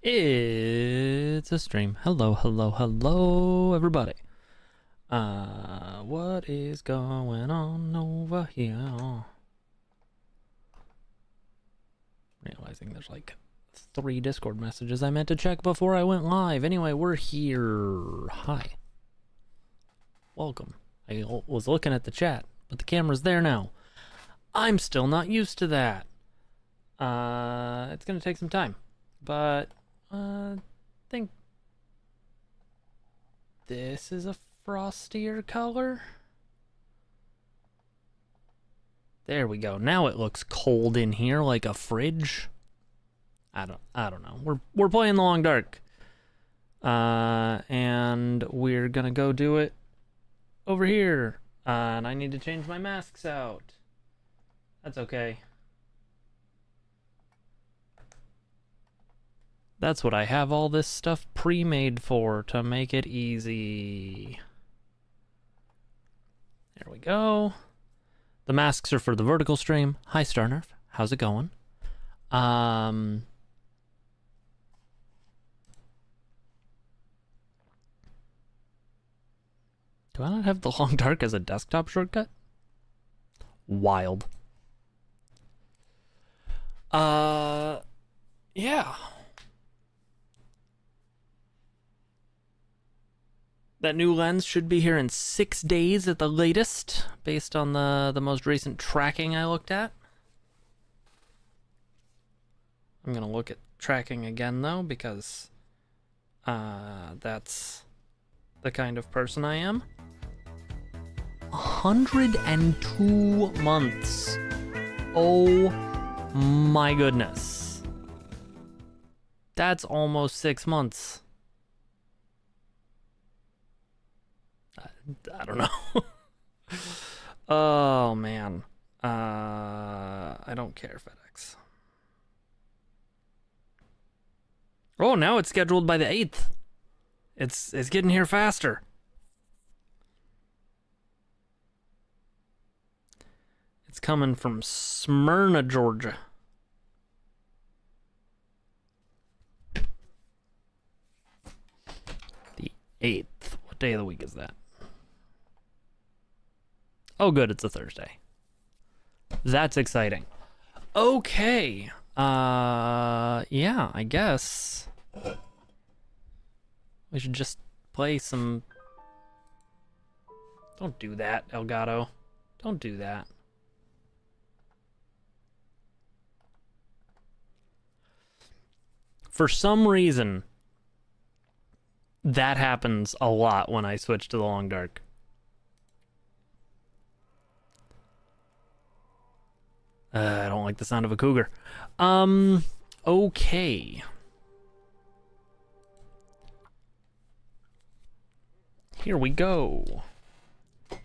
It's a stream. Hello, hello, hello, everybody. What is going on over here? Realizing there's like 3 Discord messages I meant to check before I went live. Anyway, we're here. Hi. Welcome. I was looking at the chat, but the camera's there now. I'm still not used to that. It's gonna take some time, but I think this is a frostier color. There we go. Now it looks cold in here like a fridge. I don't know. We're playing the Long Dark. And we're gonna go do it over here. And I need to change my masks out. That's okay. That's what I have all this stuff pre-made for, to make it easy. There we go. The masks are for the vertical stream. Hi, Starnerf. How's it going? Do I not have the Long Dark as a desktop shortcut? Wild. Yeah. That new lens should be here in 6 days at the latest, based on the most recent tracking I looked at. I'm gonna look at tracking again though, because that's the kind of person I am. 102 months. Oh my goodness. That's almost 6 months. I don't know. Oh man. I don't care, FedEx. Oh, now it's scheduled by the 8th. It's getting here faster. It's coming from Smyrna, Georgia. The 8th. What day of the week is that? Oh, good, it's a Thursday. That's exciting. Okay. Yeah, I guess we should just play some... Don't do that, Elgato. Don't do that. For some reason, that happens a lot when I switch to the Long Dark. I don't like the sound of a cougar. Okay. Here we go.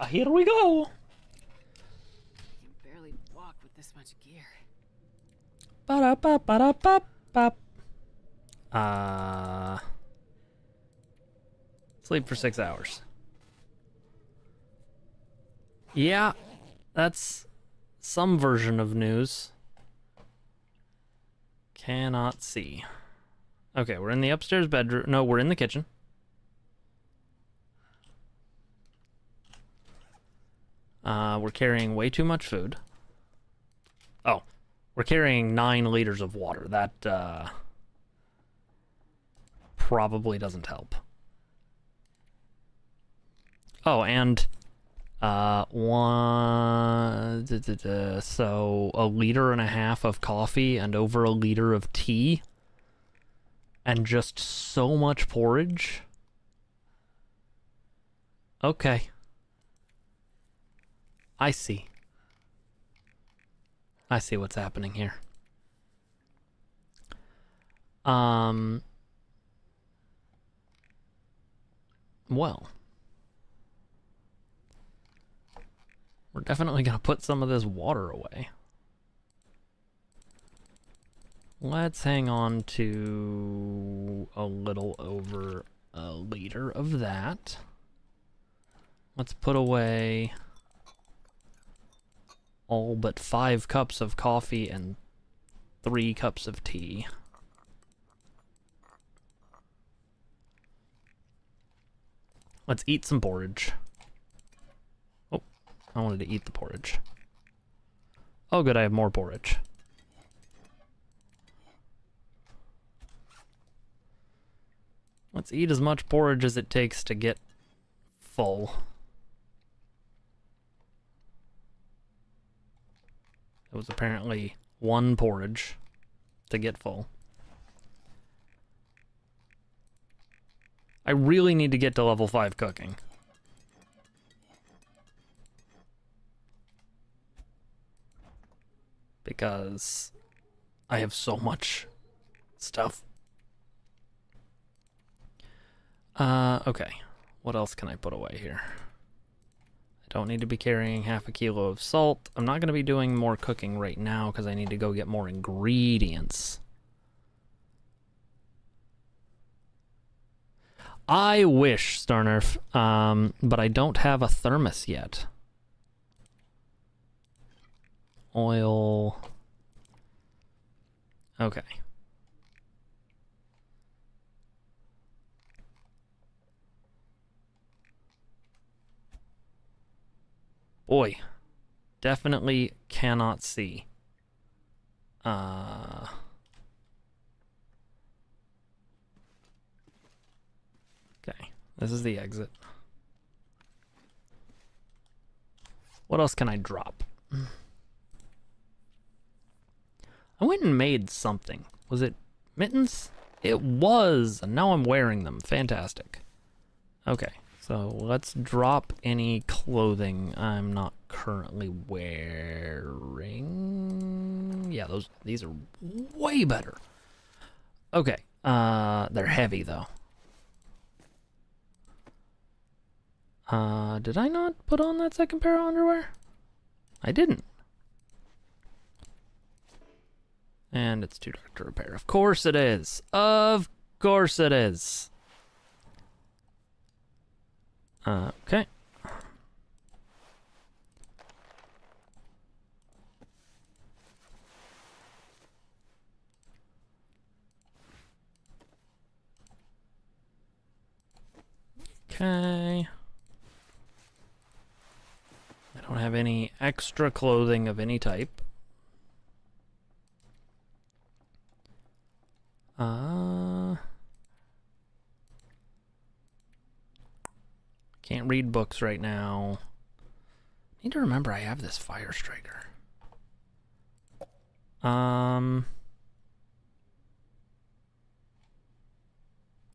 Here we go. You can barely walk with this much gear. Ba-da-ba-ba-da-ba-ba. Sleep for 6 hours. Yeah, that's some version of news. Cannot see. Okay, we're in the upstairs bedroom. No, we're in the kitchen. We're carrying way too much food. Oh, we're carrying 9 liters of water. That, probably doesn't help. Oh, and... so 1.5 liters of coffee and over 1 liter of tea and just so much porridge. Okay. I see. I see what's happening here. Well. We're definitely gonna put some of this water away. Let's hang on to a little over 1 liter of that. Let's put away all but 5 cups of coffee and 3 cups of tea. Let's eat some porridge. Oh, I wanted to eat the porridge. Oh, good, I have more porridge. Let's eat as much porridge as it takes to get full. It was apparently one porridge to get full. I really need to get to level 5 cooking. Because I have so much stuff. Okay. What else can I put away here? I don't need to be carrying half a kilo of salt. I'm not going to be doing more cooking right now because I need to go get more ingredients. I wish, Starnerf, but I don't have a thermos yet. Oil. Okay. Boy, definitely cannot see. Okay, this is the exit. What else can I drop? I went and made something. Was it mittens? It was, and now I'm wearing them. Fantastic. Okay, so let's drop any clothing I'm not currently wearing. Yeah, these are way better. Okay, they're heavy though. Did I not put on that second pair of underwear? I didn't. And it's too dark to repair. Of course it is. Of course it is. Okay. Okay. I don't have any extra clothing of any type. Can't read books right now. Need to remember I have this fire striker.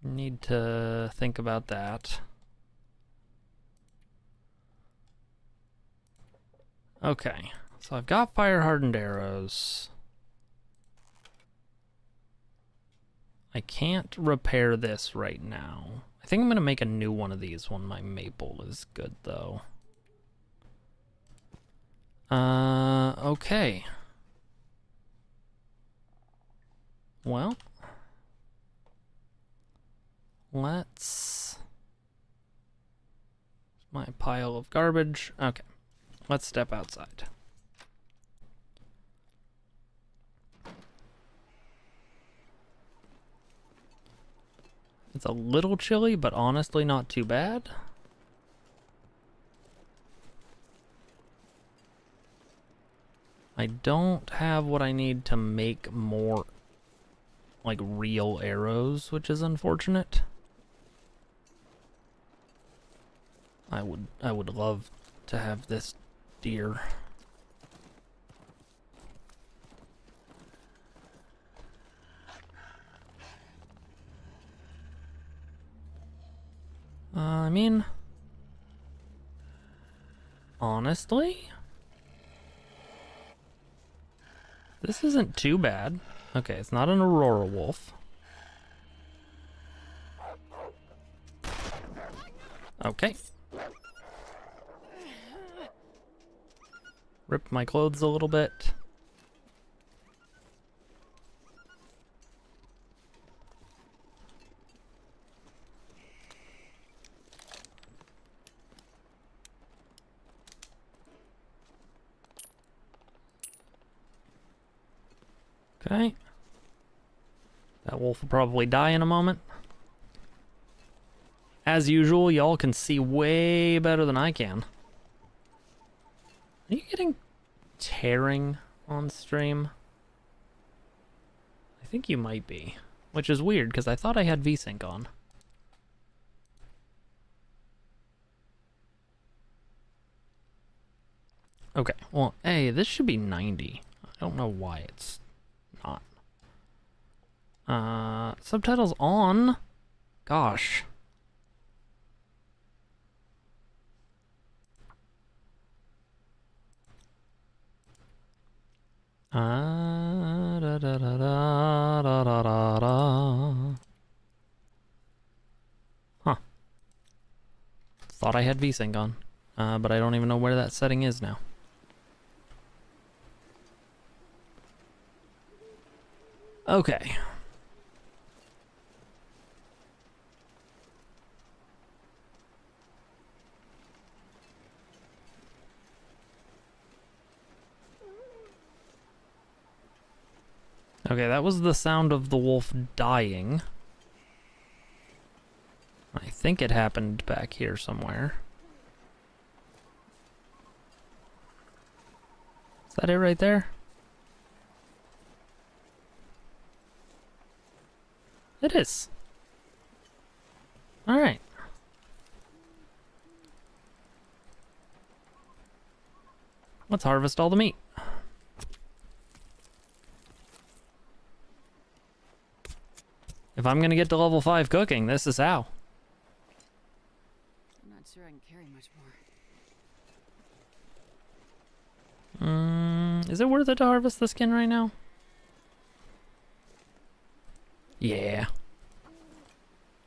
Need to think about that. Okay, so I've got fire hardened arrows. I can't repair this right now. I think I'm gonna make a new one of these when my maple is good though. Okay. Well, let's... my pile of garbage. Okay, let's step outside. It's a little chilly, but honestly not too bad. I don't have what I need to make more, like, real arrows, which is unfortunate. I would love to have this deer. I mean, honestly, this isn't too bad. Okay, it's not an Aurora wolf. Okay. Rip my clothes a little bit. Okay. That wolf will probably die in a moment. As usual, y'all can see way better than I can. Are you getting tearing on stream? I think you might be, which is weird because I thought I had VSync on. Okay, well, hey, this should be 90. I don't know why it's not. Subtitles on? Gosh. Da, da, da, da, da, da, da, da. Huh. Thought I had VSync on, but I don't even know where that setting is now. Okay. Okay, that was the sound of the wolf dying. I think it happened back here somewhere. Is that it right there? It is. All right. Let's harvest all the meat. If I'm gonna get to level 5 cooking, this is how. I'm not sure I can carry much more. Is it worth it to harvest the skin right now? Yeah.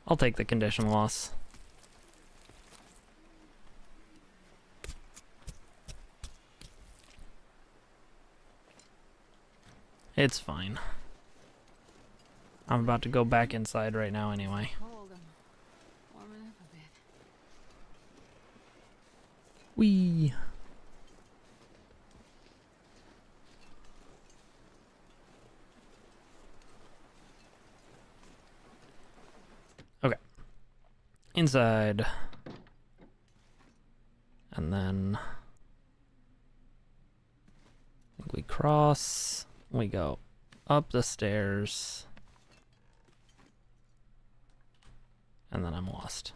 I'll take the condition loss. It's fine. I'm about to go back inside right now anyway. Cold. I'm warming up a bit. Whee! Okay. Inside. And then I think we cross. We go up the stairs. And then I'm lost.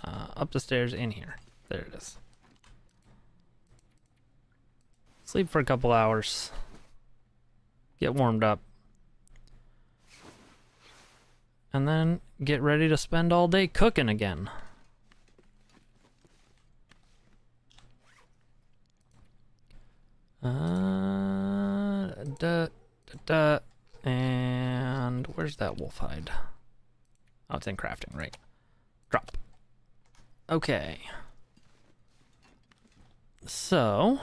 Up the stairs, in here. There it is. Sleep for a couple hours. Get warmed up. And then get ready to spend all day cooking again. And where's that wolf hide? Oh, it's in crafting, right? Drop. Okay. So.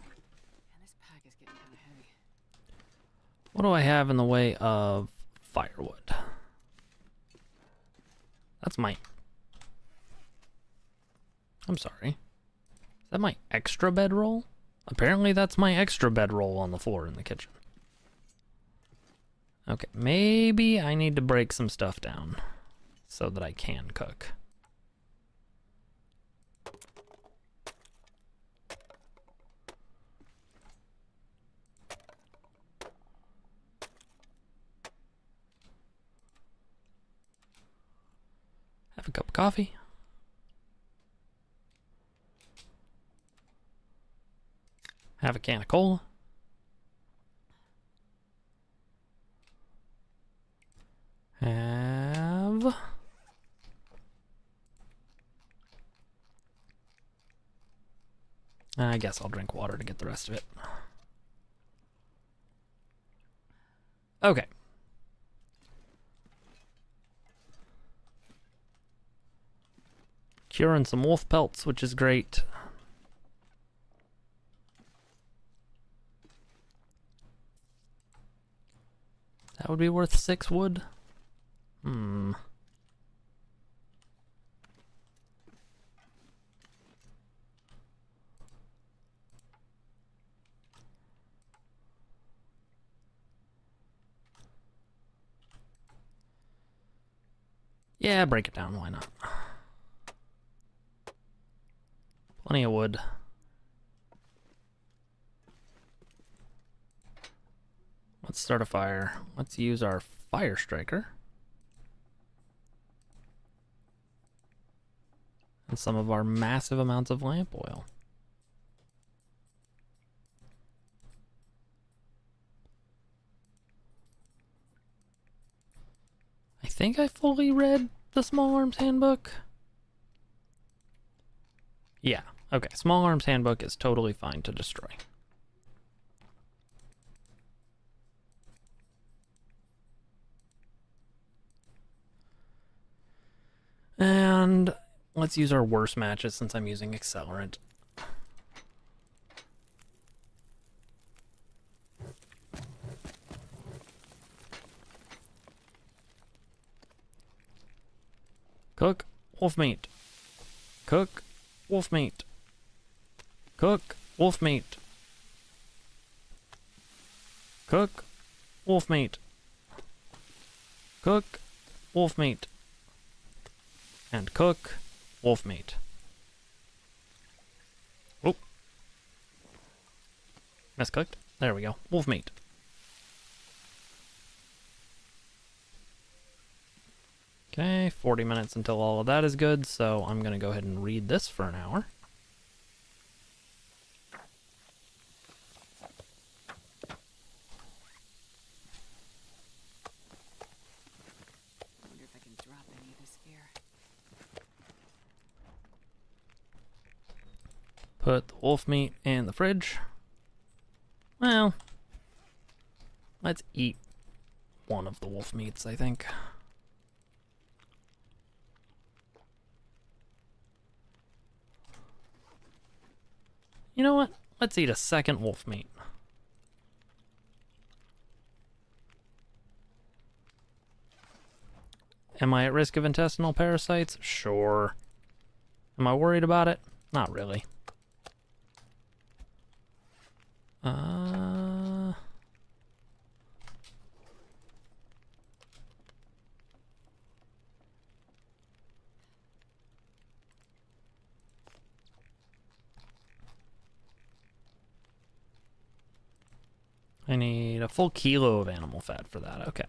And this pack is getting kind of heavy. What do I have in the way of firewood? That's my... I'm sorry. Is that my extra bedroll? Apparently that's my extra bedroll on the floor in the kitchen. Okay, maybe I need to break some stuff down so that I can cook. Have a cup of coffee. Have a can of cola. Have... I guess I'll drink water to get the rest of it. Okay. Curing some wolf pelts, which is great. That would be worth 6 wood. Yeah, break it down. Why not? Plenty of wood. Let's start a fire. Let's use our fire striker. And some of our massive amounts of lamp oil. I think I fully read the Small Arms Handbook. Yeah, okay. Small Arms Handbook is totally fine to destroy. And let's use our worst matches since I'm using accelerant. Cook wolf meat. Cook wolf meat. Cook wolf meat. Cook wolf meat. Cook wolf meat. And cook wolf meat. Oh. Miscooked. There we go. Wolf meat. Okay, 40 minutes until all of that is good, so I'm going to go ahead and read this for an hour. I wonder if I can drop any of this here. Put the wolf meat in the fridge. Well, let's eat one of the wolf meats, I think. You know what? Let's eat a second wolf meat. Am I at risk of intestinal parasites? Sure. Am I worried about it? Not really. I need a full kilo of animal fat for that. Okay.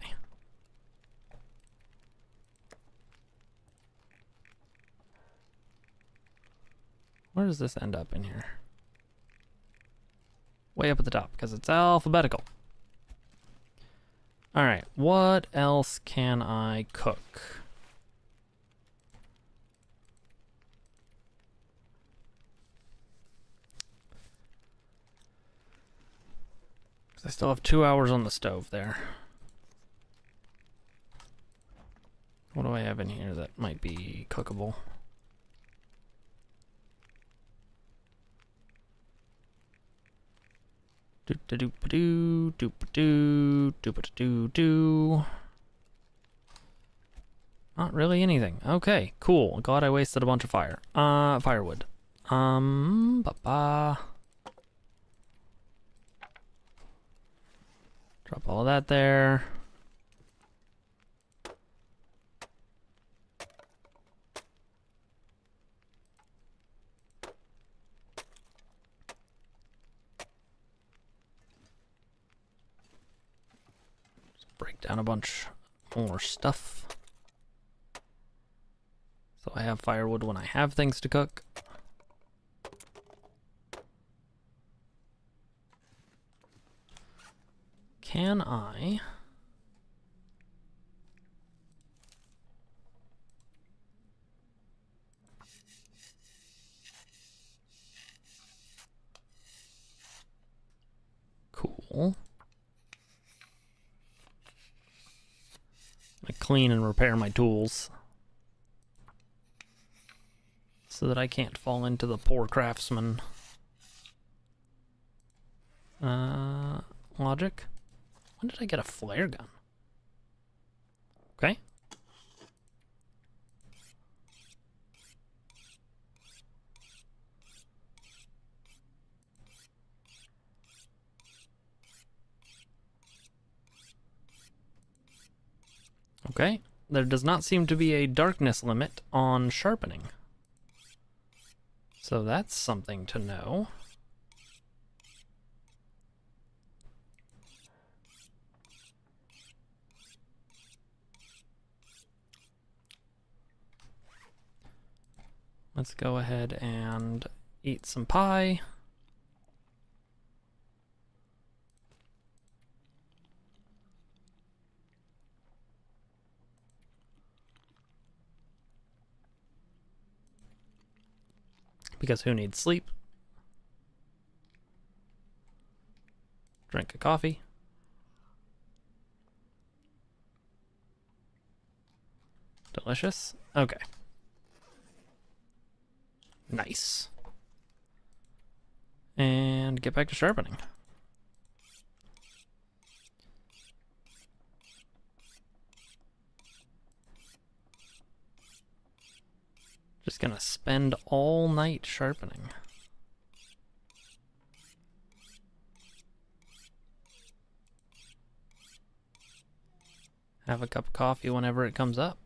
Where does this end up in here? Way up at the top, because it's alphabetical. Alright, what else can I cook? I still have 2 hours on the stove there. What do I have in here that might be cookable? Doop-a-doop-a-doo, doop-a-doo, doop-a-doo-doo. Not really anything. Okay, cool. Glad I wasted a bunch of firewood. Ba-ba. Drop all of that there. Just break down a bunch more stuff. So I have firewood when I have things to cook. Can I... Cool. I clean and repair my tools so that I can't fall into the poor craftsman logic. When did I get a flare gun? Okay. Okay. there does not seem to be a darkness limit on sharpening. So that's something to know. Let's go ahead and eat some pie. Because who needs sleep? Drink a coffee. Delicious. Okay. Nice. And get back to sharpening. Just gonna spend all night sharpening. Have a cup of coffee whenever it comes up.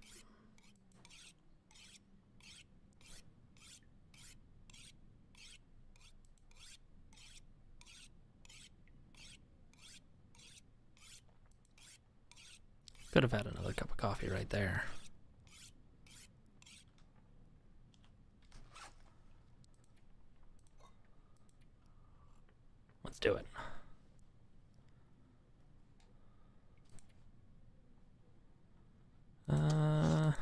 Could have had another cup of coffee right there. Let's do it. Uh,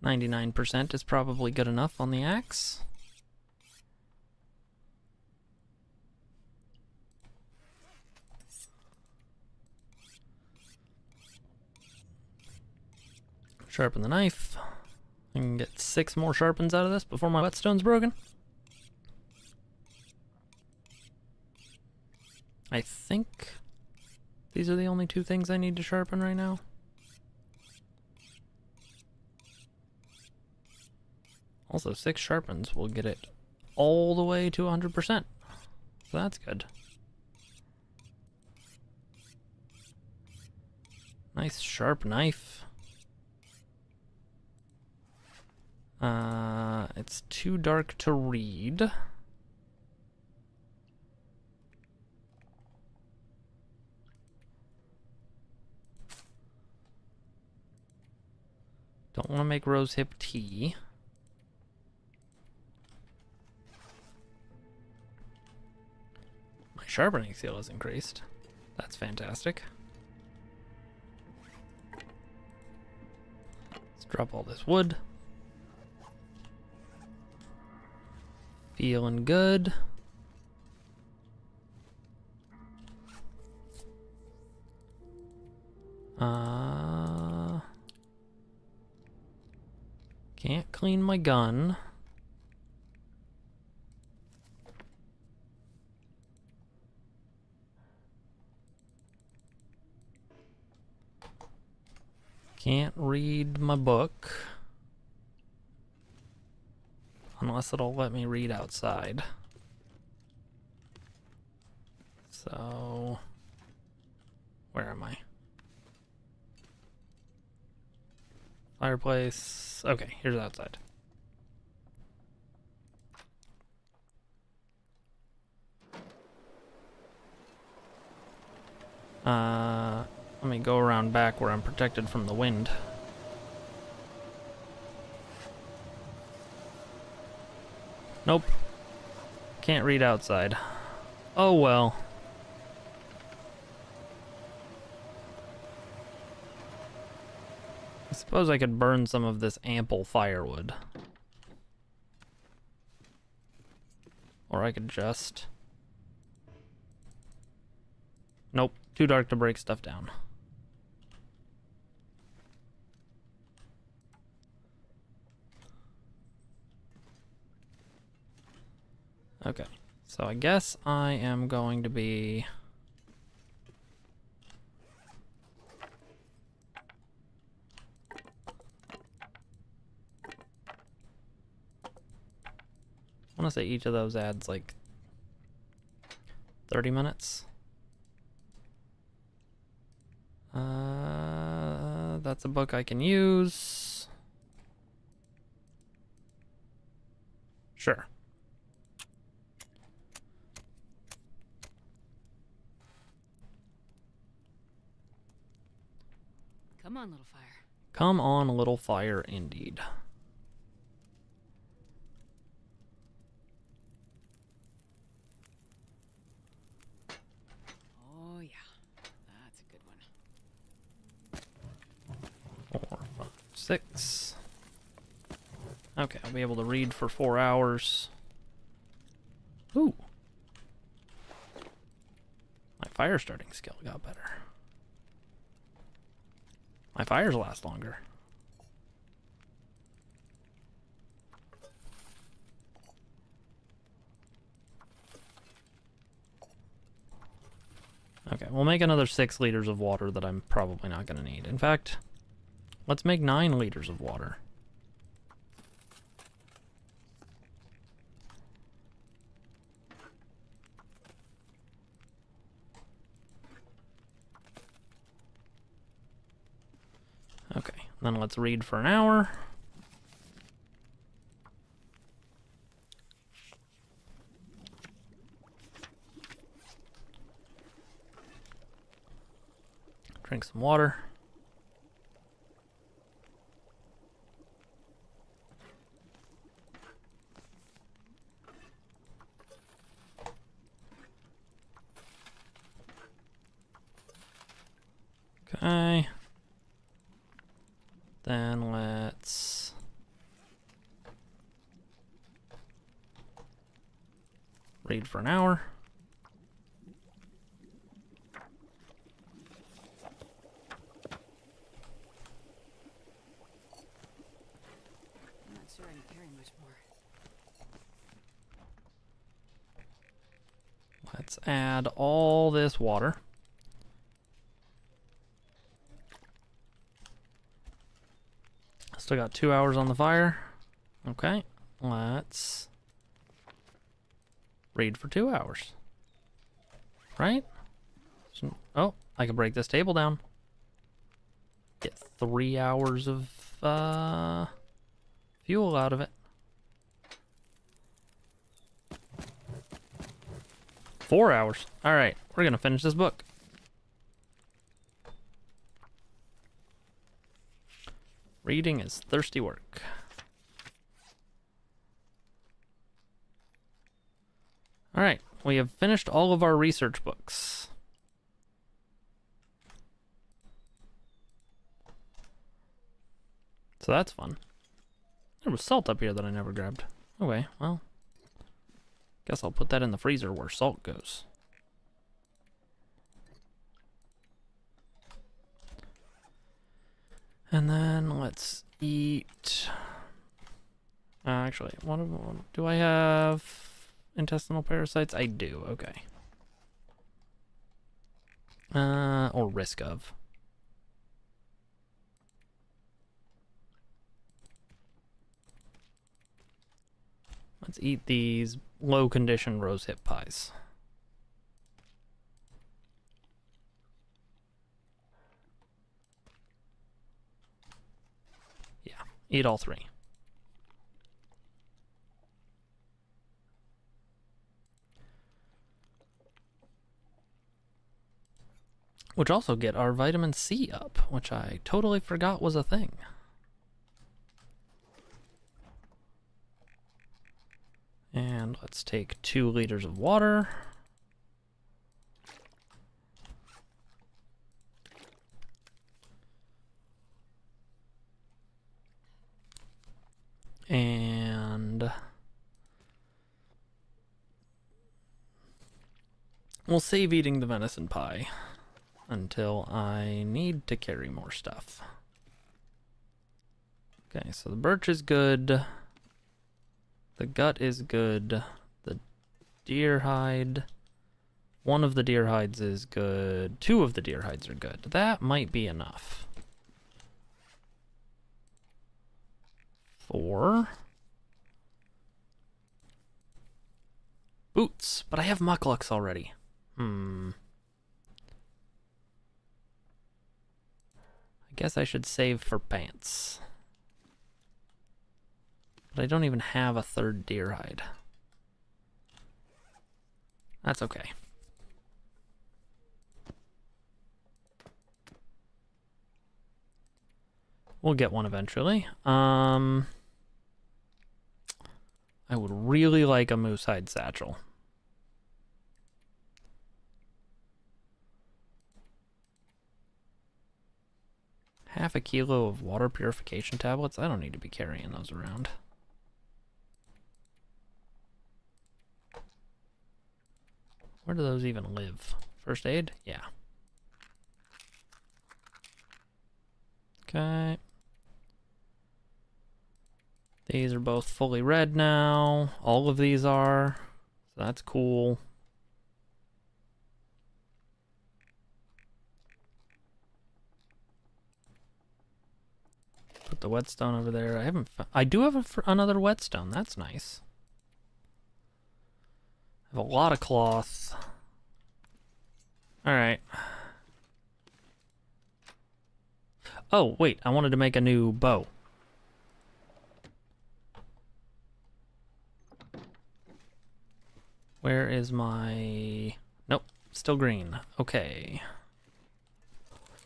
99% is probably good enough on the axe. Sharpen the knife. I can get 6 more sharpens out of this before my whetstone's broken. I think these are the only 2 things I need to sharpen right now. Also, 6 sharpens will get it all the way to 100%. So that's good. Nice sharp knife. It's too dark to read. Don't want to make rosehip tea. My sharpening skill is increased. That's fantastic. Let's drop all this wood. Feeling good. Can't clean my gun. Can't read my book. Unless it'll let me read outside. So, where am I? Fireplace. Okay, here's outside. Let me go around back where I'm protected from the wind. Nope. Can't read outside. Oh well. I suppose I could burn some of this ample firewood. Or I could just... Nope. Too dark to break stuff down. Okay, so I guess I am going to be... I want to say each of those adds like 30 minutes. that's a book I can use. Sure. Come on, little fire. Come on, little fire, indeed. Oh, yeah. That's a good one. 4, 5, 6. Okay, I'll be able to read for 4 hours. Ooh. My fire starting skill got better. My fires last longer. Okay, we'll make another 6 liters of water that I'm probably not going to need. In fact, let's make 9 liters of water. Okay, then let's read for an hour. Drink some water. Okay. Then let's read for an hour. I'm not sure I can carry much more. Let's add all this water. Still got 2 hours on the fire. Okay, let's read for 2 hours. Right? So, oh, I can break this table down. Get 3 hours of fuel out of it. 4 hours. All right, we're gonna finish this book. Reading is thirsty work. All right, we have finished all of our research books. So that's fun. There was salt up here that I never grabbed. Okay, well, guess I'll put that in the freezer where salt goes. And then let's eat. Actually, what do I have? Intestinal parasites? I do. Okay. Or risk of. Let's eat these low condition rose hip pies. Yeah, eat all 3. Which also get our vitamin C up, which I totally forgot was a thing. And let's take 2 liters of water. And we'll save eating the venison pie until I need to carry more stuff. Okay, so the birch is good. The gut is good. The deer hide. One of the deer hides is good. 2 of the deer hides are good. That might be enough. 4. Boots, but I have mucklucks already. I I guess I should save for pants. But I don't even have a third deer hide. That's okay. We'll get one eventually. I would really like a moose hide satchel. Half a kilo of water purification tablets? I don't need to be carrying those around. Where do those even live? First aid? Yeah. Okay. These are both fully red now. All of these are. So that's cool. Put the whetstone over there. I do have another whetstone. That's nice. I have a lot of cloth. All right. Oh, wait. I wanted to make a new bow. Where is my... Nope. Still green. Okay.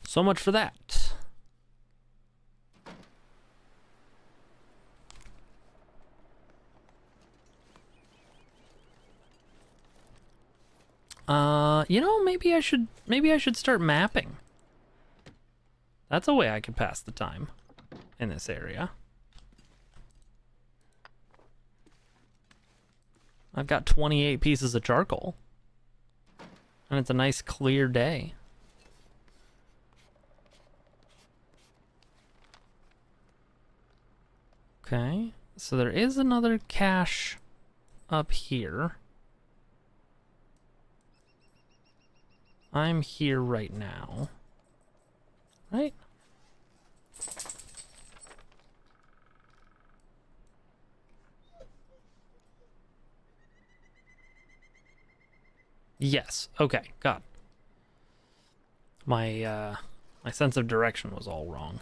So much for that. You know, maybe I should start mapping. That's a way I could pass the time in this area. I've got 28 pieces of charcoal. And it's a nice clear day. Okay, so there is another cache up here. I'm here right now. Right? Yes. Okay. God. My sense of direction was all wrong.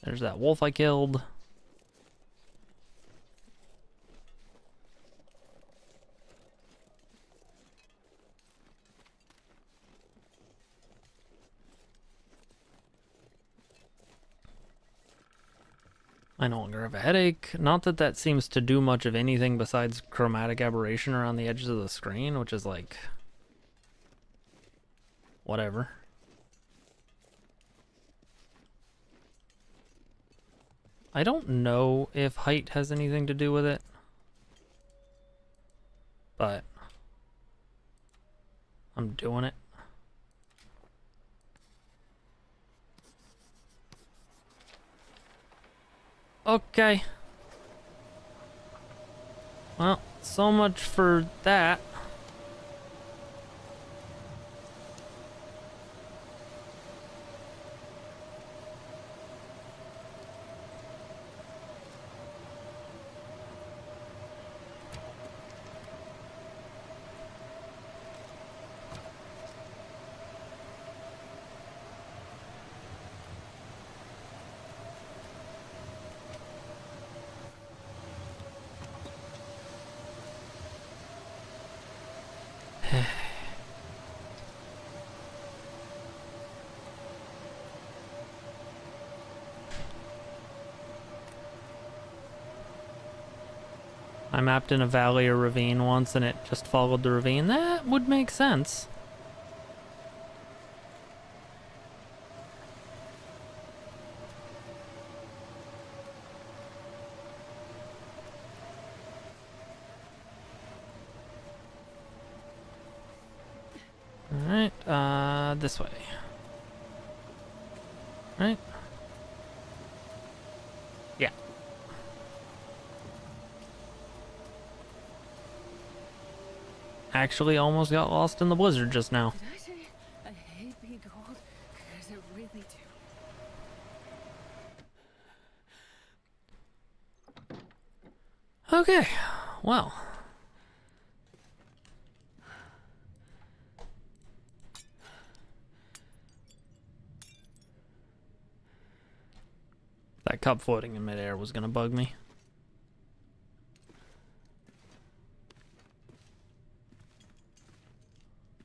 There's that wolf I killed. I no longer have a headache. Not that that seems to do much of anything besides chromatic aberration around the edges of the screen, which is like... whatever. I don't know if height has anything to do with it. But... I'm doing it. Okay. Well, so much for that. I mapped in a valley or ravine once and it just followed the ravine. That would make sense. Alright, this way. Right? Yeah. Actually almost got lost in the blizzard just now. Actually, I hate being cold because I really do. Okay, well, That cup floating in midair was gonna bug me.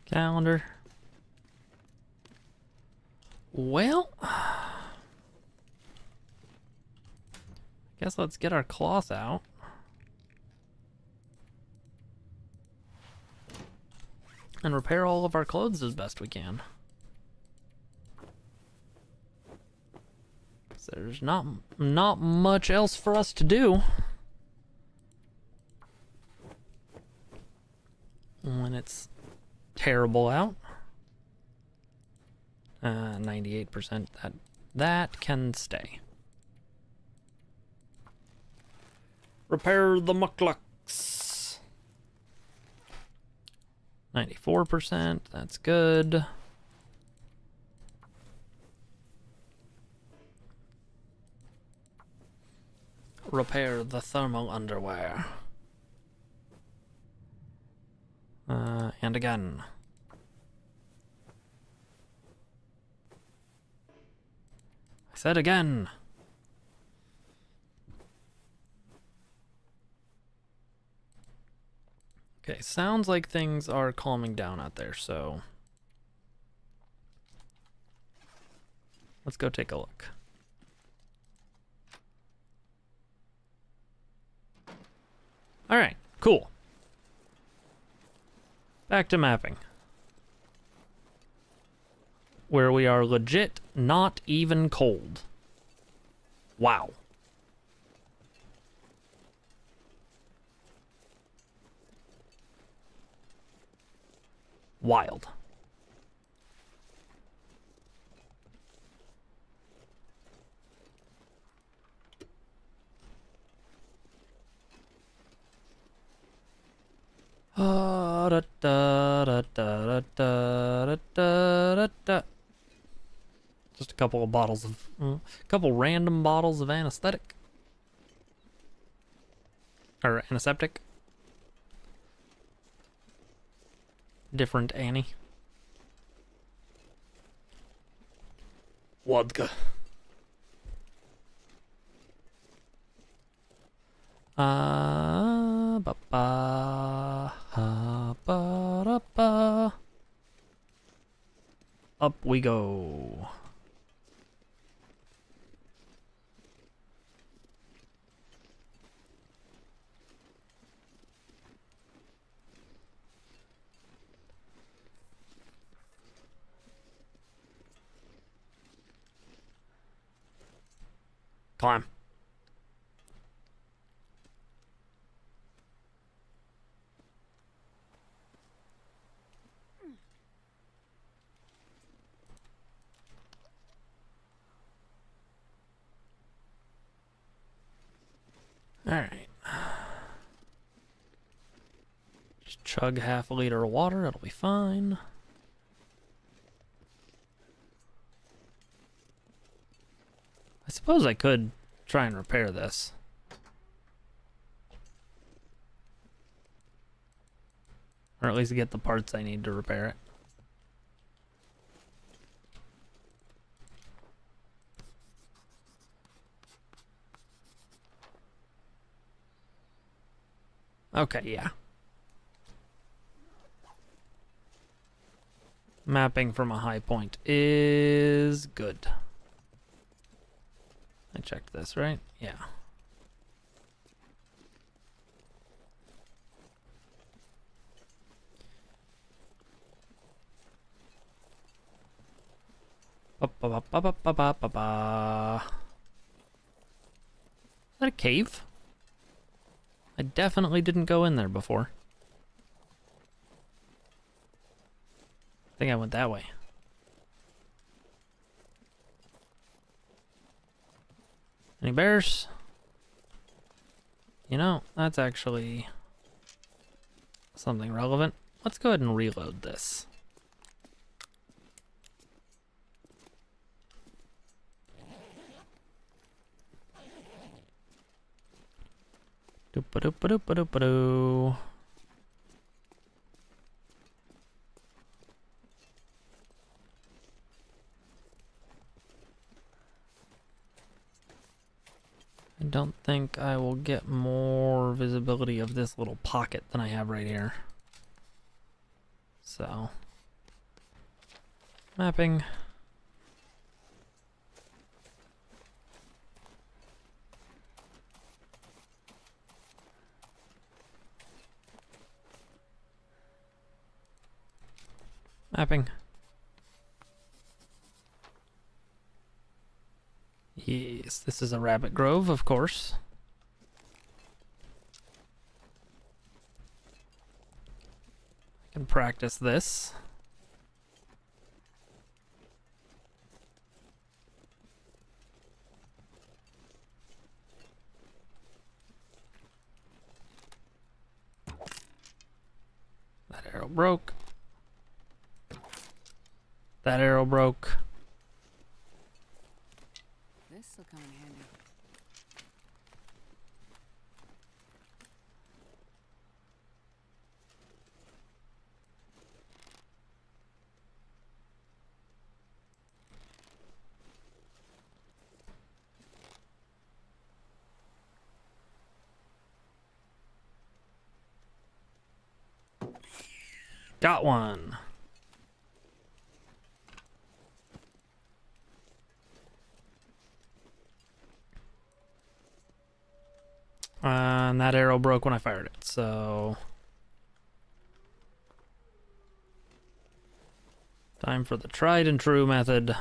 Calendar. Well, guess let's get our cloth out. And repair all of our clothes as best we can. 'Cause there's not much else for us to do when it's terrible out. 98%. That can stay. Repair the mucklucks. 94%. That's good. Repair the thermal underwear. And again. I said again. Okay, sounds like things are calming down out there, so let's go take a look. All right, cool. Back to mapping. Where we are legit not even cold. Wow. Wild. Da, da, da, da, da, da, da, da. Just a couple of bottles of, a couple random bottles of anesthetic. Or antiseptic. Different Annie. Vodka. Ba ba ha ba da ba. Up we go. Climb. All right. Just chug half a liter of water. It'll be fine. I suppose I could try and repair this. Or at least get the parts I need to repair it. Okay, yeah. Mapping from a high point is good. I checked this, right? Yeah. Ba ba ba ba ba ba ba ba. Is that a cave? I definitely didn't go in there before. I think I went that way. Any bears? You know, that's actually something relevant. Let's go ahead and reload this. Doop-a-doop-a-doop-a-doop-a-doo. I don't think I will get more visibility of this little pocket than I have right here. So, mapping. Mapping. Yes, this is a rabbit grove, of course. I can practice this. That arrow broke. That arrow broke. This'll come in handy. Got one. And that arrow broke when I fired it, so... time for the tried and true method.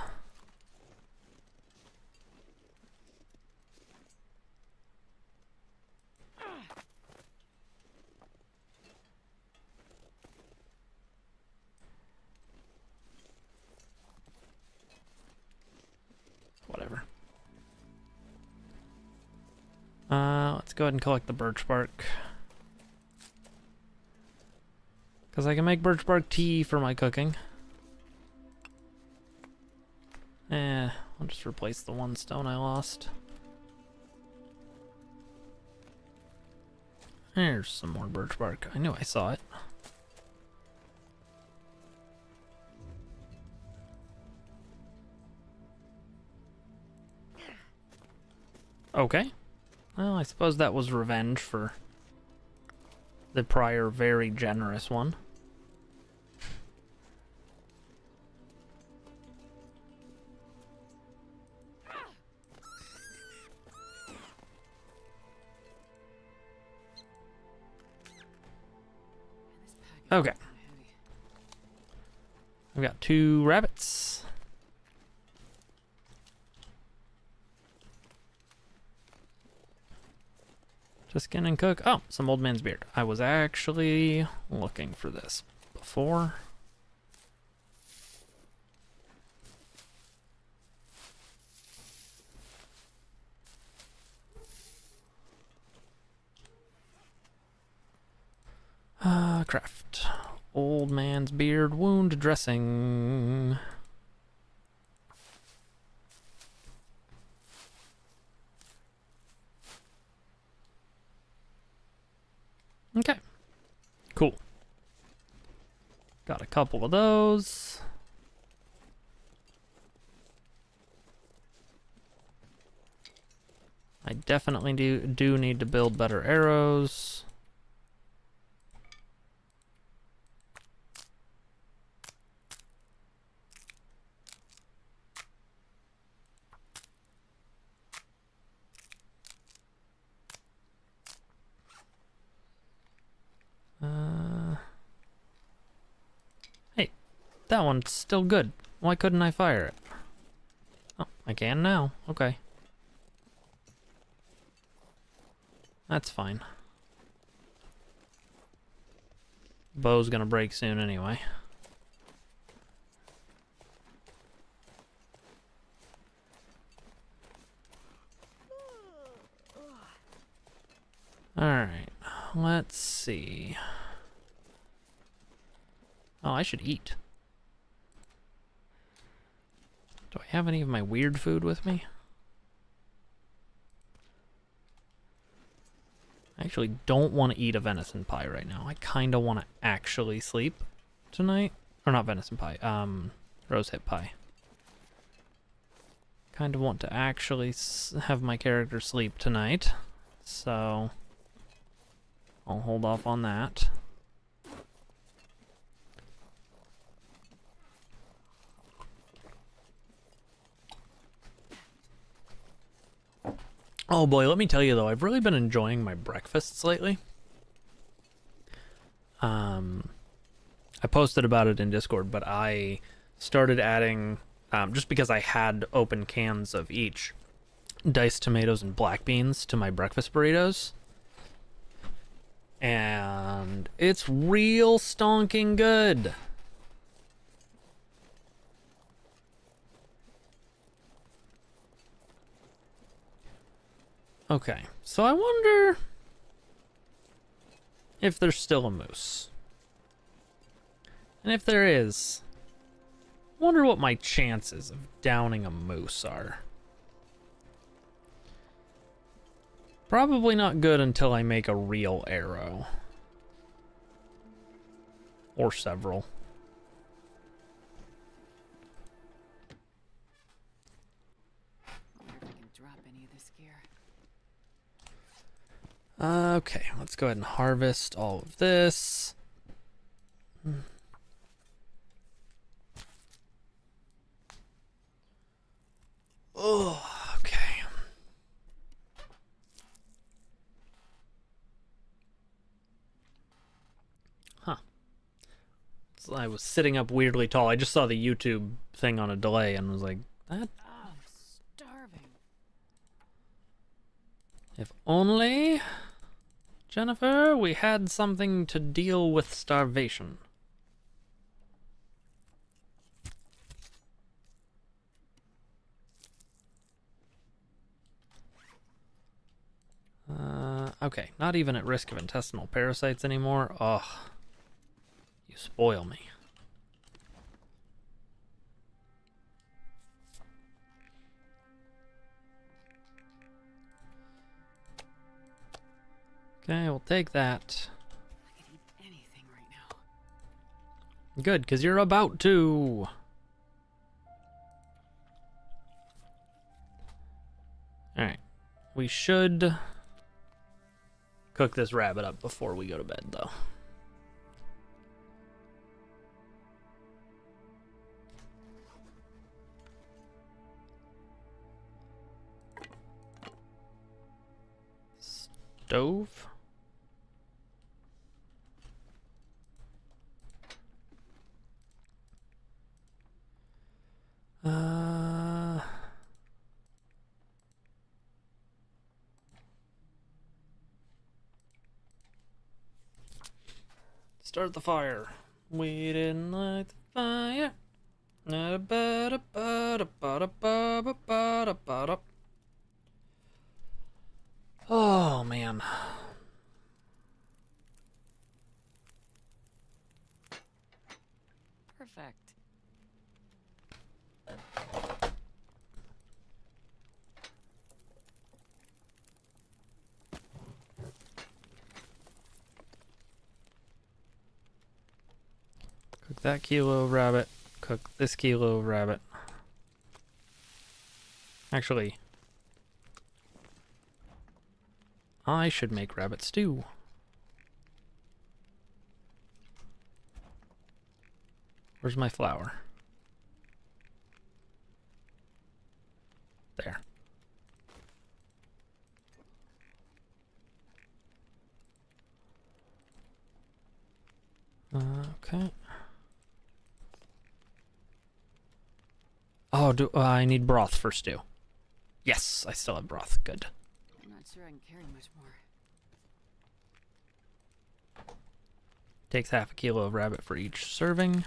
Whatever. Let's go ahead and collect the birch bark. Because I can make birch bark tea for my cooking. I'll just replace the one stone I lost. There's some more birch bark. I knew I saw it. Okay. Well, I suppose that was revenge for the prior very generous one. Okay. I've got 2 rabbits. Just skin and cook. Oh, some old man's beard. I was actually looking for this before. Craft. Old man's beard wound dressing. Okay. Cool. Got a couple of those. I definitely do need to build better arrows. Hey, that one's still good. Why couldn't I fire it? Oh, I can now. Okay. That's fine. Bow's gonna break soon anyway. Alright, let's see. Oh, I should eat. Do I have any of my weird food with me? I actually don't want to eat a venison pie right now. I kind of want to actually sleep tonight. Or not venison pie, rosehip pie. kind of want to actually have my character sleep tonight, so I'll hold off on that. Oh boy, let me tell you though, I've really been enjoying my breakfasts lately. I posted about it in Discord, but I started adding, just because I had open cans of each, diced tomatoes and black beans to my breakfast burritos. And it's real stonking good. Okay, so I wonder if there's still a moose. And if there is, I wonder what my chances of downing a moose are. Probably not good until I make a real arrow. Or several. I wonder if I can drop any of this gear. Okay, let's go ahead and harvest all of this. Oh, okay. Huh. So I was sitting up weirdly tall. I just saw the YouTube thing on a delay and was like, that. Oh, I'm starving. If only, Jennifer, we had something to deal with starvation. Okay, not even at risk of intestinal parasites anymore. Ugh. You spoil me. Okay, we'll take that. I could eat anything right now. Good, because you're about to. Alright. We should cook this rabbit up before we go to bed, though. Stove. Start the fire. We didn't light the fire. Oh man. Perfect. Cook that kilo of rabbit. Cook this kilo of rabbit. Actually, I should make rabbit stew. Where's my flour? There. Okay. Oh, I need broth for stew. Yes, I still have broth. Good. I'm not sure I can carry much more. Takes half a kilo of rabbit for each serving.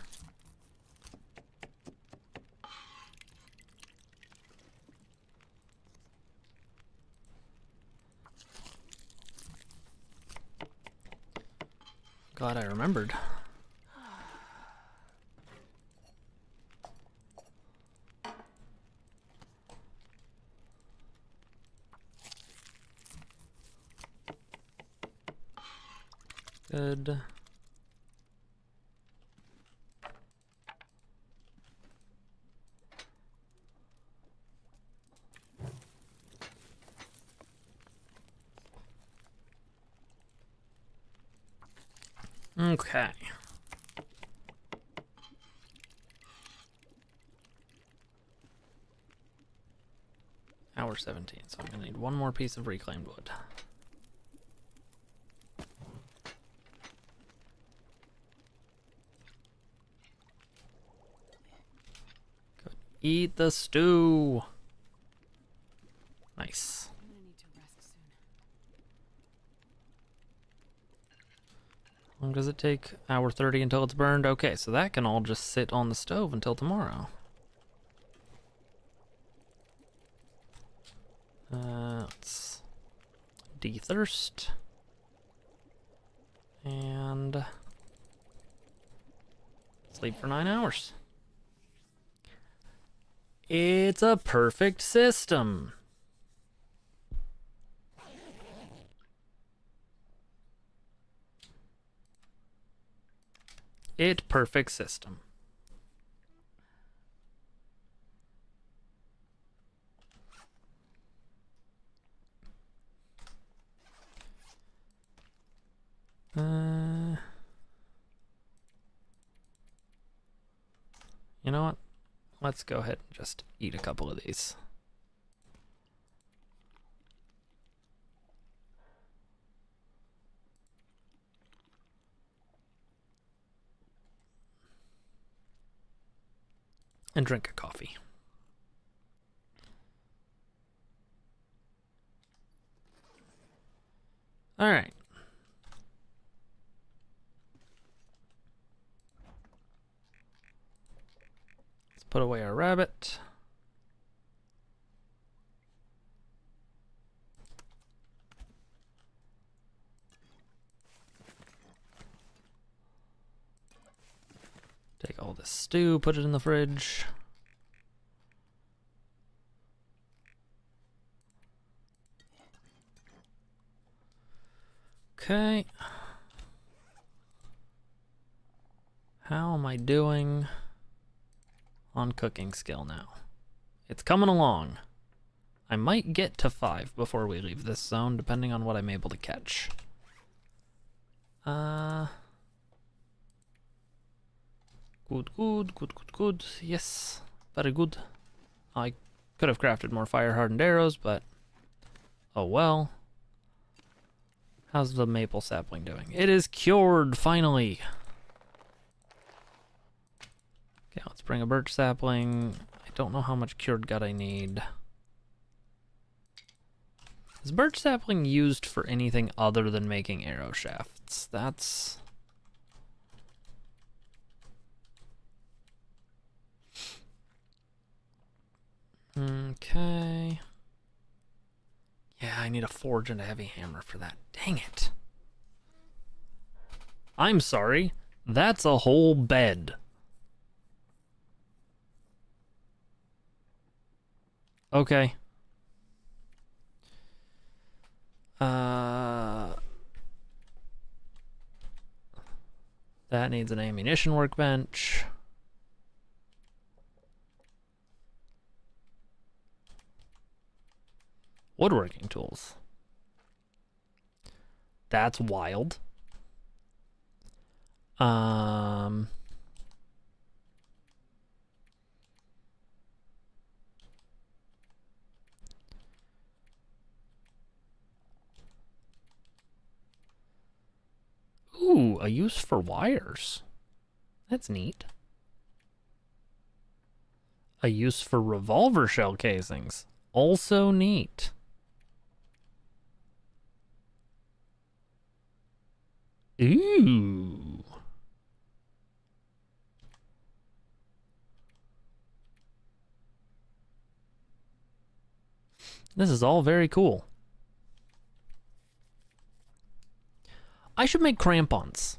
Glad I remembered. Good. Okay. Hour 17, so I'm gonna need one more piece of reclaimed wood. Good. Eat the stew. Nice. I'm gonna need to rest soon. How long does it take? Hour 30 until it's burned? Okay, so that can all just sit on the stove until tomorrow. Let's de-thirst. And sleep for 9 hours. It's a perfect system. Perfect system. You know what? Let's go ahead and just eat a couple of these. And drink a coffee. All right. Let's put away our rabbit. Take all this stew, put it in the fridge. Okay. How am I doing on cooking skill now? It's coming along. I might get to 5 before we leave this zone, depending on what I'm able to catch. Good. Yes, very good. I could have crafted more fire-hardened arrows, but oh well. How's the maple sapling doing? It is cured, finally. Okay, let's bring a birch sapling. I don't know how much cured gut I need. Is birch sapling used for anything other than making arrow shafts? That's... Okay. Yeah, I need a forge and a heavy hammer for that. Dang it. I'm sorry. That's a whole bed. Okay. That needs an ammunition workbench. Woodworking tools. That's wild. Ooh, a use for wires. That's neat. A use for revolver shell casings. Also neat. Ooh. This is all very cool. I should make crampons.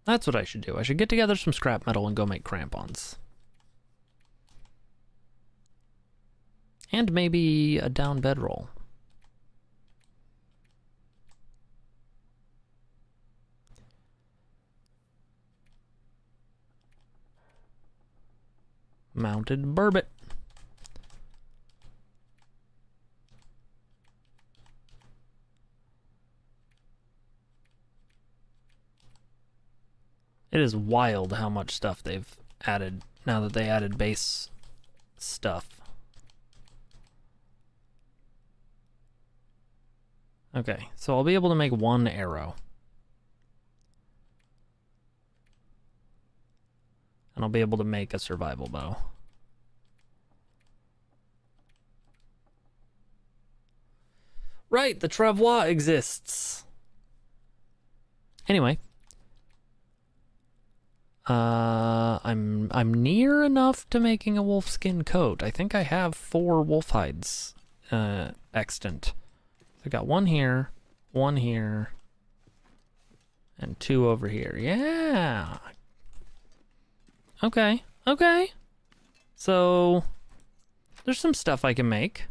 That's what I should do. I should get together some scrap metal and go make crampons. And maybe a down bedroll. Mounted burbot. It is wild how much stuff they've added now that they added base stuff. Okay, so I'll be able to make one arrow. And I'll be able to make a survival bow. Right, the travois exists. Anyway. I'm near enough to making a wolfskin coat. I think I have 4 wolf hides extant. I got 1 here, 1 here, and 2 over here. Yeah. Okay. Okay. So there's some stuff I can make.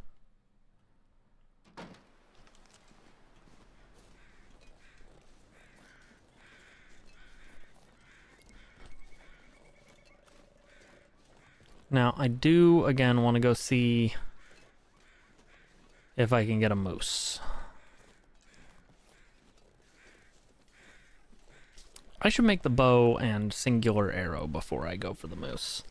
Now, I do, again, want to go see if I can get a moose. I should make the bow and singular arrow before I go for the moose.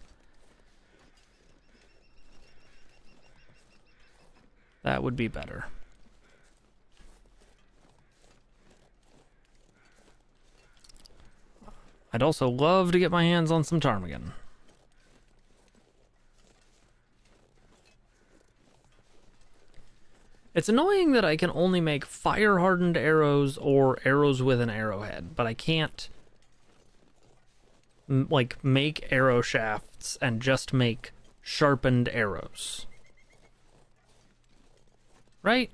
That would be better. I'd also love to get my hands on some ptarmigan. It's annoying that I can only make fire-hardened arrows or arrows with an arrowhead, but I can't like make arrow shafts and just make sharpened arrows. Right?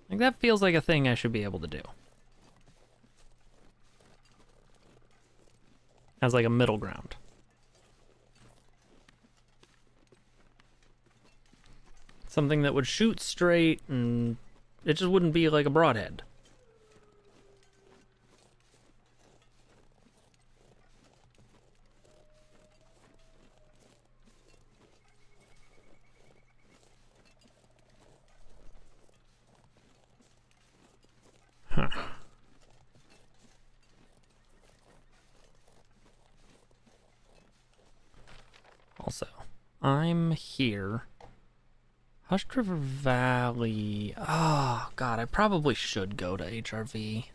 Like that feels like a thing I should be able to do. As like a middle ground. Something that would shoot straight and it just wouldn't be like a broadhead. Huh. Also, I'm here. Hushed River Valley. Oh, God, I probably should go to HRV.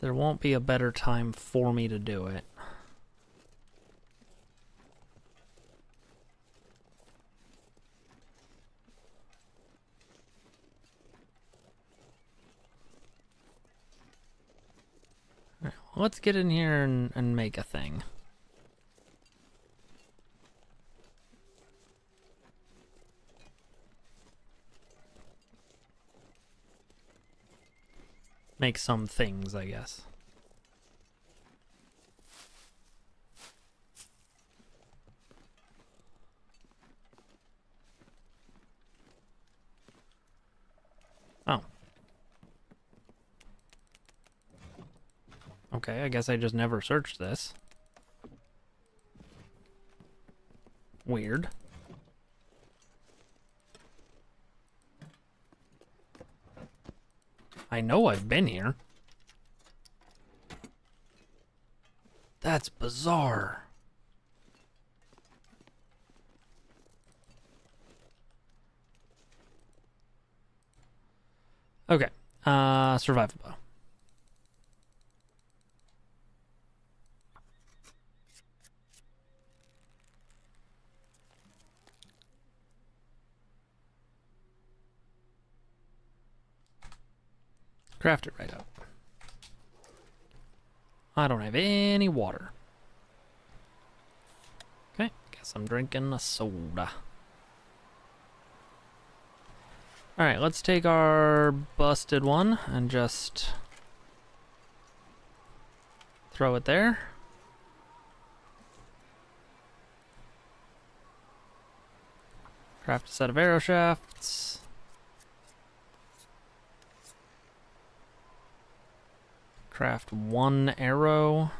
There won't be a better time for me to do it. All right, well, let's get in here and make a thing. Make some things, I guess. Oh. Okay, I guess I just never searched this. Weird. I know I've been here. That's bizarre. Okay, survival bow. Craft it right up. I don't have any water. Okay, guess I'm drinking a soda. Alright, let's take our busted one and just throw it there. Craft a set of arrow shafts. Craft 1 arrow.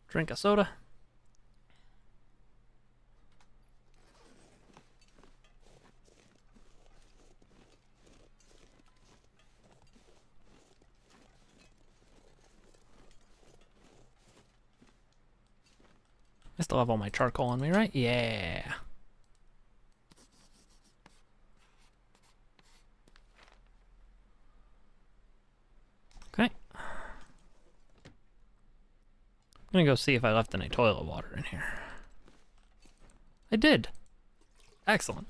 Drink a soda. I still have all my charcoal on me, right? Yeah. Okay. I'm gonna go see if I left any toilet water in here. I did. Excellent.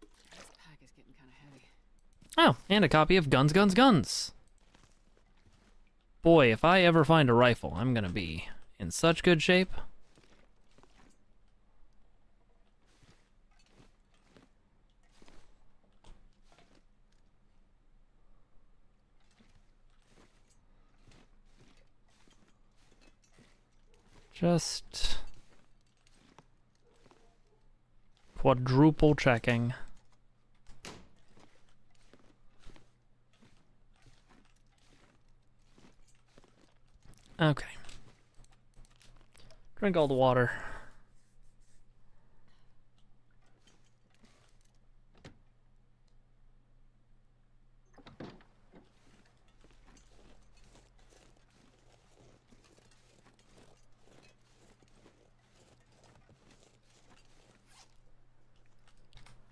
This pack is getting kind of heavy. Oh, and a copy of Guns, Guns, Guns. Boy, if I ever find a rifle, I'm gonna be in such good shape. Just quadruple checking. Okay. Drink all the water.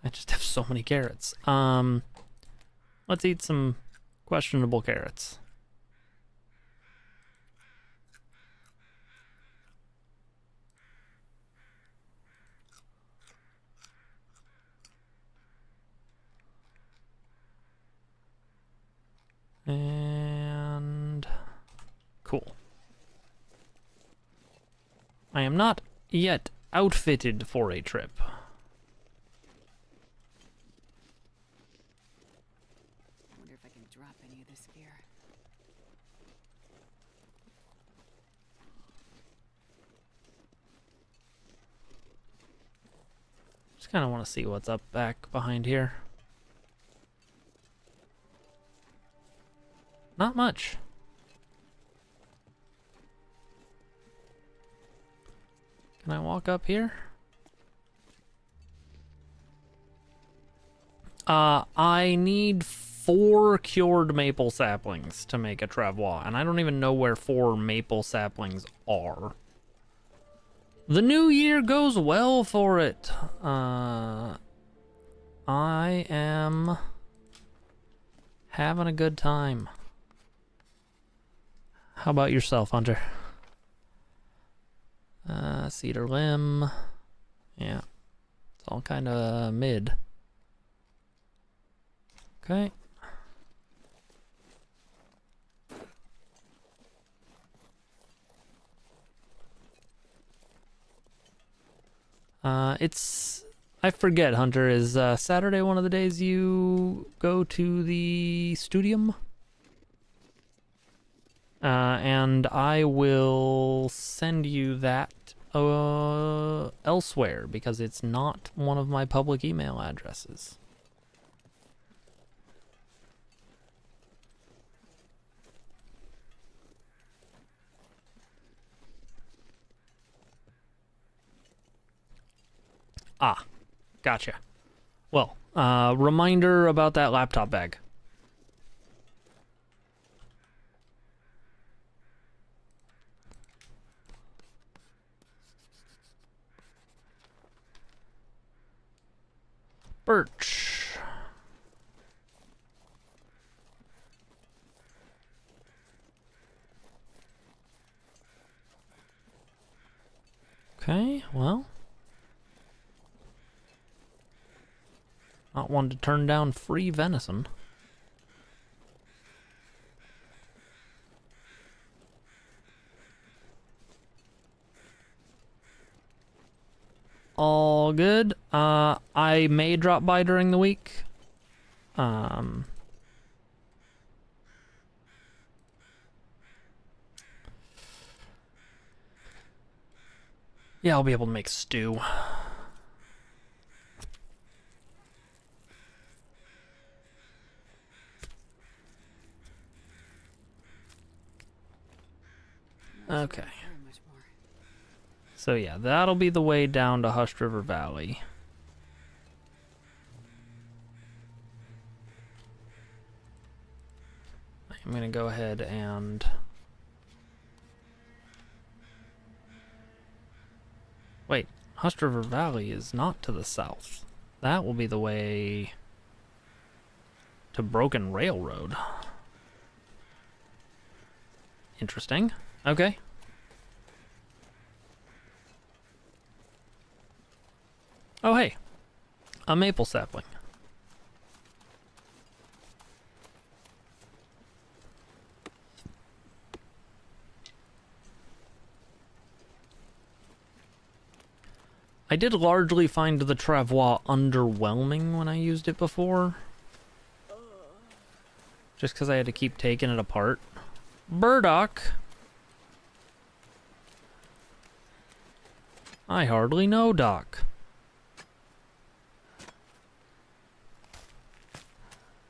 I just have so many carrots. Let's eat some questionable carrots. And cool. I am not yet outfitted for a trip. Wonder if I can drop any of this gear. Just kind of want to see what's up back behind here. Not much. Can I walk up here? I need 4 cured maple saplings to make a travois, and I don't even know where 4 maple saplings are. The new year goes well for it. I am having a good time. How about yourself, Hunter? Cedar limb. Yeah. It's all kind of mid. Okay. I forget, Hunter, is Saturday one of the days you go to the studium? And I will send you that elsewhere because it's not one of my public email addresses. Ah, gotcha. Well, reminder about that laptop bag. Birch. Okay, well. Not one to turn down free venison. All good. I may drop by during the week. Yeah, I'll be able to make stew. Okay. Very much more. So yeah, that'll be the way down to Hushed River Valley. I'm gonna go ahead and... Wait, Hushed River Valley is not to the south. That will be the way to Broken Railroad. Interesting. Okay. Oh, hey. A maple sapling. I did largely find the Travois underwhelming when I used it before. Just because I had to keep taking it apart. Burdock. I hardly know Doc.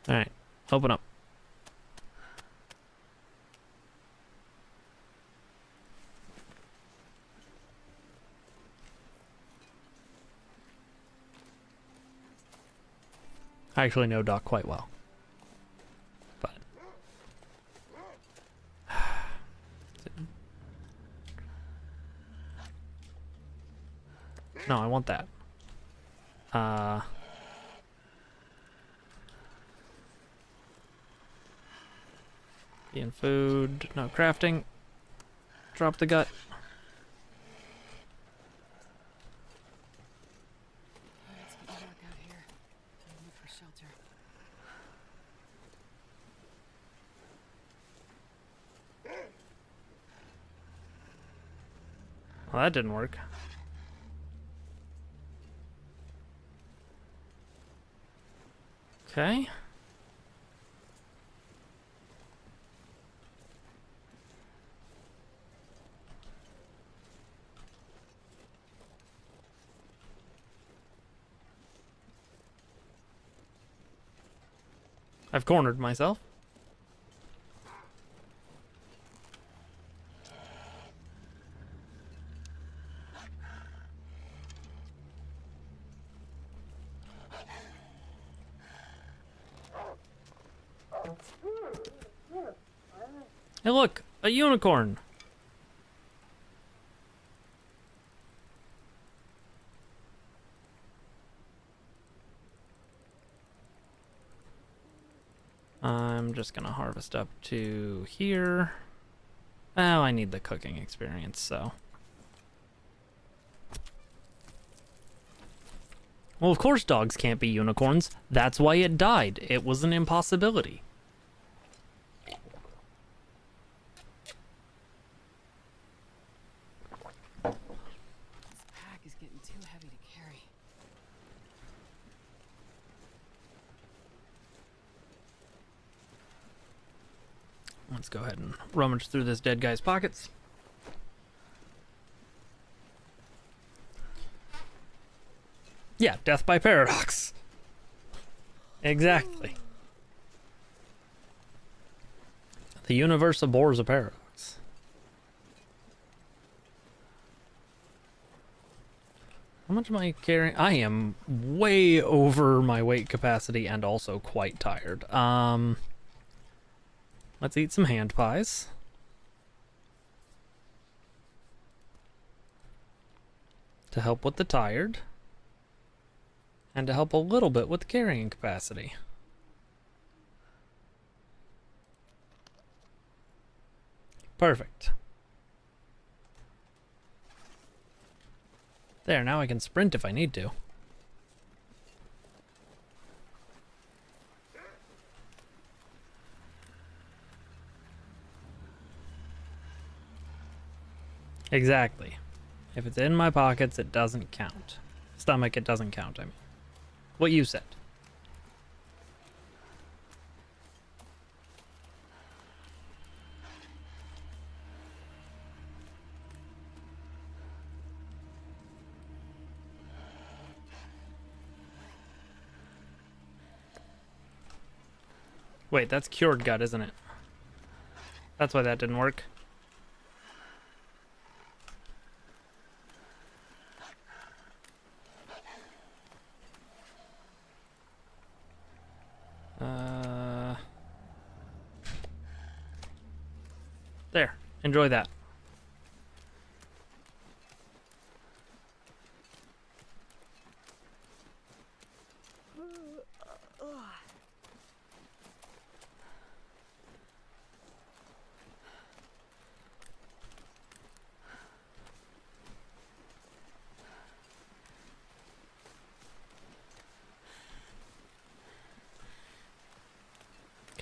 Alright, open up. I actually know Doc quite well. But... No, I want that. Being food, no crafting. Drop the gut. Let's get back out here. And look for shelter. Well, that didn't work. Okay. I've cornered myself. Hey look, a unicorn. I'm just gonna harvest up to here. Oh, I need the cooking experience, so. Well, of course dogs can't be unicorns. That's why it died. It was an impossibility. This pack is getting too heavy to carry. Let's go ahead and rummage through this dead guy's pockets. Yeah, death by paradox. Exactly. The universe abhors a paradox. How much am I carrying? I am way over my weight capacity and also quite tired. Let's eat some hand pies. To help with the tired. And to help a little bit with the carrying capacity. Perfect. There, now I can sprint if I need to. Exactly. If it's in my pockets, it doesn't count. Stomach, it doesn't count, I mean. What you said. Wait, that's cured gut, isn't it? That's why that didn't work. Enjoy that.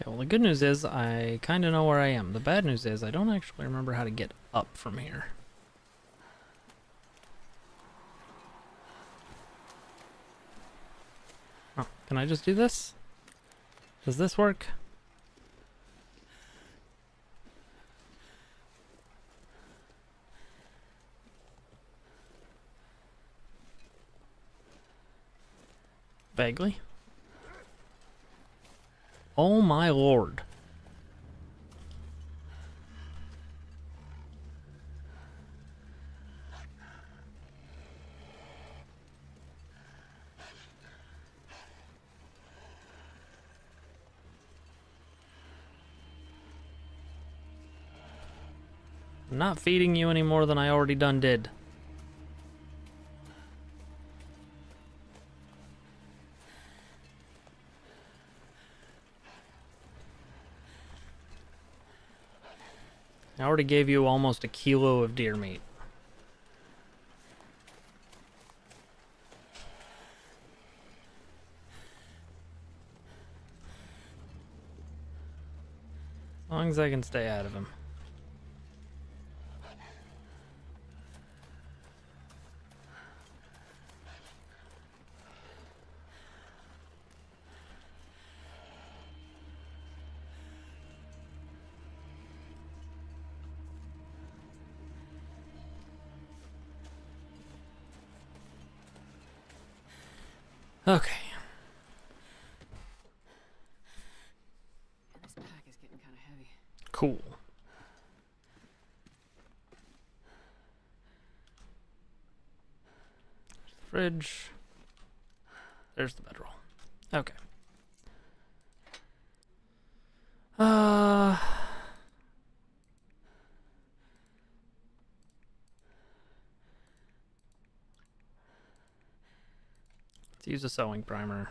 Okay, well the good news is I kind of know where I am. The bad news is I don't actually remember how to get up from here. Oh, can I just do this? Does this work? Vaguely. Oh my lord. I'm not feeding you any more than I already done did. I already gave you almost a kilo of deer meat. As long as I can stay out of him. Okay. This pack is getting kind of heavy. Cool. There's the fridge. There's the bedroll. Okay. Let's use a sewing primer.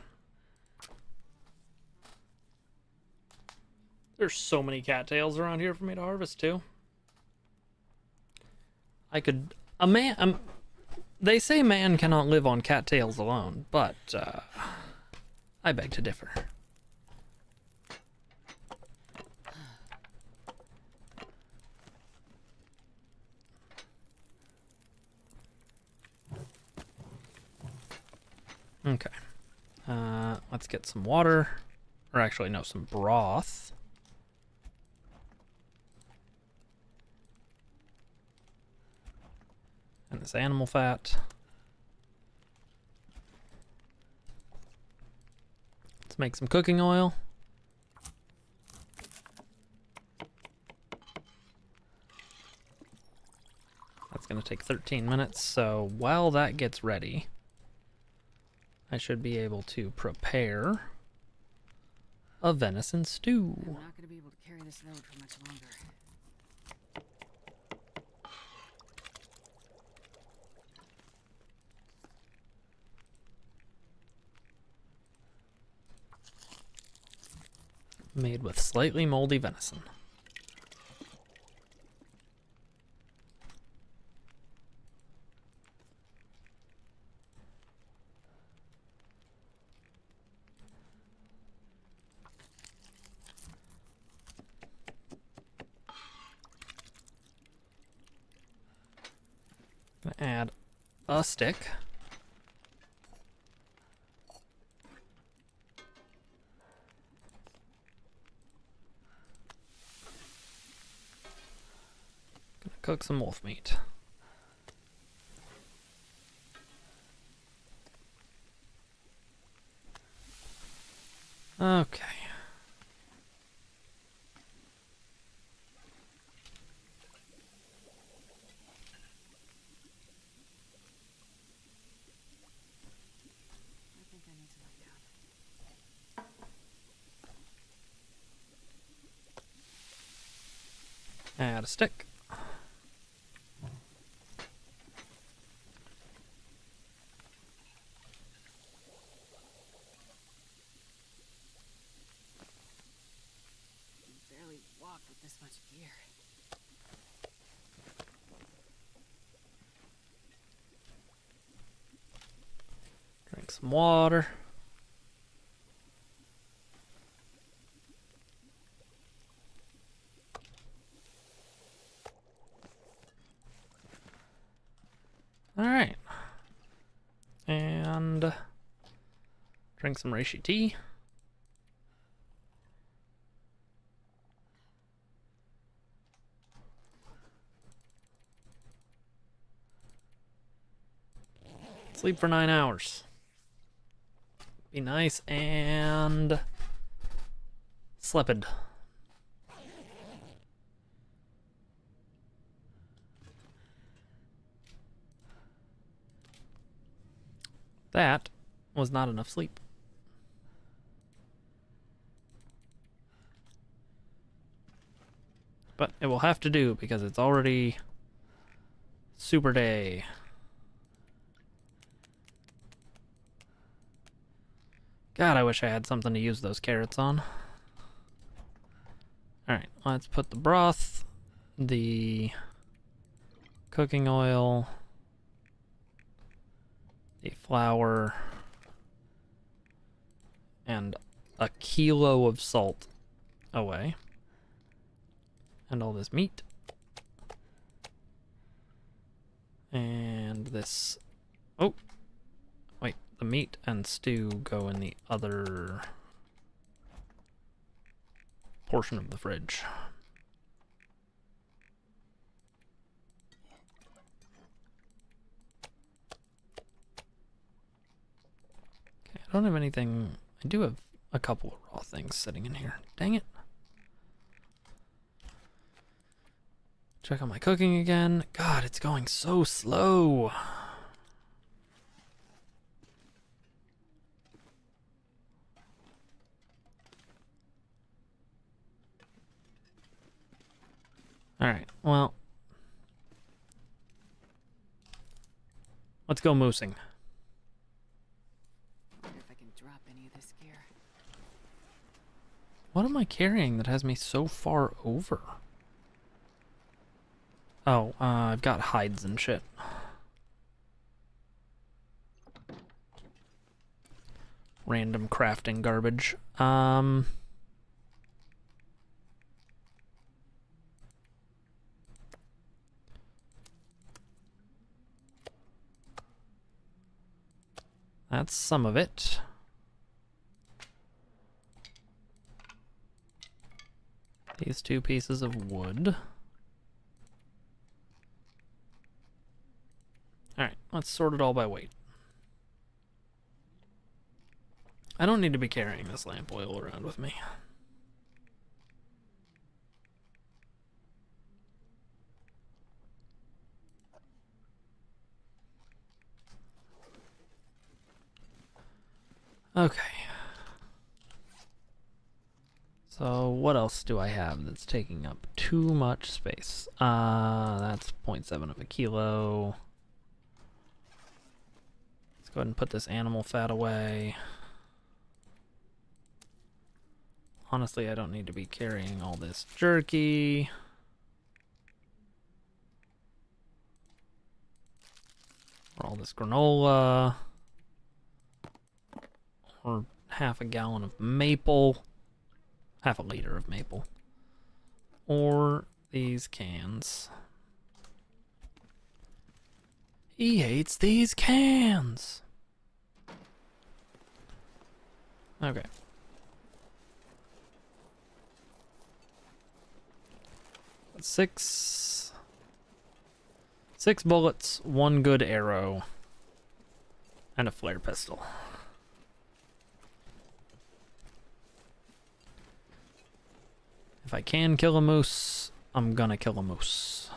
There's so many cattails around here for me to harvest too. I could... they say man cannot live on cattails alone, but I beg to differ. Okay. Let's get some water. Or actually, no, some broth. And this animal fat. Let's make some cooking oil. That's going to take 13 minutes, so while that gets ready, I should be able to prepare a venison stew. I'm not going to be able to carry this load for much longer. Made with slightly moldy venison. Gonna add a stick. Gonna cook some wolf meat. Okay. I think I need to lie down. Add a stick. with this much gear. Drink some water. All right. And drink some reishi tea. Sleep for 9 hours. Be nice and slept. That was not enough sleep. But it will have to do because it's already super day. God, I wish I had something to use those carrots on. Alright, let's put the broth, the cooking oil, the flour, and a kilo of salt away. And all this meat. And this... Oh! Wait, the meat and stew go in the other portion of the fridge. Okay, I don't have anything... I do have a couple of raw things sitting in here. Dang it. Check on my cooking again. God, it's going so slow. Alright, well. Let's go moosing. Wonder if I can drop any of this gear. What am I carrying that has me so far over? Oh, I've got hides and shit. Random crafting garbage. That's some of it. These 2 pieces of wood. Alright, let's sort it all by weight. I don't need to be carrying this lamp oil around with me. Okay. So what else do I have that's taking up too much space? That's 0.7 of a kilo. Let's go ahead and put this animal fat away. Honestly, I don't need to be carrying all this jerky. Or all this granola. Or half a gallon of maple. Half a liter of maple. Or these cans. He hates these cans. Okay. Six bullets, 1 good arrow, and a flare pistol. If I can kill a moose, I'm gonna kill a moose.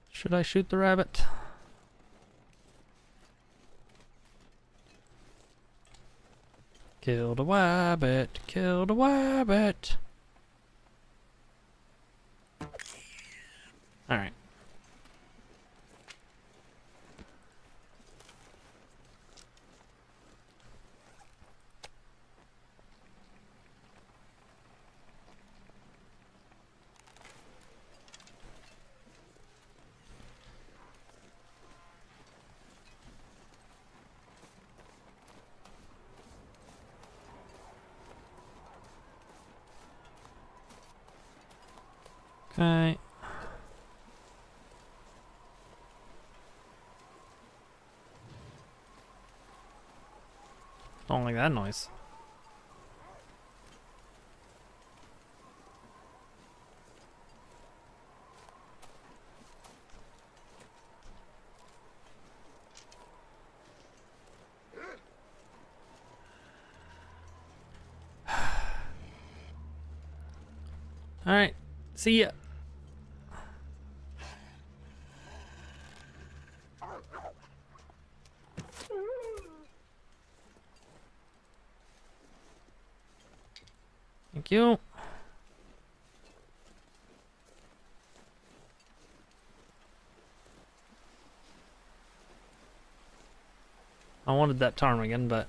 Should I shoot the rabbit? Kill the wabbit, kill the wabbit. Alright. Okay. Don't like that noise. All right. See ya. Thank you. I wanted that ptarmigan, but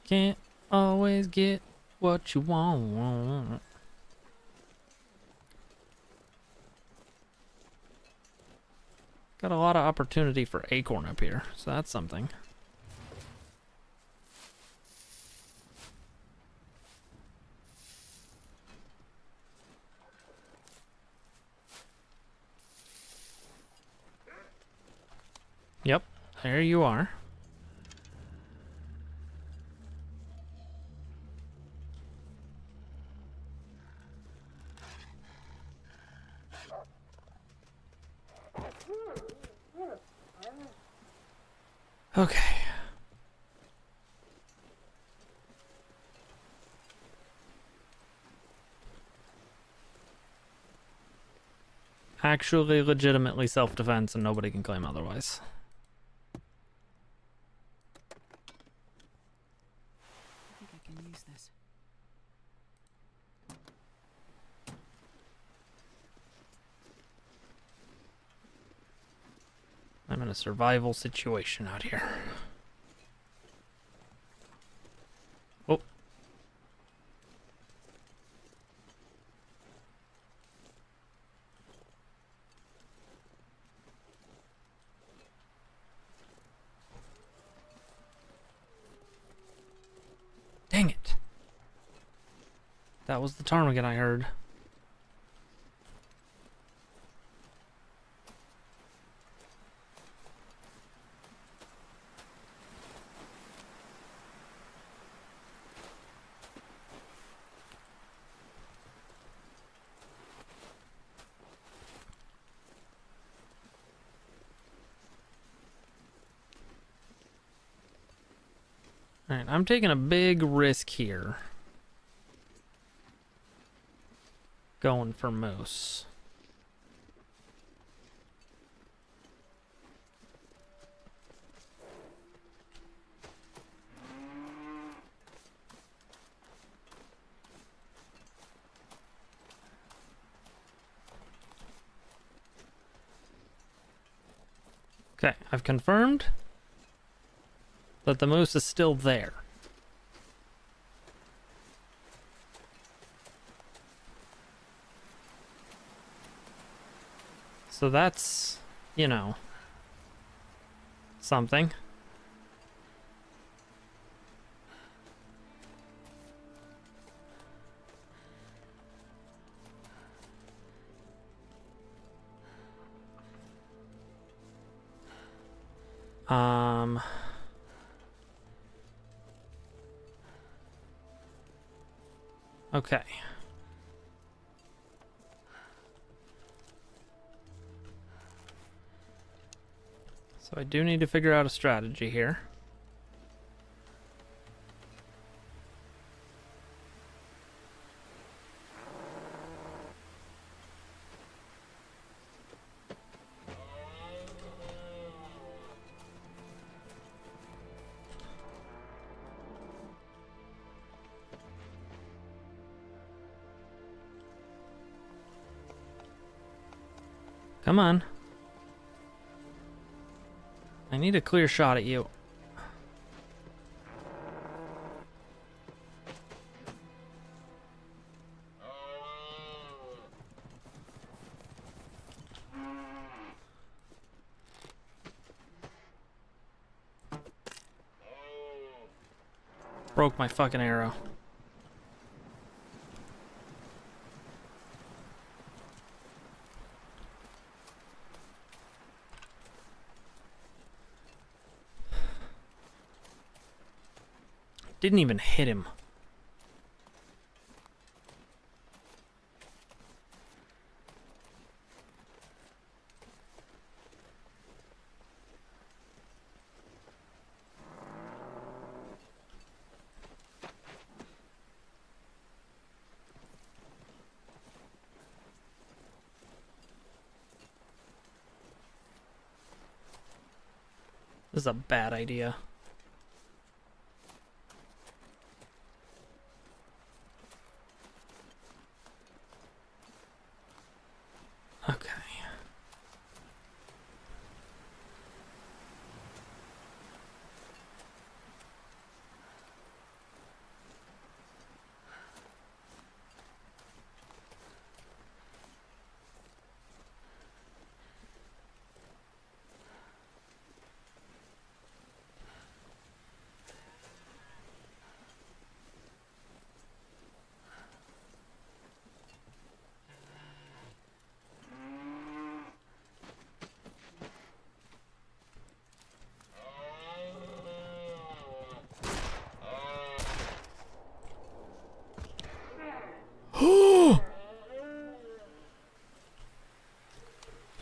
can't always get what you want. Got a lot of opportunity for acorn up here, so that's something. Yep, there you are. Okay. Actually, legitimately self-defense, and nobody can claim otherwise. I think I can use this. I'm in a survival situation out here. Oh. Dang it. That was the ptarmigan I heard. Alright, I'm taking a big risk here. Going for moose. Okay, I've confirmed that the moose is still there. So that's, you know, something. Okay. So I do need to figure out a strategy here. Come on. I need a clear shot at you. Broke my fucking arrow. Didn't even hit him. This is a bad idea. Okay.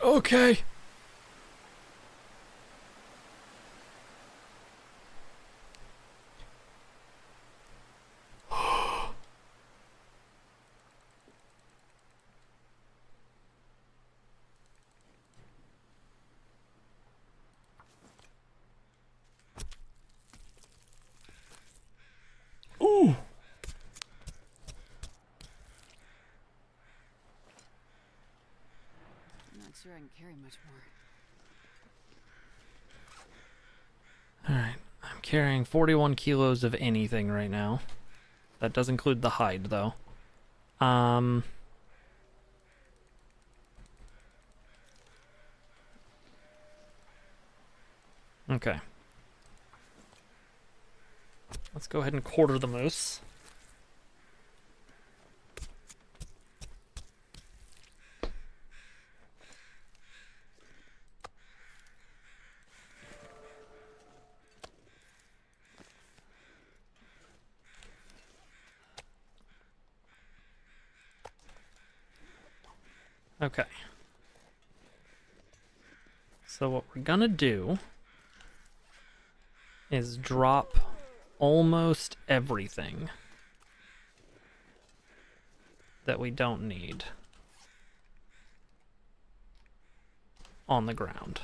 Okay. Ooh. I'm not sure I can carry much more. Alright, I'm carrying 41 kilos of anything right now. That does include the hide, though. Okay. Let's go ahead and quarter the moose. Okay. So what we're gonna do is drop almost everything that we don't need on the ground.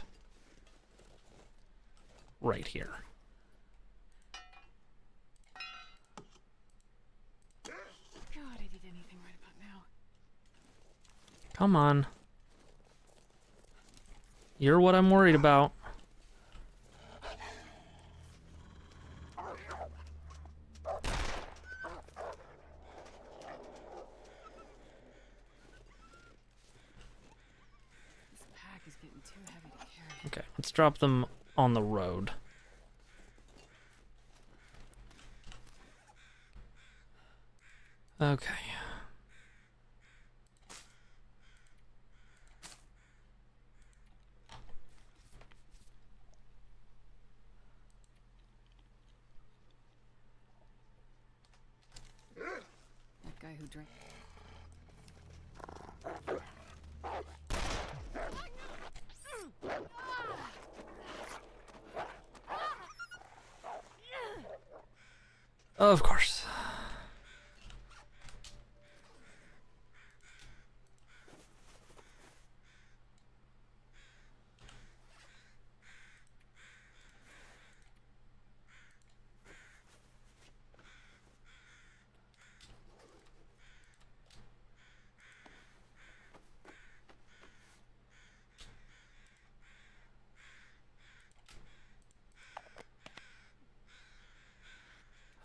Right here. God, I'd eat anything right about now. Come on. You're what I'm worried about. This pack is getting too heavy to carry. Okay, let's drop them on the road. Okay. That guy who drank. Of course.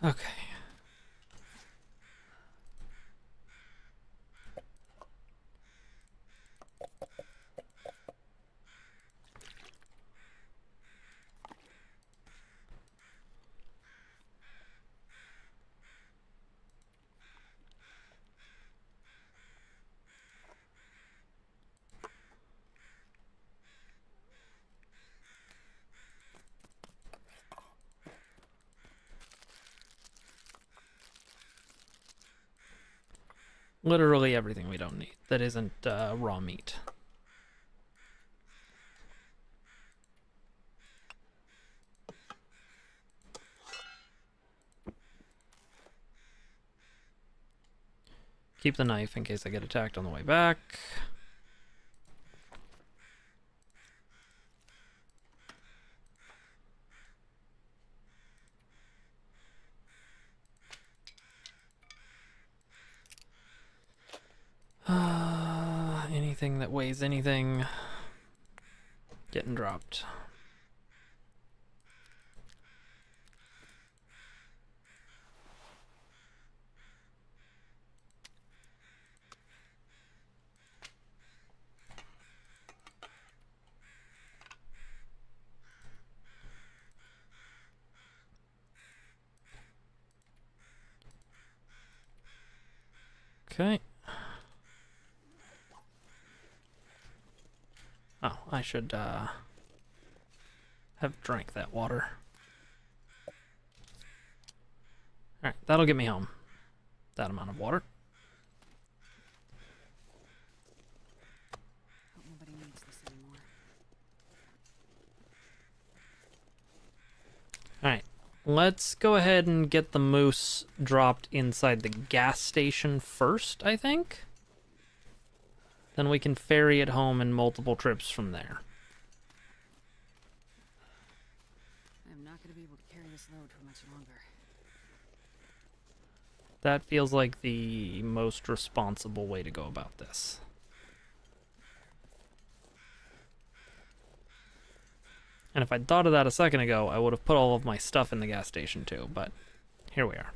Okay. Literally everything we don't need that isn't raw meat. Keep the knife in case I get attacked on the way back. Anything that weighs anything getting dropped. Okay. Oh, I should have drank that water. Alright, that'll get me home. That amount of water. Hope nobody needs this anymore. Alright, let's go ahead and get the moose dropped inside the gas station first, I think. Then we can ferry it home in multiple trips from there. I'm not gonna be able to carry this load for much longer. That feels like the most responsible way to go about this. And if I'd thought of that a second ago, I would have put all of my stuff in the gas station too, but here we are.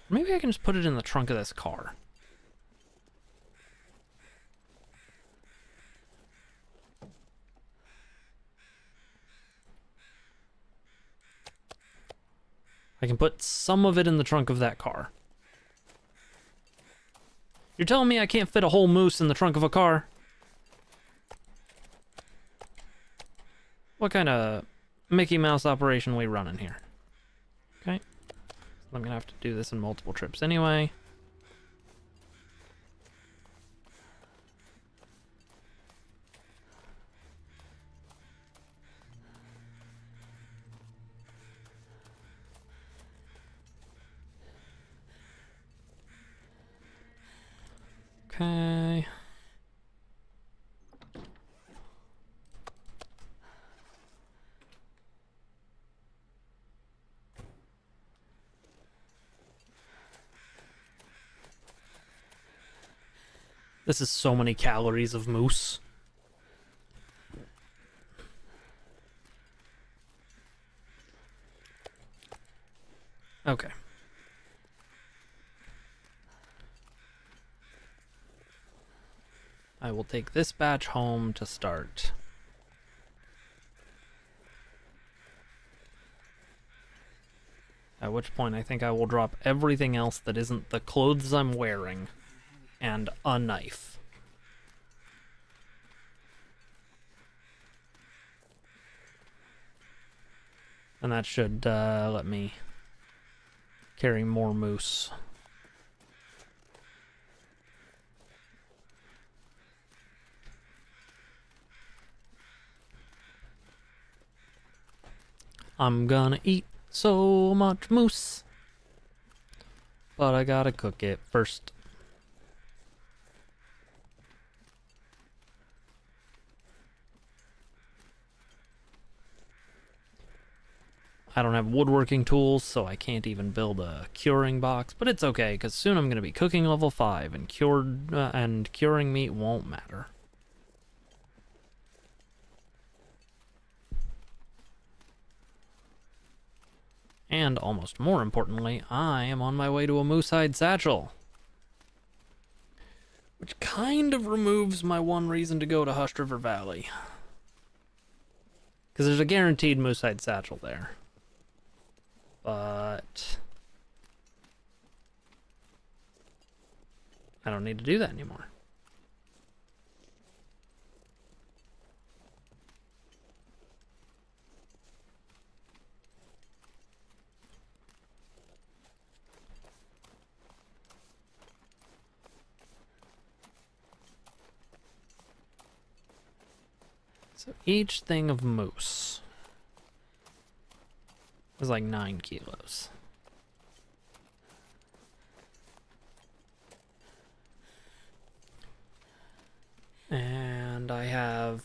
Maybe I can just put it in the trunk of this car. I can put some of it in the trunk of that car. You're telling me I can't fit a whole moose in the trunk of a car? What kind of Mickey Mouse operation are we running here? Okay. So I'm gonna have to do this in multiple trips anyway. Okay. This is so many calories of moose. Okay. I will take this batch home to start. At which point I think I will drop everything else that isn't the clothes I'm wearing and a knife. And that should let me carry more moose. I'm gonna eat so much moose, but I gotta cook it first. I don't have woodworking tools, so I can't even build a curing box, but it's okay, because soon I'm going to be cooking level 5, and curing meat won't matter. And, almost more importantly, I am on my way to a moosehide satchel. Which kind of removes my one reason to go to Hushed River Valley. Because there's a guaranteed moosehide satchel there. But I don't need to do that anymore. So each thing of moose is like 9 kilos. And I have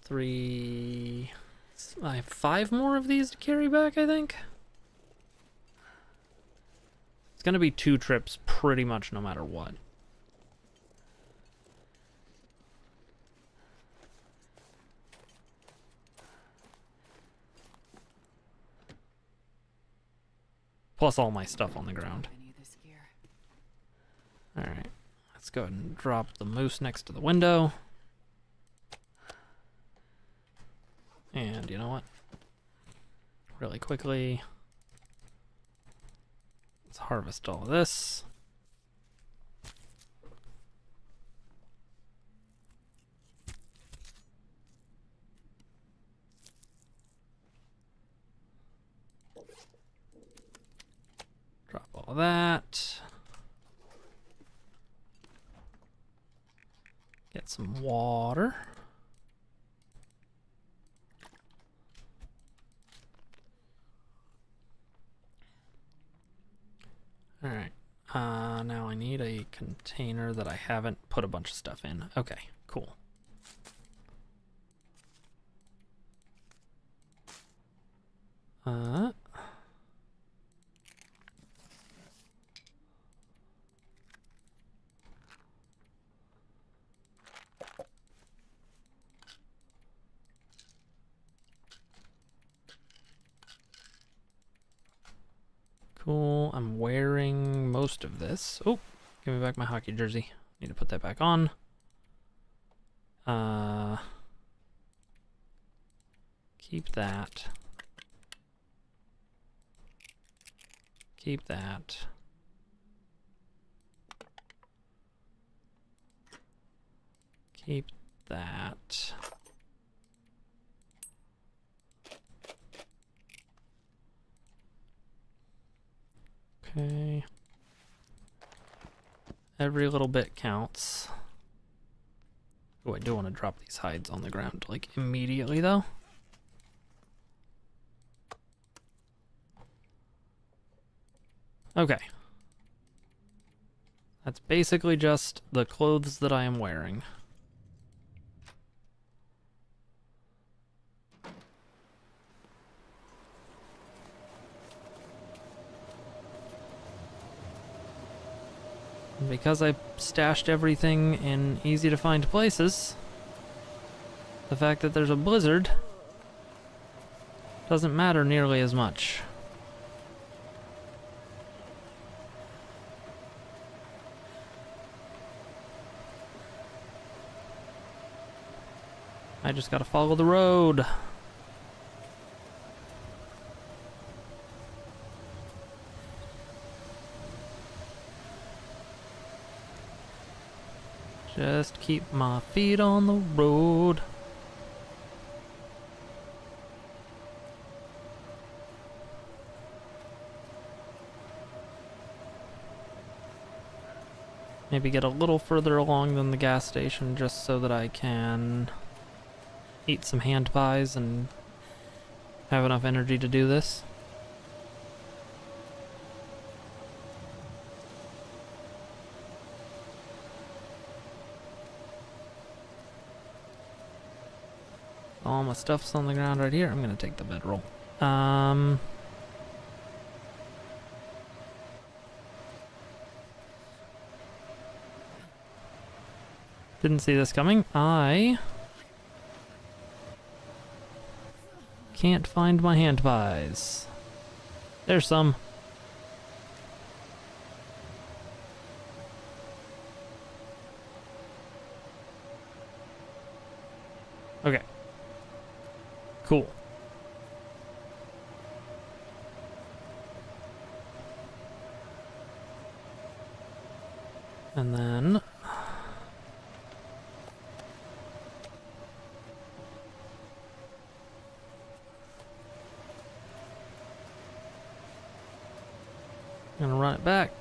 5 more of these to carry back, I think. It's gonna be 2 trips pretty much no matter what. Plus all my stuff on the ground. Any of this gear. Alright, let's go ahead and drop the moose next to the window. And you know what? Really quickly, let's harvest all of this. Drop all that. Get some water. Alright, now I need a container that I haven't put a bunch of stuff in. Okay, cool. Cool, I'm wearing most of this. Oh, give me back my hockey jersey. Need to put that back on. Keep that. Keep that. Keep that. Okay. Every little bit counts. Oh, I do want to drop these hides on the ground, like, immediately, though. Okay. That's basically just the clothes that I am wearing. And because I stashed everything in easy to find places, the fact that there's a blizzard doesn't matter nearly as much. I just gotta follow the road. Just keep my feet on the road. Maybe get a little further along than the gas station just so that I can eat some hand pies and have enough energy to do this. All my stuff's on the ground right here. I'm gonna take the bedroll. Didn't see this coming. I can't find my hand pies. There's some. Okay. Cool. And then I'm gonna run it back.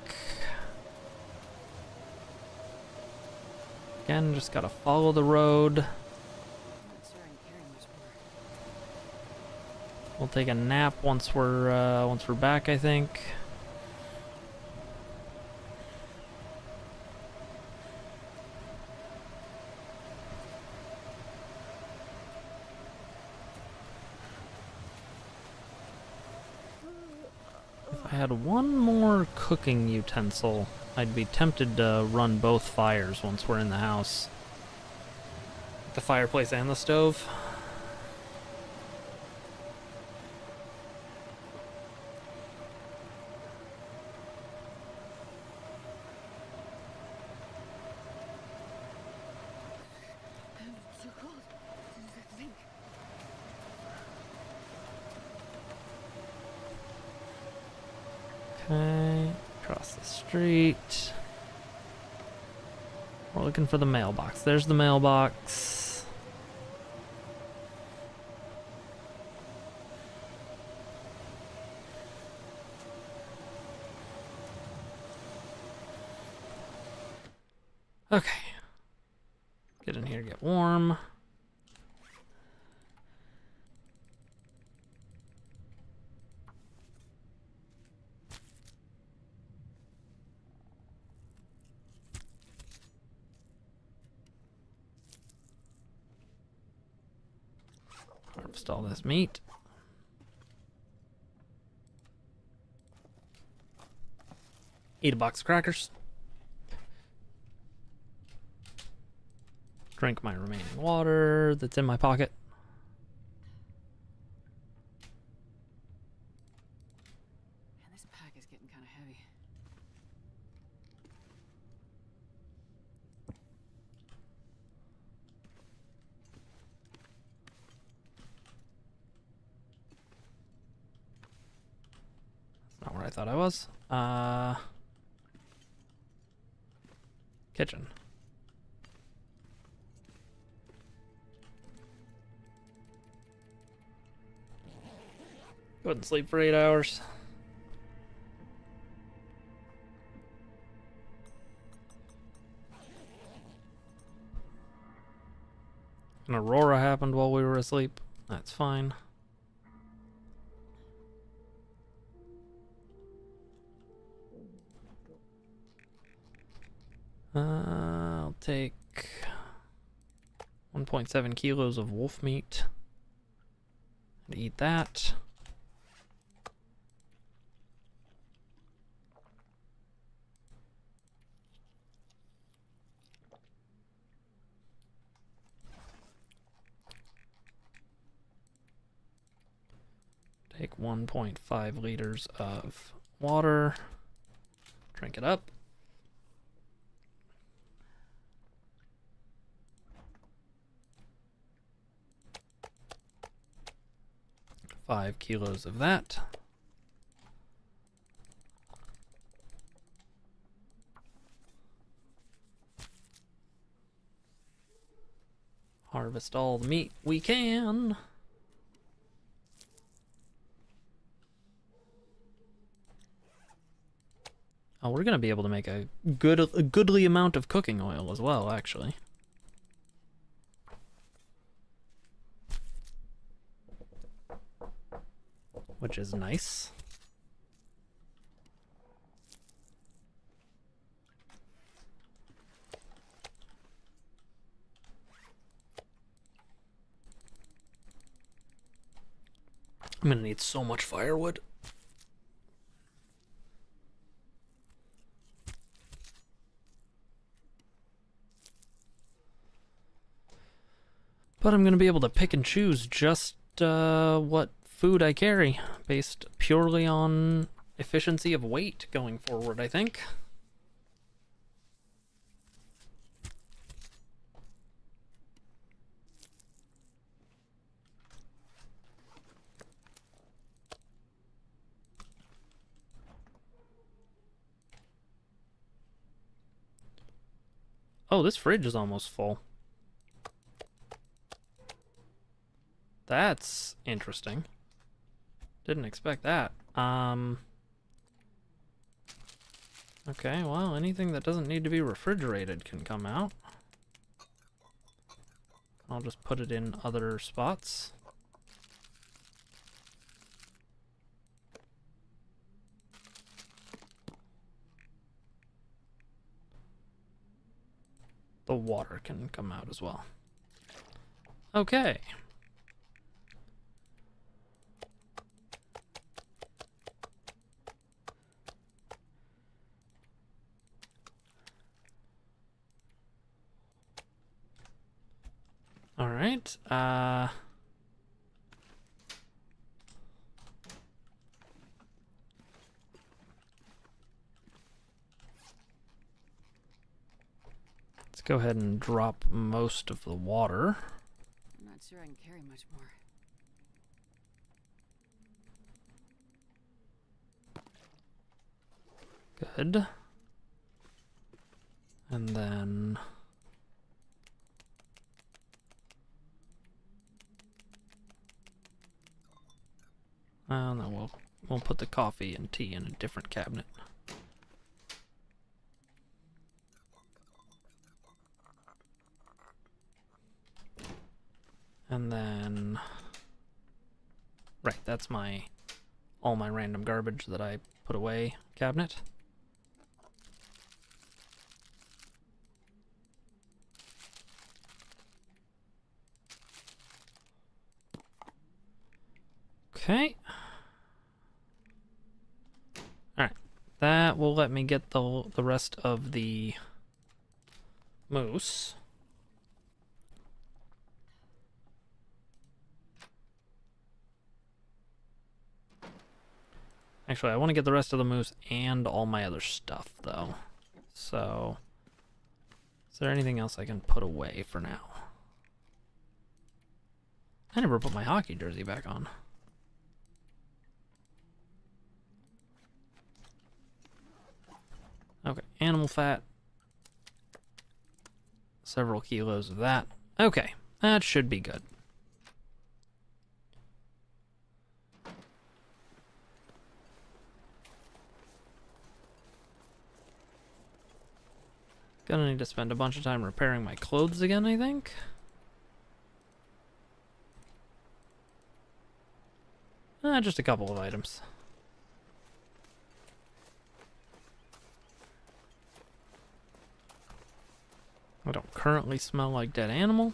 Again, just gotta follow the road. I'm not sure I'm We'll take a nap once we're back, I think. If I had one more cooking utensil, I'd be tempted to run both fires once we're in the house. The fireplace and the stove. I'm so cold. Think. Okay, across the street. We're looking for the mailbox. There's the mailbox. Okay. Get in here, get warm. Harvest all this meat. Eat a box of crackers. Drink my remaining water that's in my pocket. Man, this pack is getting kind of heavy. That's not where I thought I was. Kitchen. Go ahead and sleep for 8 hours. An aurora happened while we were asleep. That's fine. I'll take 1.7 kilos of wolf meat and eat that. Take 1.5 liters of water, drink it up. 5 kilos of that. Harvest all the meat we can. Oh, we're gonna be able to make a goodly amount of cooking oil as well, actually. Which is nice. I'm gonna need so much firewood. But I'm gonna be able to pick and choose just what food I carry, based purely on efficiency of weight going forward, I think. Oh, this fridge is almost full. That's interesting. Didn't expect that. Okay, well, anything that doesn't need to be refrigerated can come out. I'll just put it in other spots. the water can come out as well. Okay. All right. Let's go ahead and drop most of the water. I'm not sure I can carry much more. Good. And then no, we'll put the coffee and tea in a different cabinet. And then right, that's all my random garbage that I put away cabinet. Okay. All right. That will let me get the rest of the moose. Actually, I want to get the rest of the moose and all my other stuff, though. So, is there anything else I can put away for now? I never put my hockey jersey back on. Okay, animal fat. Several kilos of that. Okay, that should be good. Gonna need to spend a bunch of time repairing my clothes again, I think. Just a couple of items. I don't currently smell like dead animal.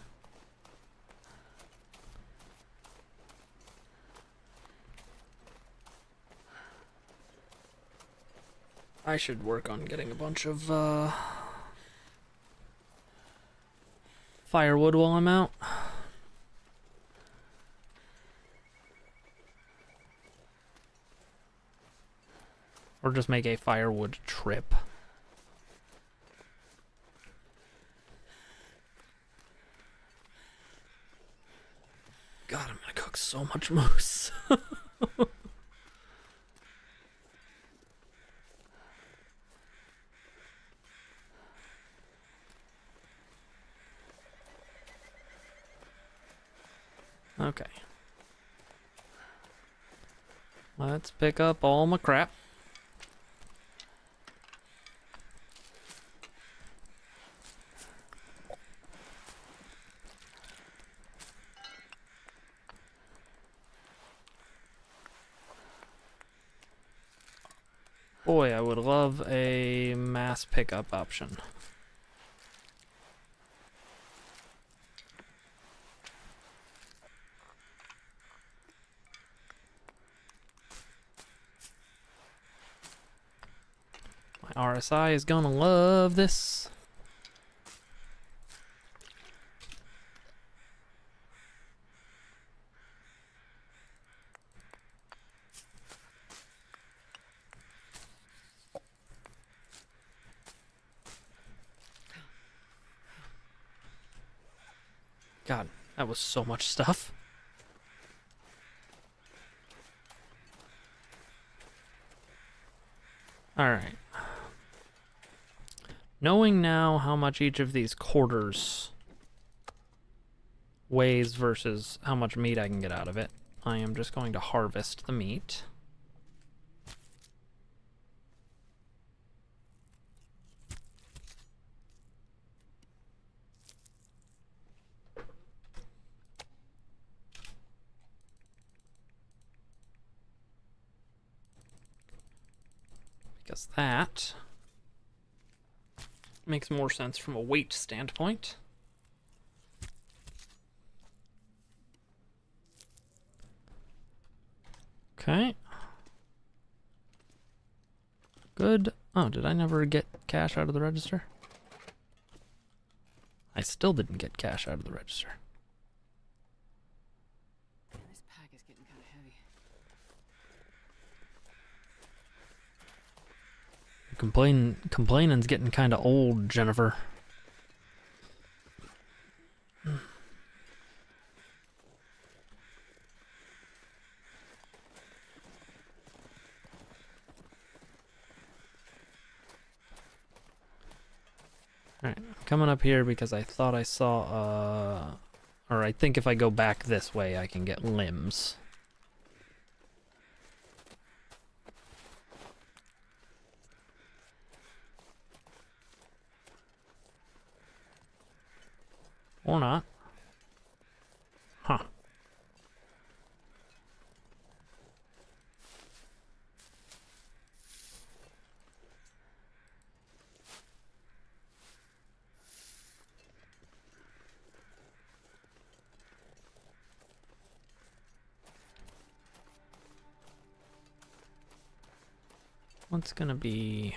I should work on getting a bunch of firewood while I'm out. Or just make a firewood trip. God, I'm gonna cook so much moose. Okay. Let's pick up all my crap. Boy, I would love a mass pickup option. My RSI is gonna love this. God, that was so much stuff. Alright. Knowing now how much each of these quarters weighs versus how much meat I can get out of it, I am just going to harvest the meat. Because that Makes more sense from a weight standpoint. Okay. Good. Oh, did I never get cash out of the register? I still didn't get cash out of the register. This pack is getting kind of heavy. Complaining's getting kind of old, Jennifer. Alright, I'm coming up here because I thought I saw, or I think if I go back this way, I can get limbs. Or not. Huh. What's gonna be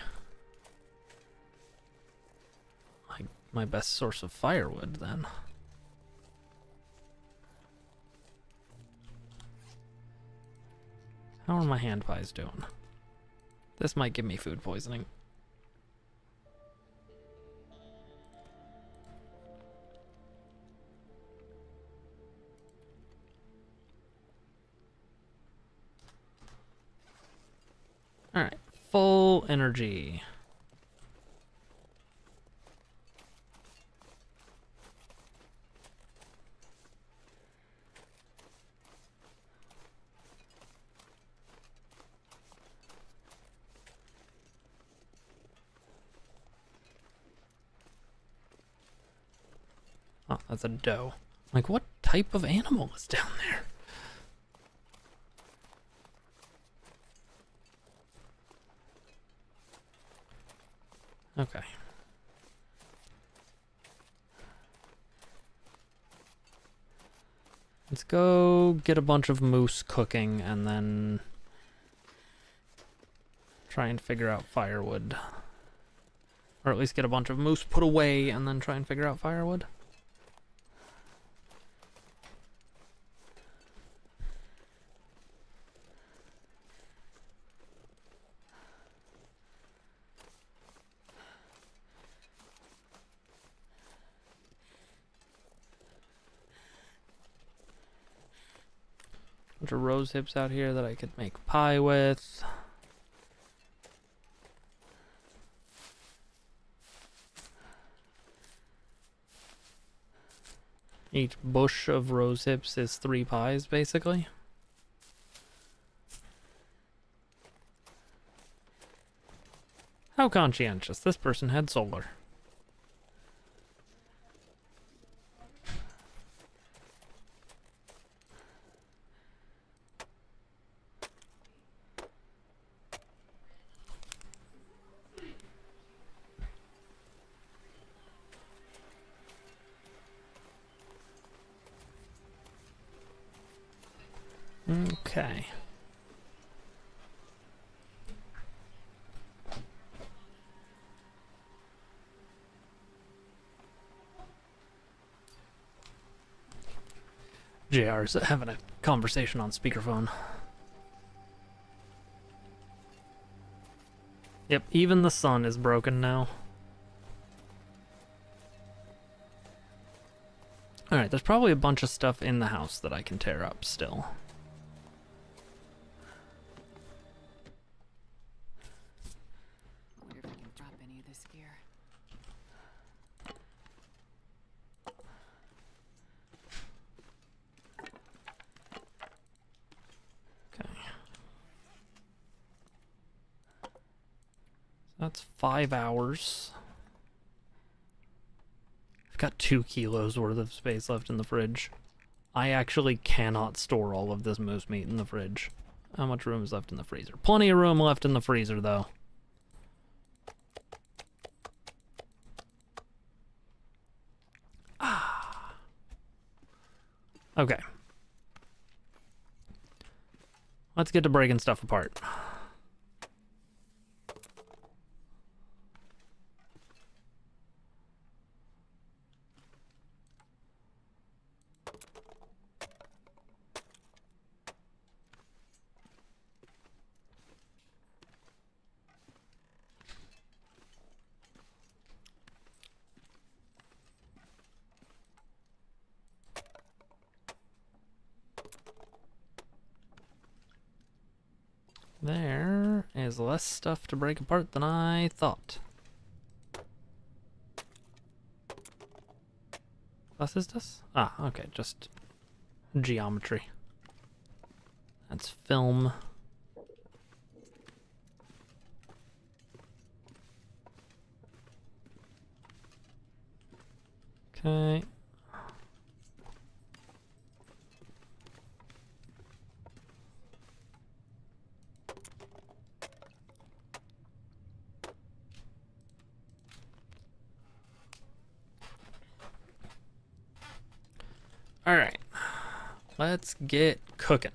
my best source of firewood then? How are my hand pies doing? This might give me food poisoning. Alright, full energy. Oh, that's a doe. Like, what type of animal is down there? Okay. Let's go get a bunch of moose cooking and then try and figure out firewood. Or at least get a bunch of moose put away and then try and figure out firewood. Bunch of rose hips out here that I could make pie with. Each bush of rose hips is 3 pies, basically. How conscientious. This person had solar. Okay. JR's having a conversation on speakerphone. Yep, even the sun is broken now. Alright, there's probably a bunch of stuff in the house that I can tear up still. I wonder if I can drop any of this gear. Okay. That's 5 hours. I've got 2 kilos worth of space left in the fridge. I actually cannot store all of this moose meat in the fridge. How much room is left in the freezer? Plenty of room left in the freezer, though. Okay. Let's get to breaking stuff apart. There is less stuff to break apart than I thought. Was ist das? Ah, okay, just geometry. That's film. Okay. All right. Let's get cooking.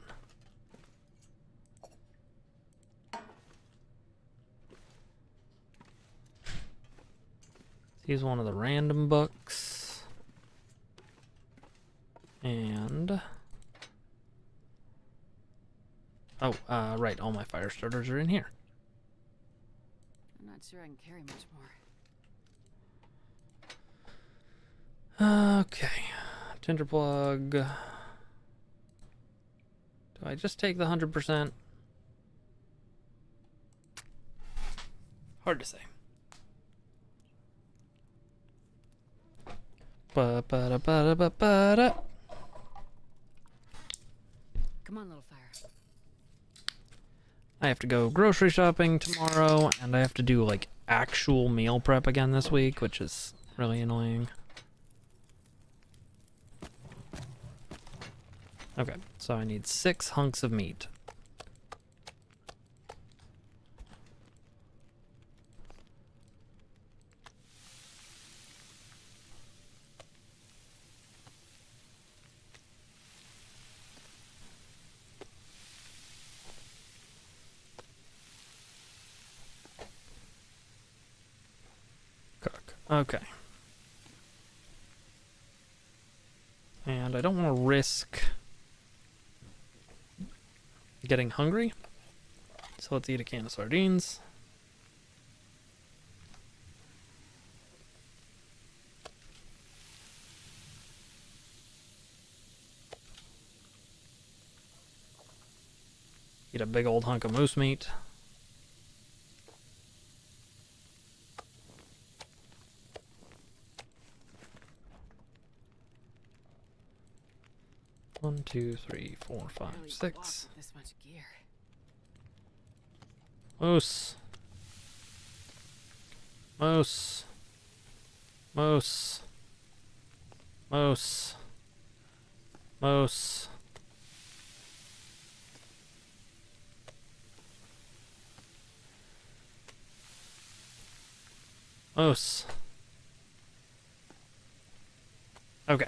Use one of the random books. And... oh, right, all my fire starters are in here. I'm not sure I can carry much more. Okay. Tinder plug. Do I just take the 100%? Hard to say. Ba-ba-da-ba-da-ba-ba-da. Come on, little fire. I have to go grocery shopping tomorrow, and I have to do, like, actual meal prep again this week, which is really annoying. Okay, so I need 6 hunks of meat. Cook. Okay. And I don't want to risk getting hungry, so let's eat a can of sardines. Eat a big old hunk of moose meat. One, two, three, four, five, Barely walk 6. with this much gear. Moose. Moose. Moose. Moose. Moose. Moose. Okay.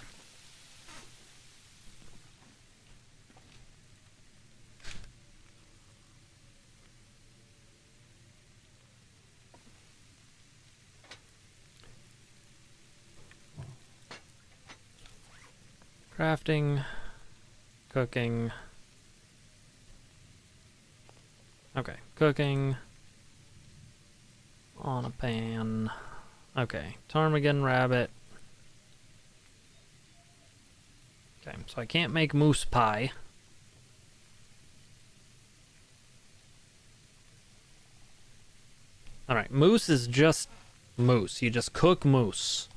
Crafting, cooking. Okay, cooking on a pan. Okay, ptarmigan rabbit. Okay, so I can't make moose pie. Alright, moose is just moose. You just cook moose.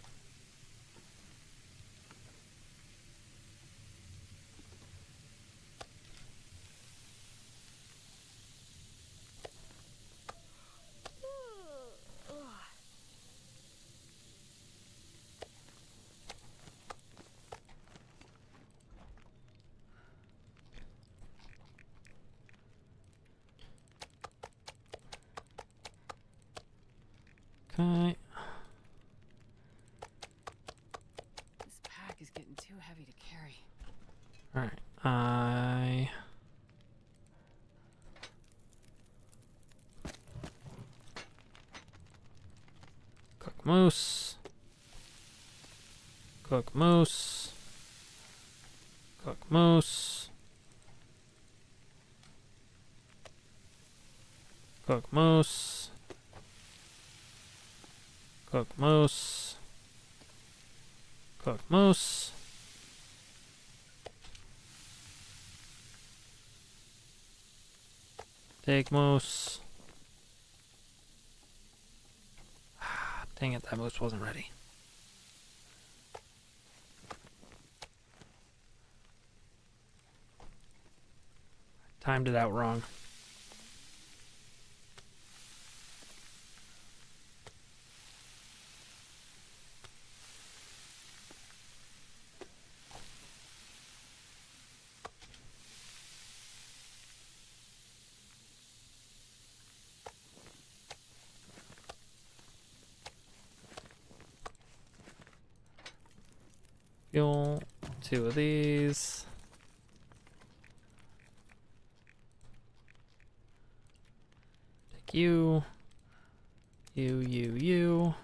Okay. This pack is getting too heavy to carry. Alright, I... Cook moose. Cook moose. Cook moose. Cook moose. Cook moose. Cook moose. Take moose. Dang it, that moose wasn't ready. Timed it out wrong. Fuel, 2 of these. Take you. You.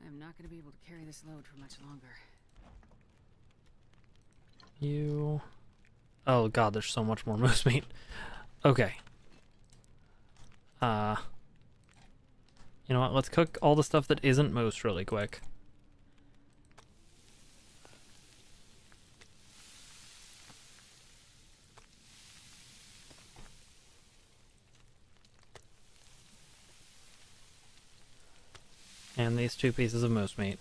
I'm not gonna be able to carry this load for much longer. You. Oh god, there's so much more moose meat. Okay. You know what? Let's cook all the stuff that isn't moose really quick. And these 2 pieces of moose meat.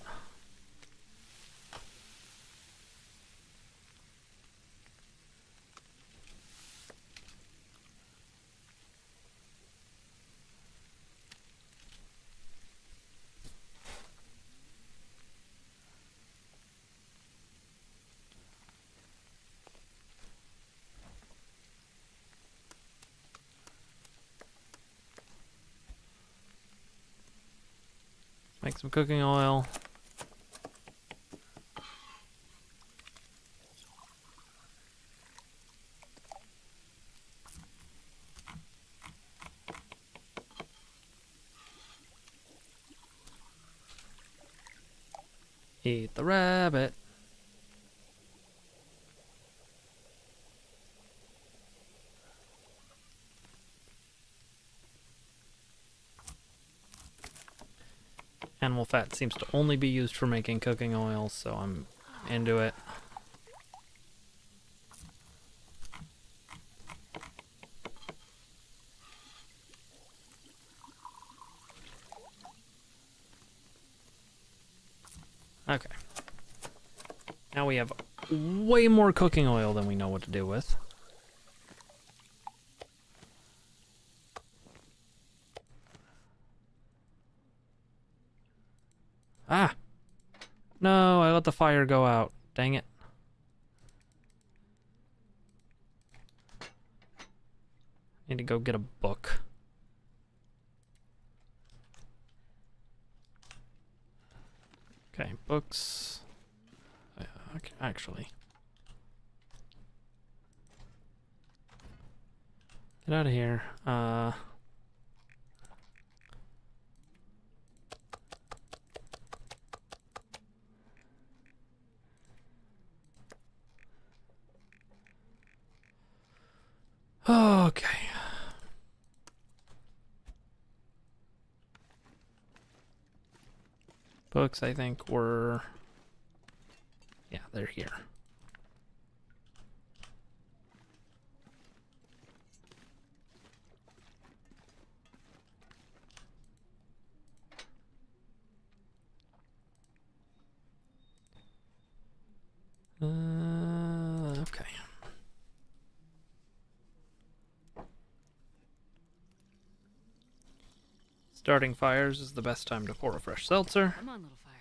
Make some cooking oil. Eat the rabbit. Animal fat seems to only be used for making cooking oil, so I'm into it. Okay. Now we have way more cooking oil than we know what to do with. Ah! No, I let the fire go out. Dang it. Need to go get a book. Okay, books. Okay, actually. Get out of here. Okay. Books, I think, were... Yeah, they're here. Okay. Starting fires is the best time to pour a fresh seltzer. Come on, little fire.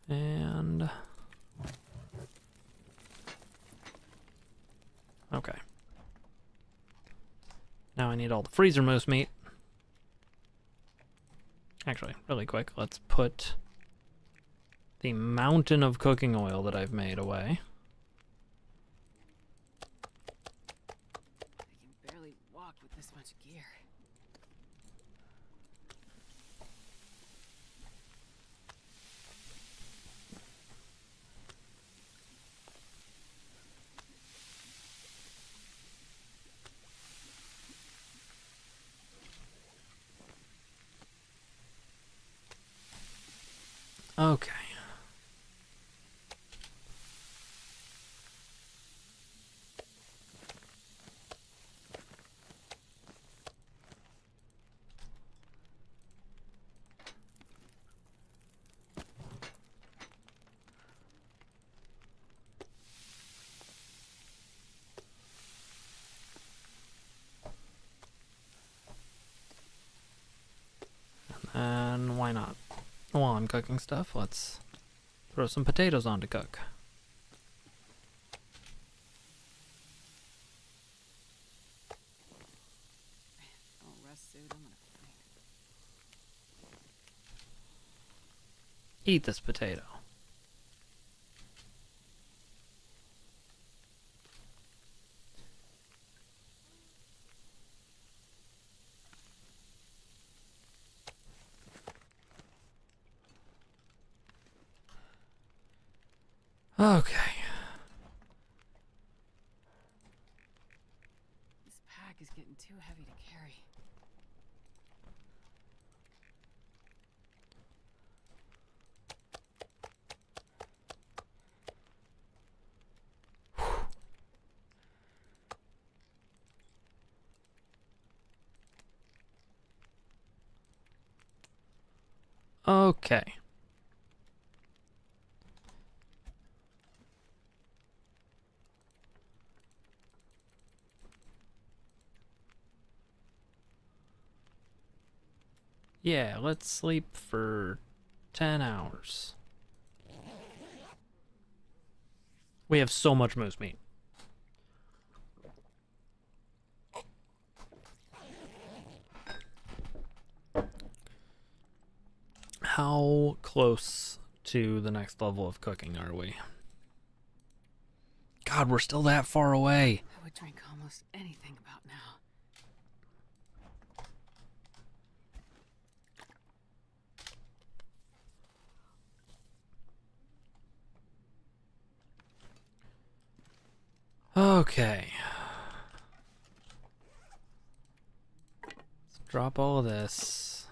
And... Okay. I need all the freezer moose meat. Actually, really quick, let's put the mountain of cooking oil that I've made away. I can barely walk with this much gear. Okay. And why not? While I'm cooking stuff, let's throw some potatoes on to cook. Oh, rest suit, I'm gonna faint. Eat this potato. Okay. This pack is getting too heavy to carry. Okay. Yeah, let's sleep for 10 hours. We have so much moose meat. How close to the next level of cooking are we? God, we're still that far away. I would drink almost anything about now. Okay. Let's drop all of this.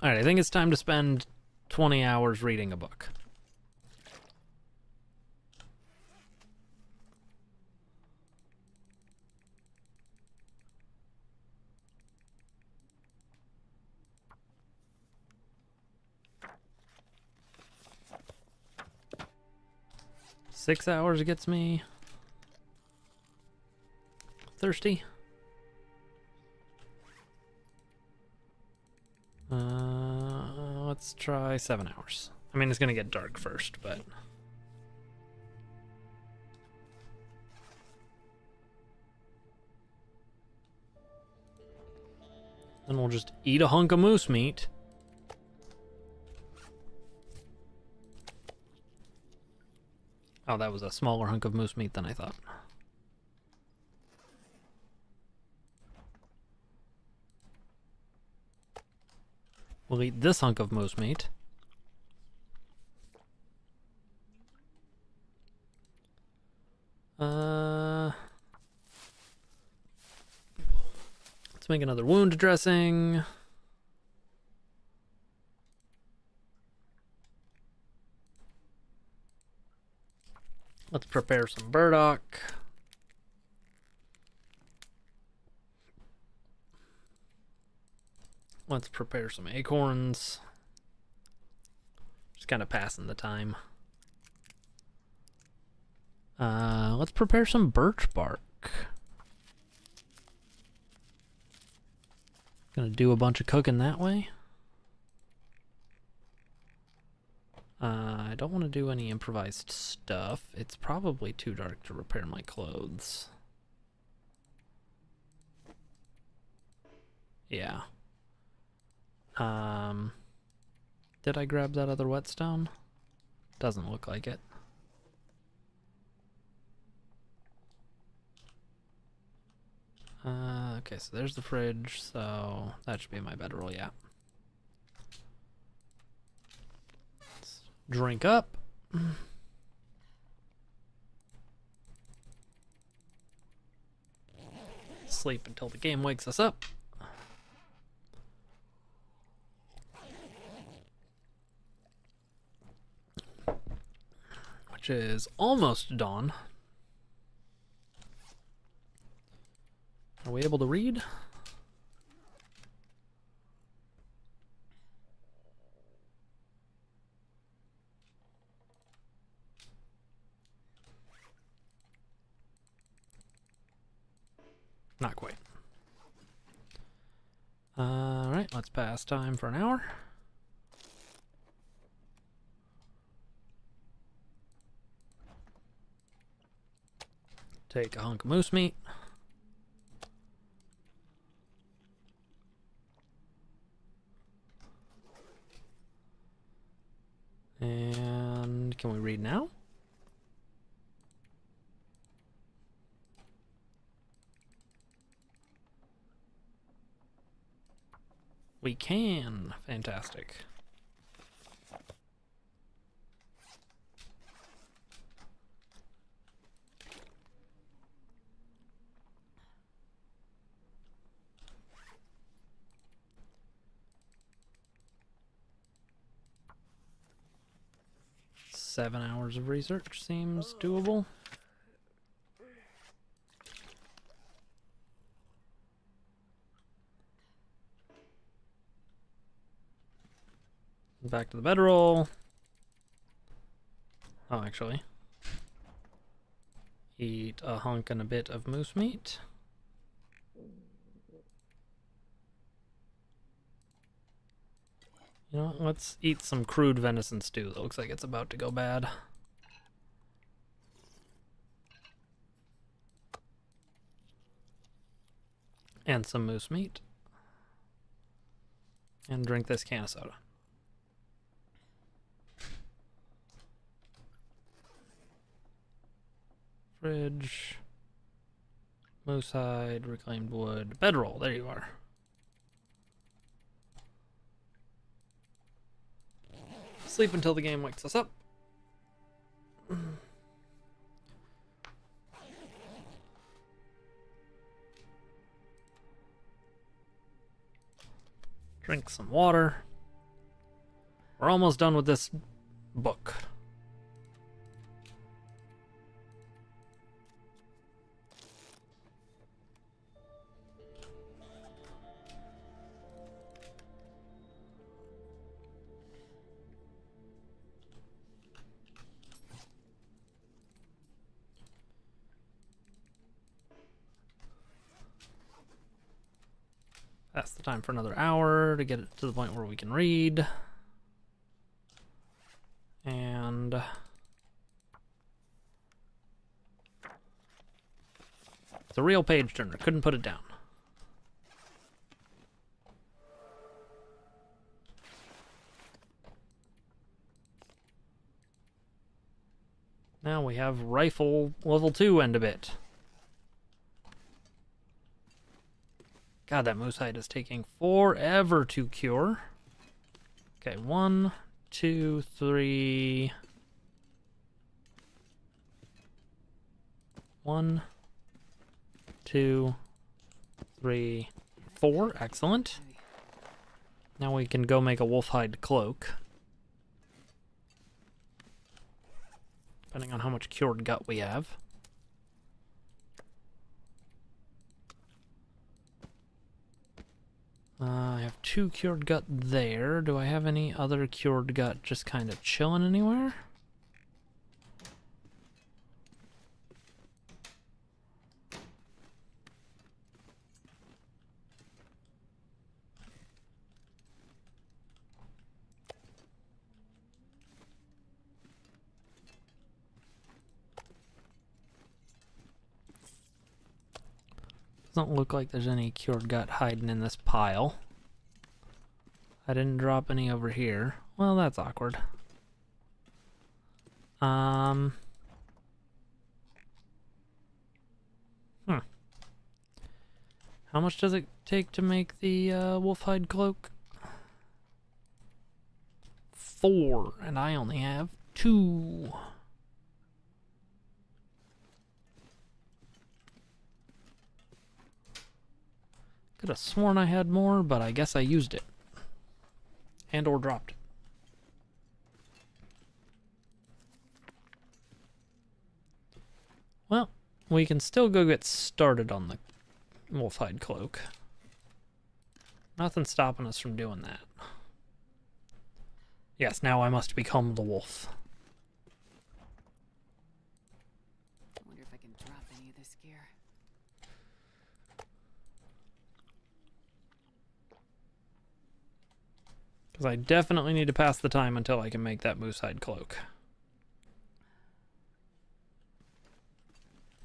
Alright, I think it's time to spend 20 hours reading a book. Six hours gets me thirsty. Let's try 7 hours. I mean, it's gonna get dark first, but then we'll just eat a hunk of moose meat. Oh, that was a smaller hunk of moose meat than I thought. We'll eat this hunk of moose meat. Let's make another wound dressing. Let's prepare some burdock. Let's prepare some acorns. Just kind of passing the time. Let's prepare some birch bark. Gonna do a bunch of cooking that way. I don't want to do any improvised stuff. It's probably too dark to repair my clothes. Yeah. Did I grab that other whetstone? Doesn't look like it. Okay, so there's the fridge, so that should be my bedroll, yeah. Let's drink up. Sleep until the game wakes us up. Which is almost dawn. Are we able to read? Not quite. Alright, let's pass time for an hour. Take a hunk of moose meat. And can we read now? We can. Fantastic. Seven hours of research seems doable. Back to the bedroll. Oh, actually. Eat a hunk and a bit of moose meat. You know what? Let's eat some crude venison stew. That looks like it's about to go bad. And some moose meat. And drink this can of soda. Fridge. Moose hide, reclaimed wood. Bedroll, there you are. Sleep until the game wakes us up. Drink some water. We're almost done with this book. That's the time for another hour to get it to the point where we can read. And it's a real page turner. Couldn't put it down. Now we have rifle level 2 and a bit. God, that moose hide is taking forever to cure. Okay, 1, 2, 3. 1, 2, 3, 4. Excellent. Now we can go make a wolf hide cloak. Depending on how much cured gut we have. I have 2 cured gut there. Do I have any other cured gut just kind of chilling anywhere? Doesn't look like there's any cured gut hiding in this pile. I didn't drop any over here. Well, that's awkward. How much does it take to make the wolf hide cloak? 4, and I only have 2. Could have sworn I had more, but I guess I used it. And or dropped it. Well, we can still go get started on the wolfhide cloak. Nothing's stopping us from doing that. Yes, now I must become the wolf. I wonder if I can drop any of this gear. Because I definitely need to pass the time until I can make that moosehide cloak.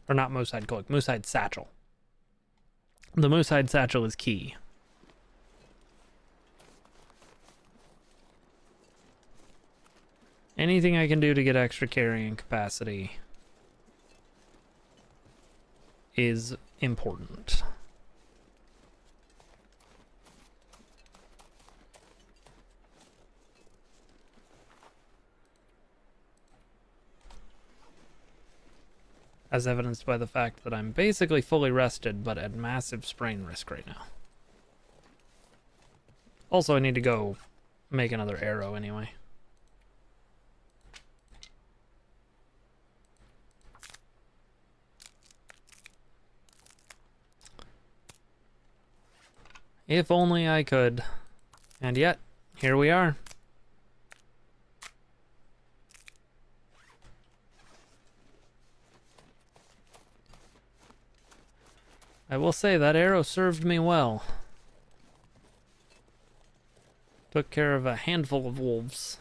Or not moosehide cloak, moosehide satchel. The moosehide satchel is key. Anything I can do to get extra carrying capacity is important. As evidenced by the fact that I'm basically fully rested, but at massive sprain risk right now. Also, I need to go make another arrow anyway. If only I could. And yet, here we are. I will say that arrow served me well. Took care of a handful of wolves.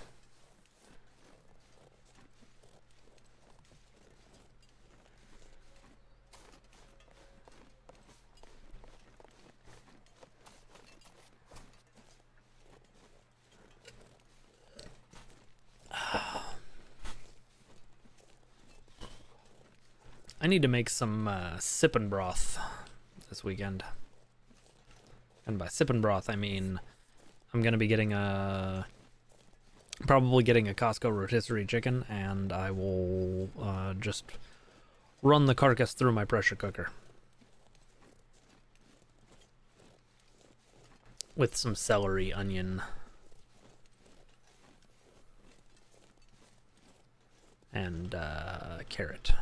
I need to make some sippin' broth this weekend. And by sippin' broth, I mean I'm gonna be getting probably getting a Costco rotisserie chicken, and I will just run the carcass through my pressure cooker with some celery, onion, and carrot.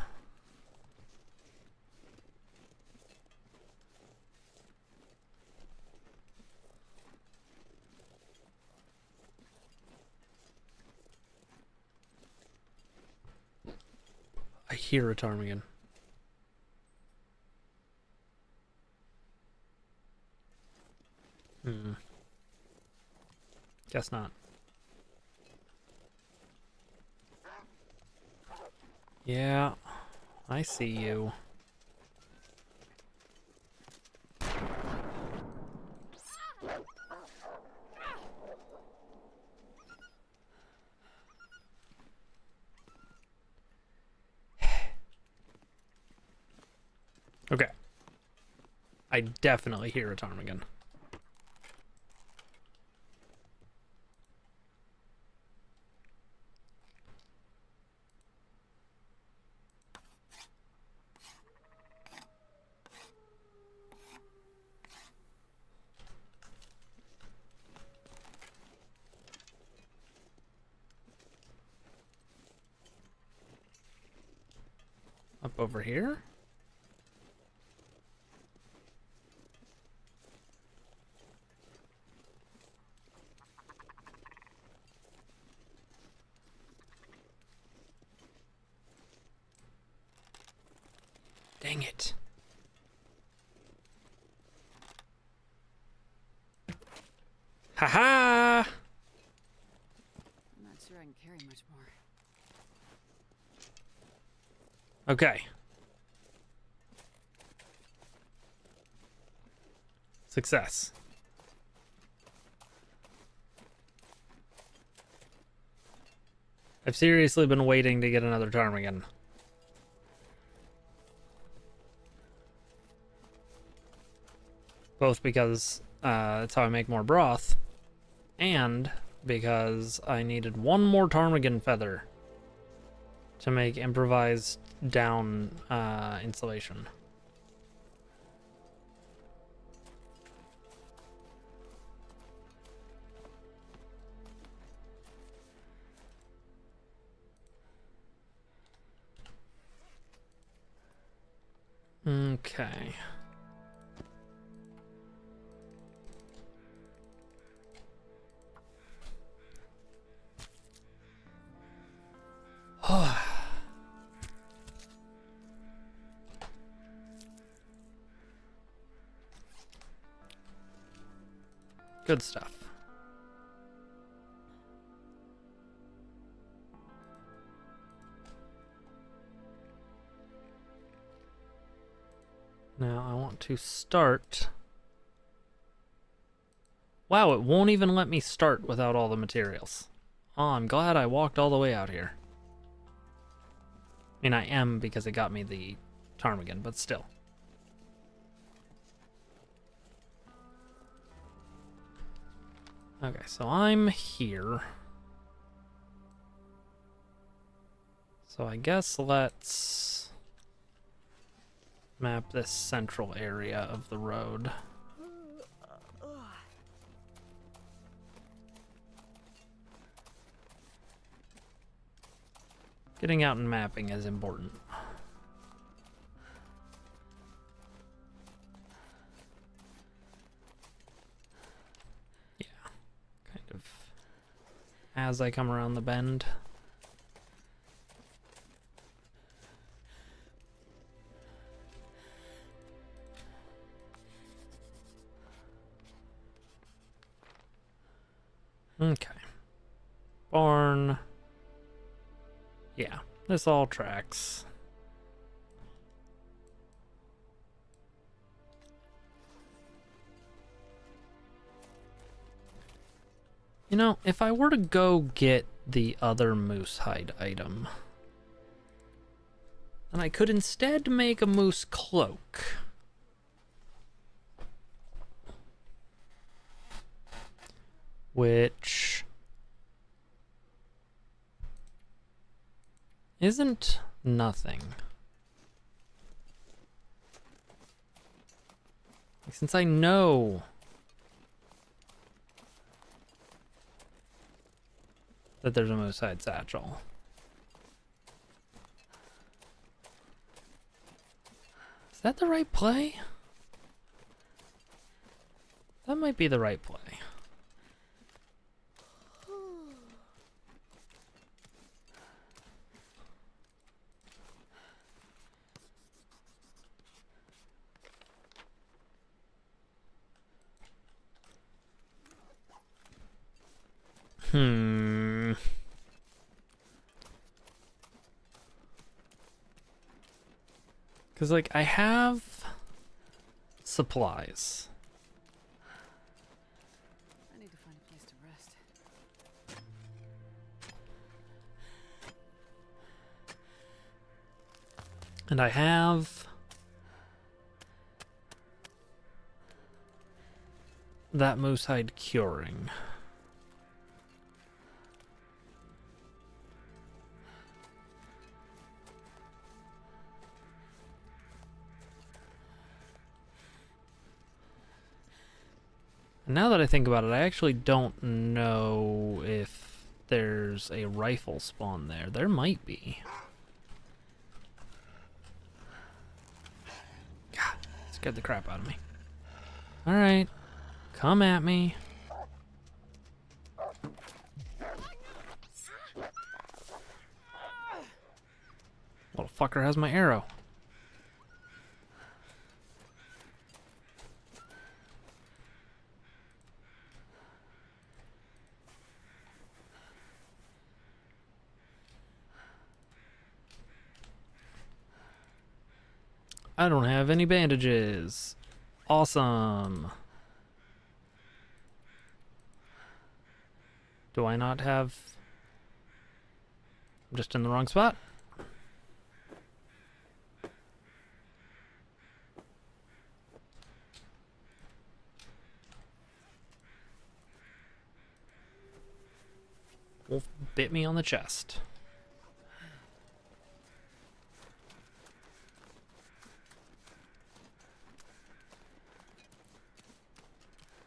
I hear a ptarmigan. Guess not. Yeah, I see you. Okay. I definitely hear a ptarmigan. Up over here? Dang it. Ha-ha! I'm not sure I can carry much more. Okay. Success. I've seriously been waiting to get another ptarmigan. Both because that's how I make more broth, and because I needed one more ptarmigan feather to make improvised down insulation. Okay. Good stuff. Now I want to start. Wow, it won't even let me start without all the materials. Oh, I'm glad I walked all the way out here. I mean, I am because it got me the ptarmigan, but still. Okay, so I'm here. So I guess let's map this central area of the road. Getting out and mapping is important. Yeah, kind of as I come around the bend. Okay. Barn. Yeah, this all tracks. You know, if I were to go get the other moose hide item, then I could instead make a moose cloak. Which isn't nothing. Since I know that there's a moose hide satchel. Is that the right play? That might be the right play. Because, like, I have supplies. I need to find a place to rest. And I have that moose hide curing. And now that I think about it, I actually don't know if there's a rifle spawn there. There might be. God, scared the crap out of me. Alright, come at me. Little fucker has my arrow. I don't have any bandages. Awesome. Do I not have... I'm just in the wrong spot. Wolf bit me on the chest.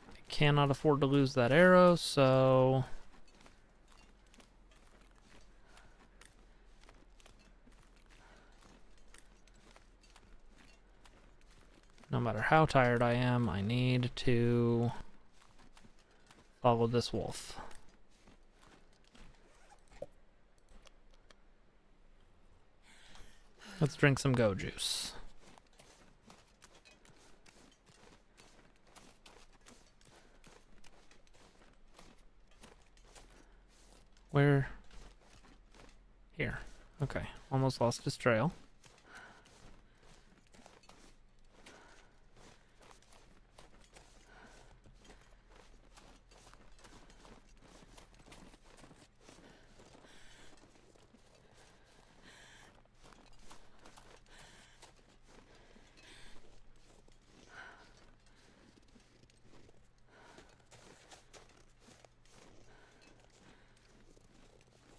I cannot afford to lose that arrow, so... no matter how tired I am, I need to follow this wolf. Let's drink some go juice. Where? Here. Okay. Almost lost his trail.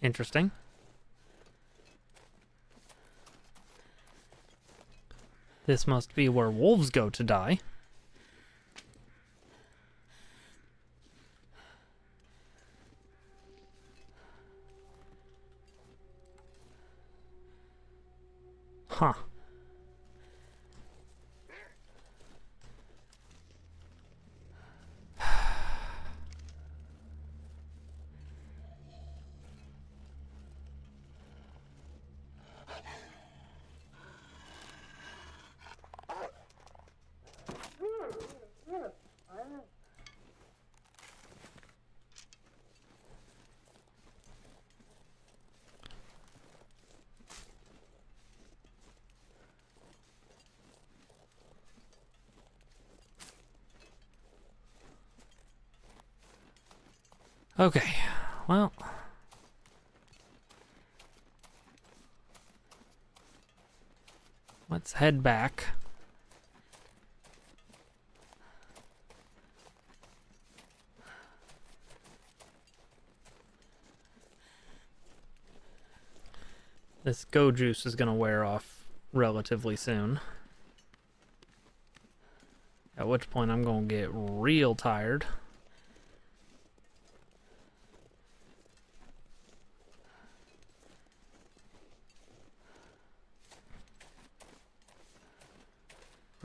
Interesting. This must be where wolves go to die. Huh. Okay, well. Let's head back. This go juice is gonna wear off relatively soon. At which point I'm gonna get real tired.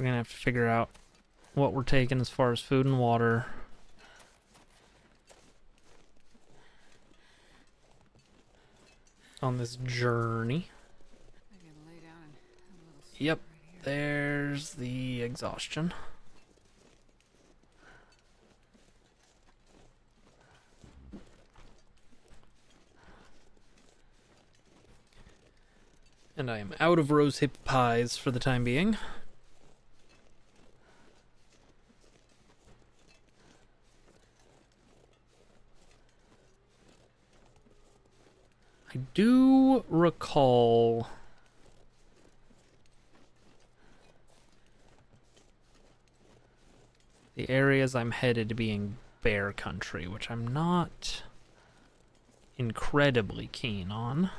We're gonna have to figure out what we're taking as far as food and water. On this journey. I can lay down and have a little sleep Yep, right here. there's the exhaustion. And I am out of rose hip pies for the time being. I do recall the areas I'm headed being bear country, which I'm not incredibly keen on.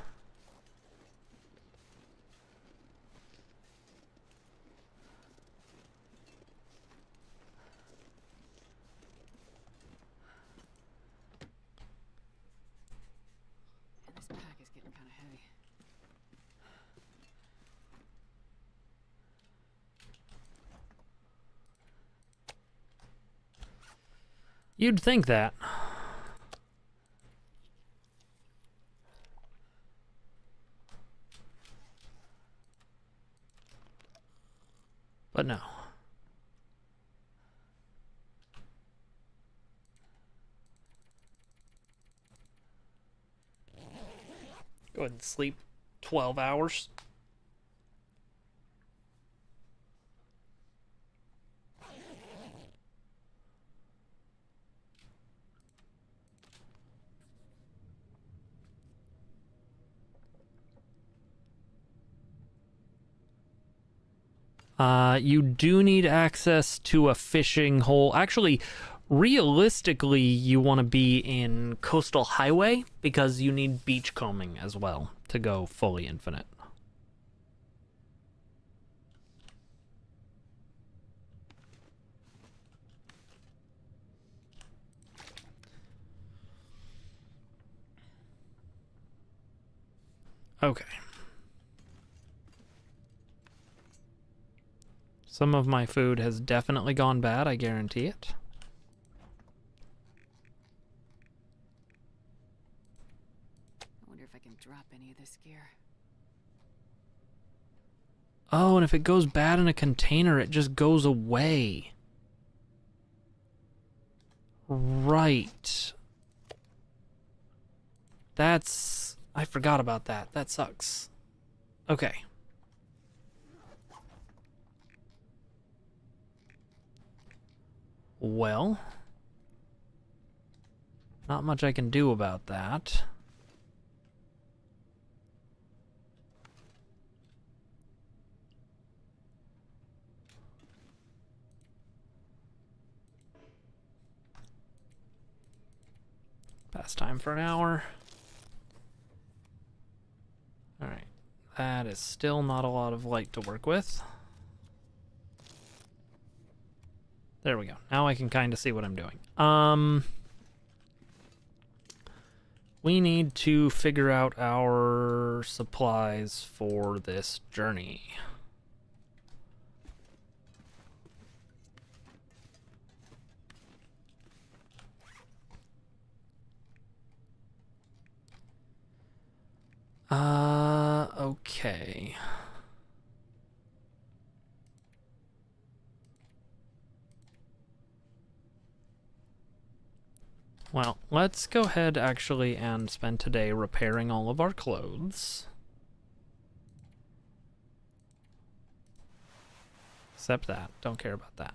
And this pack is getting kind of heavy. You'd think that. But no. Go ahead and sleep 12 hours. You do need access to a fishing hole. Actually, realistically, you want to be in Coastal Highway because you need beachcombing as well to go fully infinite. Okay. Some of my food has definitely gone bad, I guarantee it. I wonder if I can drop any of this gear. Oh, and if it goes bad in a container, it just goes away. Right. I forgot about that. That sucks. Okay. Well, not much I can do about that. Past time for an hour. Alright. That is still not a lot of light to work with. There we go. Now I can kind of see what I'm doing. We need to figure out our supplies for this journey. Okay. Well, let's go ahead actually and spend today repairing all of our clothes. Except that. Don't care about that.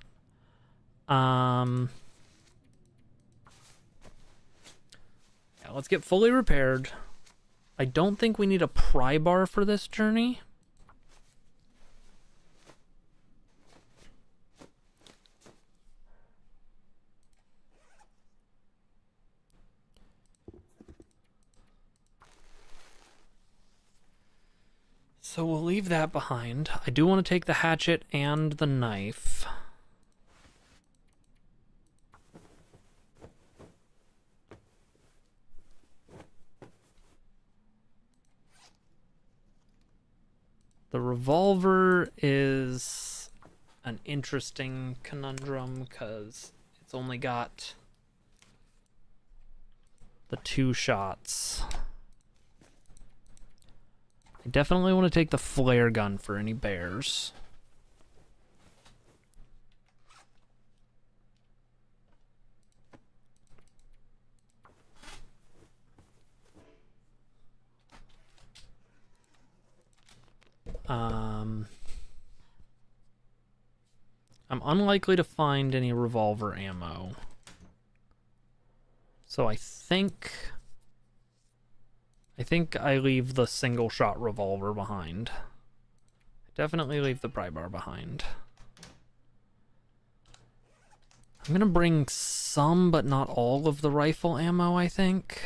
Yeah, let's get fully repaired. I don't think we need a pry bar for this journey. So we'll leave that behind. I do want to take the hatchet and the knife. The revolver is an interesting conundrum because it's only got the 2 shots. I definitely want to take the flare gun for any bears. I'm unlikely to find any revolver ammo. So I think I leave the single shot revolver behind. I definitely leave the pry bar behind. I'm gonna bring some, but not all of the rifle ammo, I think.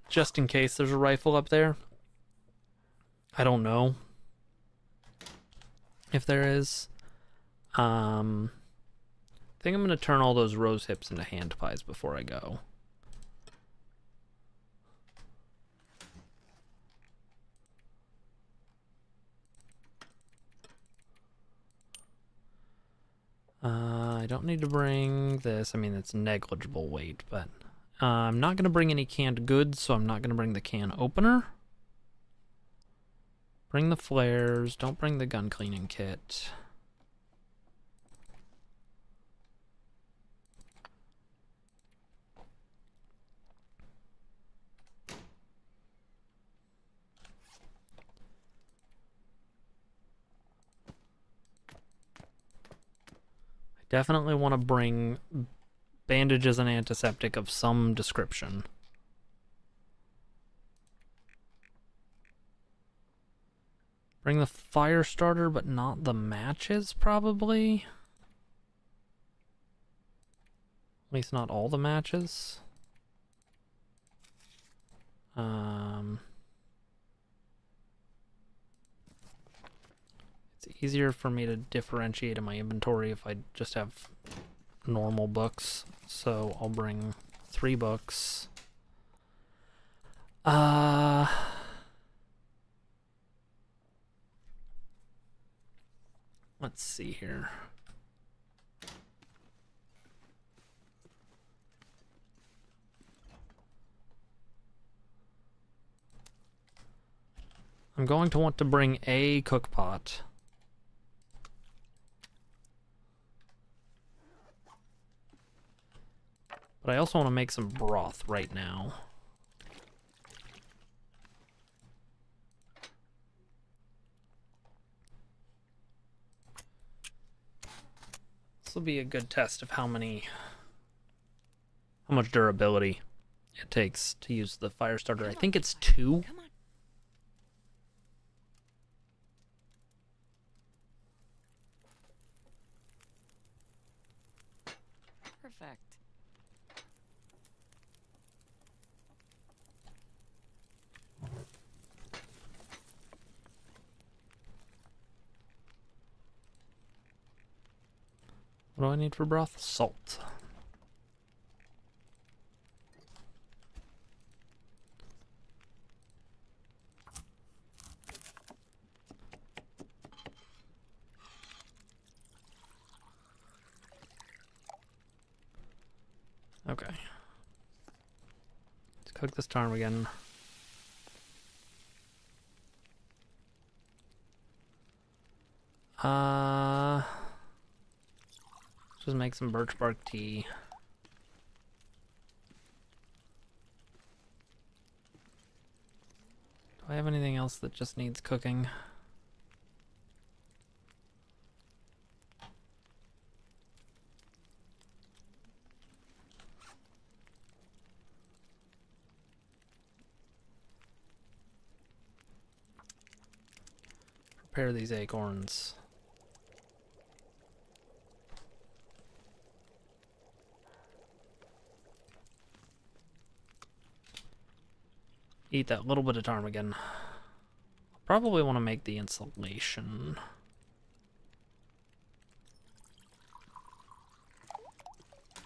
Just in case there's a rifle up there. I don't know if there is. I think I'm going to turn all those rose hips into hand pies before I go. I don't need to bring this. I mean, it's negligible weight, but I'm not going to bring any canned goods, so I'm not going to bring the can opener. Bring the flares. Don't bring the gun cleaning kit. Definitely want to bring bandages and antiseptic of some description. Bring the fire starter, but not the matches, probably. At least not all the matches. It's easier for me to differentiate in my inventory if I just have normal books. So I'll bring 3 books. Let's see here. I'm going to want to bring a cook pot. But I also want to make some broth right now. This will be a good test of how much durability it takes to use the fire starter. I think it's 2. Come on. Perfect. What do I need for broth? Salt. Okay. Let's cook this ptarmigan. Just make some birch bark tea. Do I have anything else that just needs cooking? Prepare these acorns. Eat that little bit of ptarmigan. I'll probably want to make the insulation.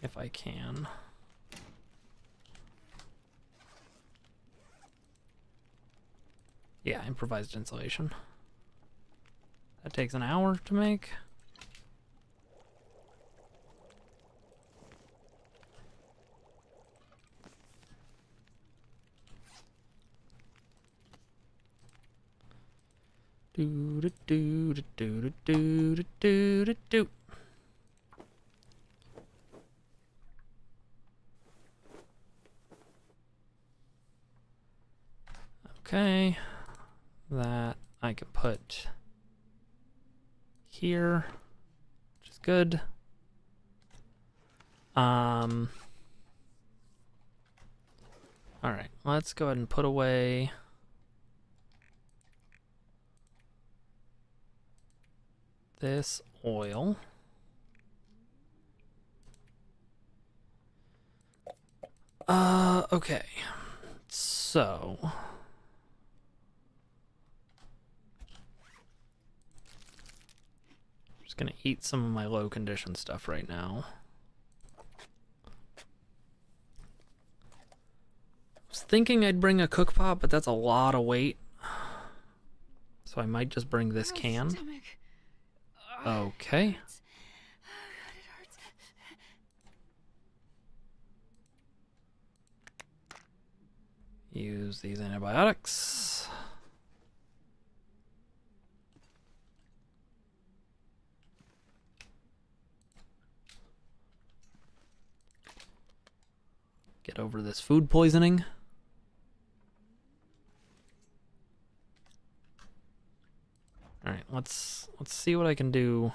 If I can. Yeah, improvised insulation. That takes an hour to make. Do do do do do do do do do do. Okay, that I can put here, which is good. All right, let's go ahead and put away this oil. Okay. So just gonna eat some of my low condition stuff right now. I was thinking I'd bring a cook pot, but that's a lot of weight. So I might just bring this can. Stomach. Okay. It hurts. It hurts. Use these antibiotics. Get over this food poisoning. All right, let's see what I can do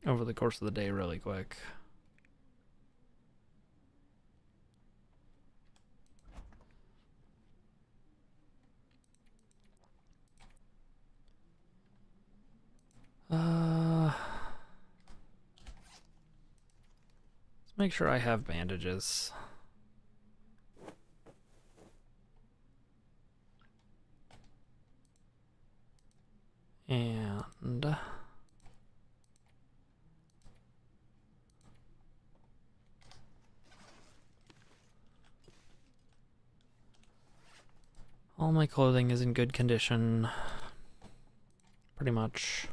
over the course of the day really quick. make sure I have bandages. And all my clothing is in good condition. Pretty much.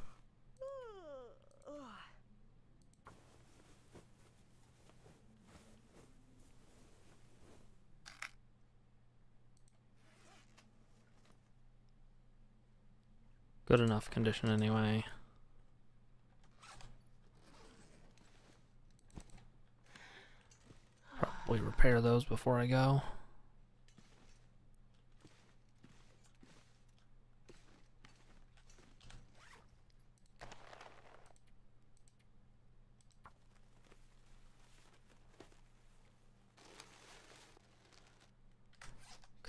Good enough condition anyway. Probably repair those before I go.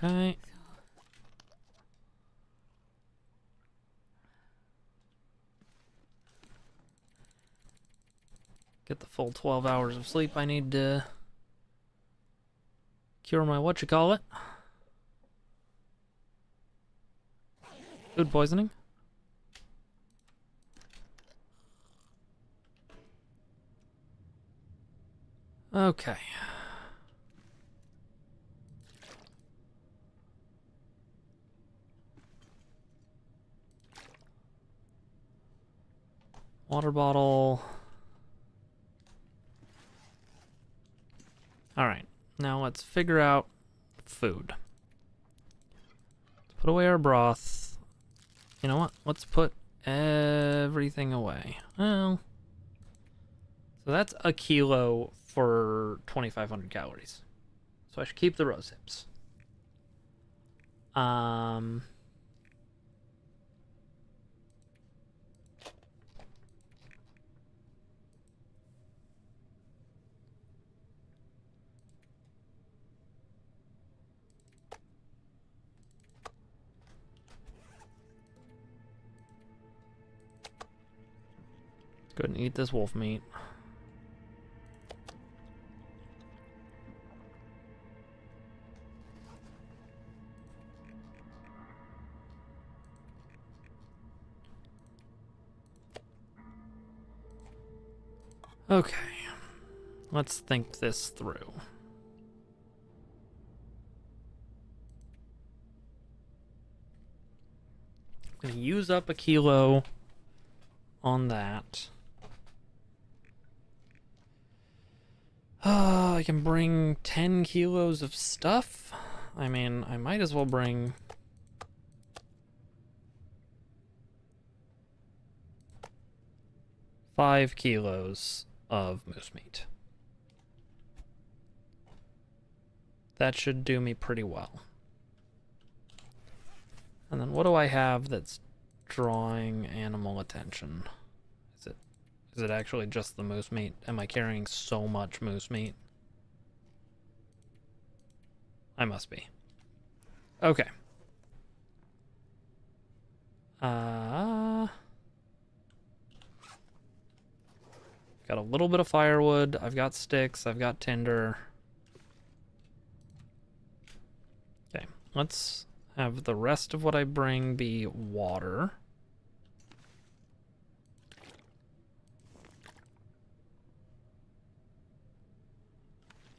Okay. Get the full 12 hours of sleep I need to cure my whatchamacallit. Food poisoning. Okay. Water bottle. Alright, now let's figure out food. Let's put away our broth. You know what? Let's put everything away. Well, so that's a kilo for 2,500 calories. So I should keep the rose hips. Go ahead and eat this wolf meat. Okay, let's think this through. I'm gonna use up a kilo on that. I can bring 10 kilos of stuff. I mean, I might as well bring 5 kilos of moose meat. That should do me pretty well. And then what do I have that's drawing animal attention? Is it actually just the moose meat? Am I carrying so much moose meat? I must be. Okay. Got a little bit of firewood. I've got sticks. I've got tinder. Okay, let's have the rest of what I bring be water.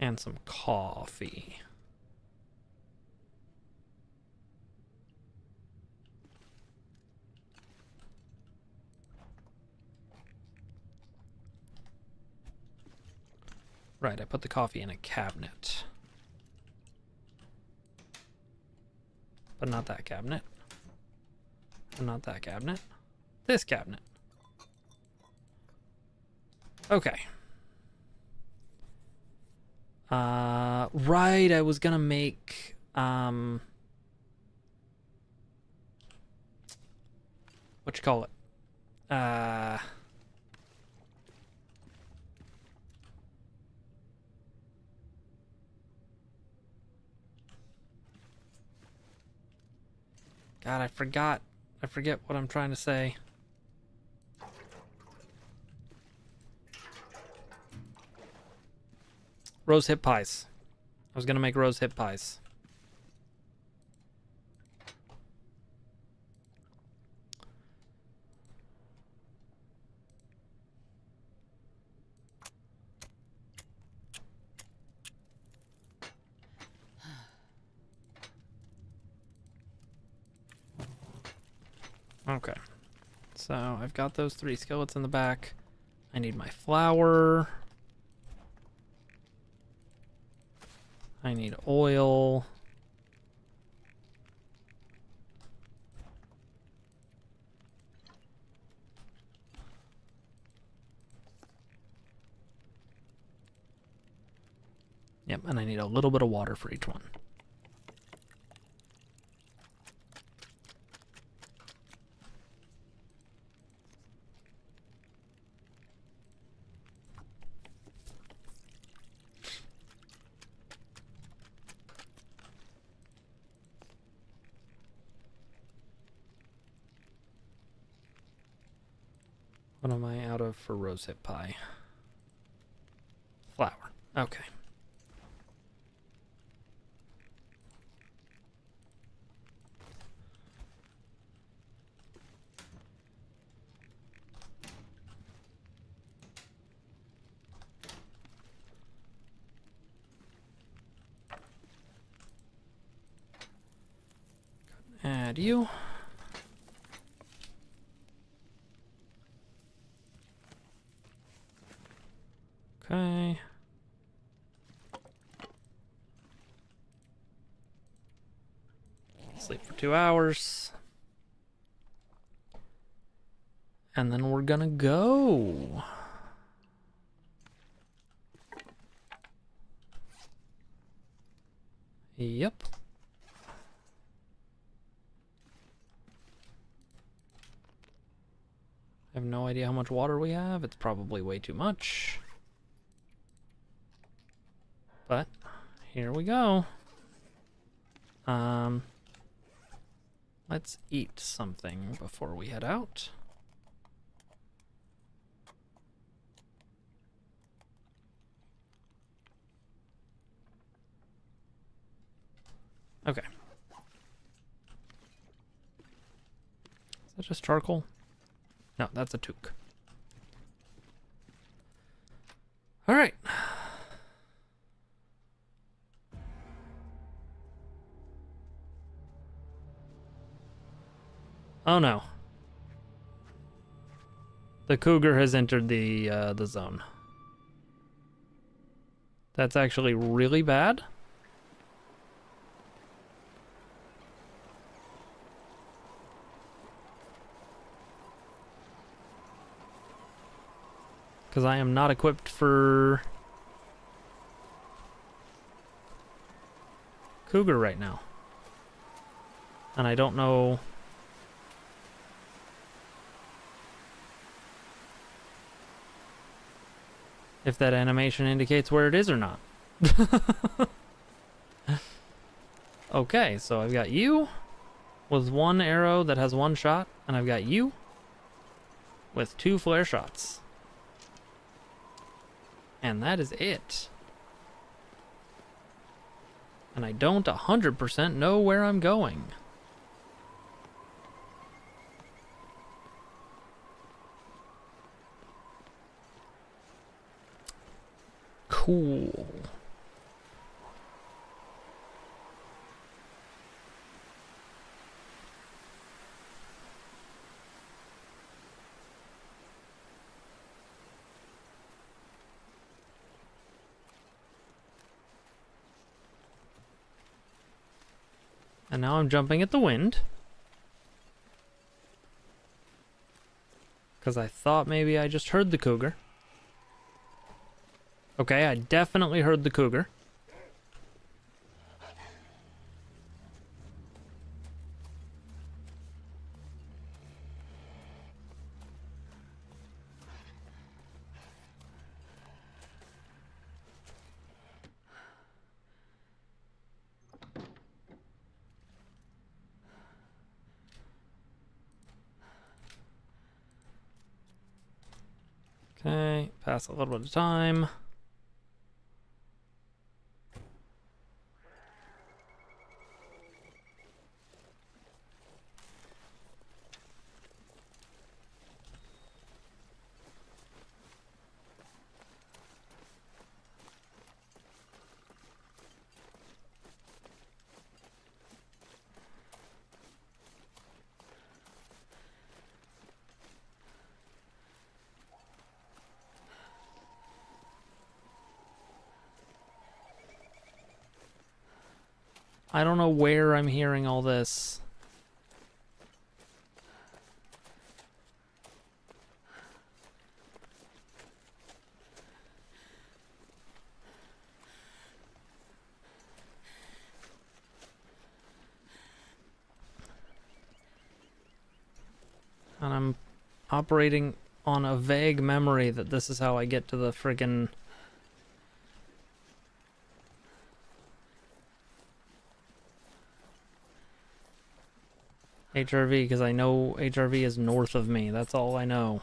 And some coffee. Right, I put the coffee in a cabinet. But not that cabinet. And not that cabinet. This cabinet. Okay. Right, I was gonna make, what you call it? God, I forgot. I forget what I'm trying to say. Rose hip pies. I was gonna make rose hip pies. Okay. So I've got those 3 skillets in the back. I need my flour. I need oil. Yep, and I need a little bit of water for each one. What am I out of for rosehip pie? Flour. Okay. Add you. Okay. Sleep for 2 hours. And then we're gonna go. Yep. I have no idea how much water we have. It's probably way too much. But here we go. Let's eat something before we head out. Okay. Is that just charcoal? No, that's a toque. All right. Oh no. The cougar has entered the zone. That's actually really bad. Because I am not equipped for cougar right now. And I don't know if that animation indicates where it is or not. Okay, so I've got you with 1 arrow that has 1 shot, and I've got you with 2 flare shots. And that is it. And I don't 100% know where I'm going. Cool. And now I'm jumping at the wind. Because I thought maybe I just heard the cougar. Okay, I definitely heard the cougar. Okay, pass a little bit of time. I don't know where I'm hearing all this. And I'm operating on a vague memory that this is how I get to the friggin' HRV, because I know HRV is north of me. That's all I know.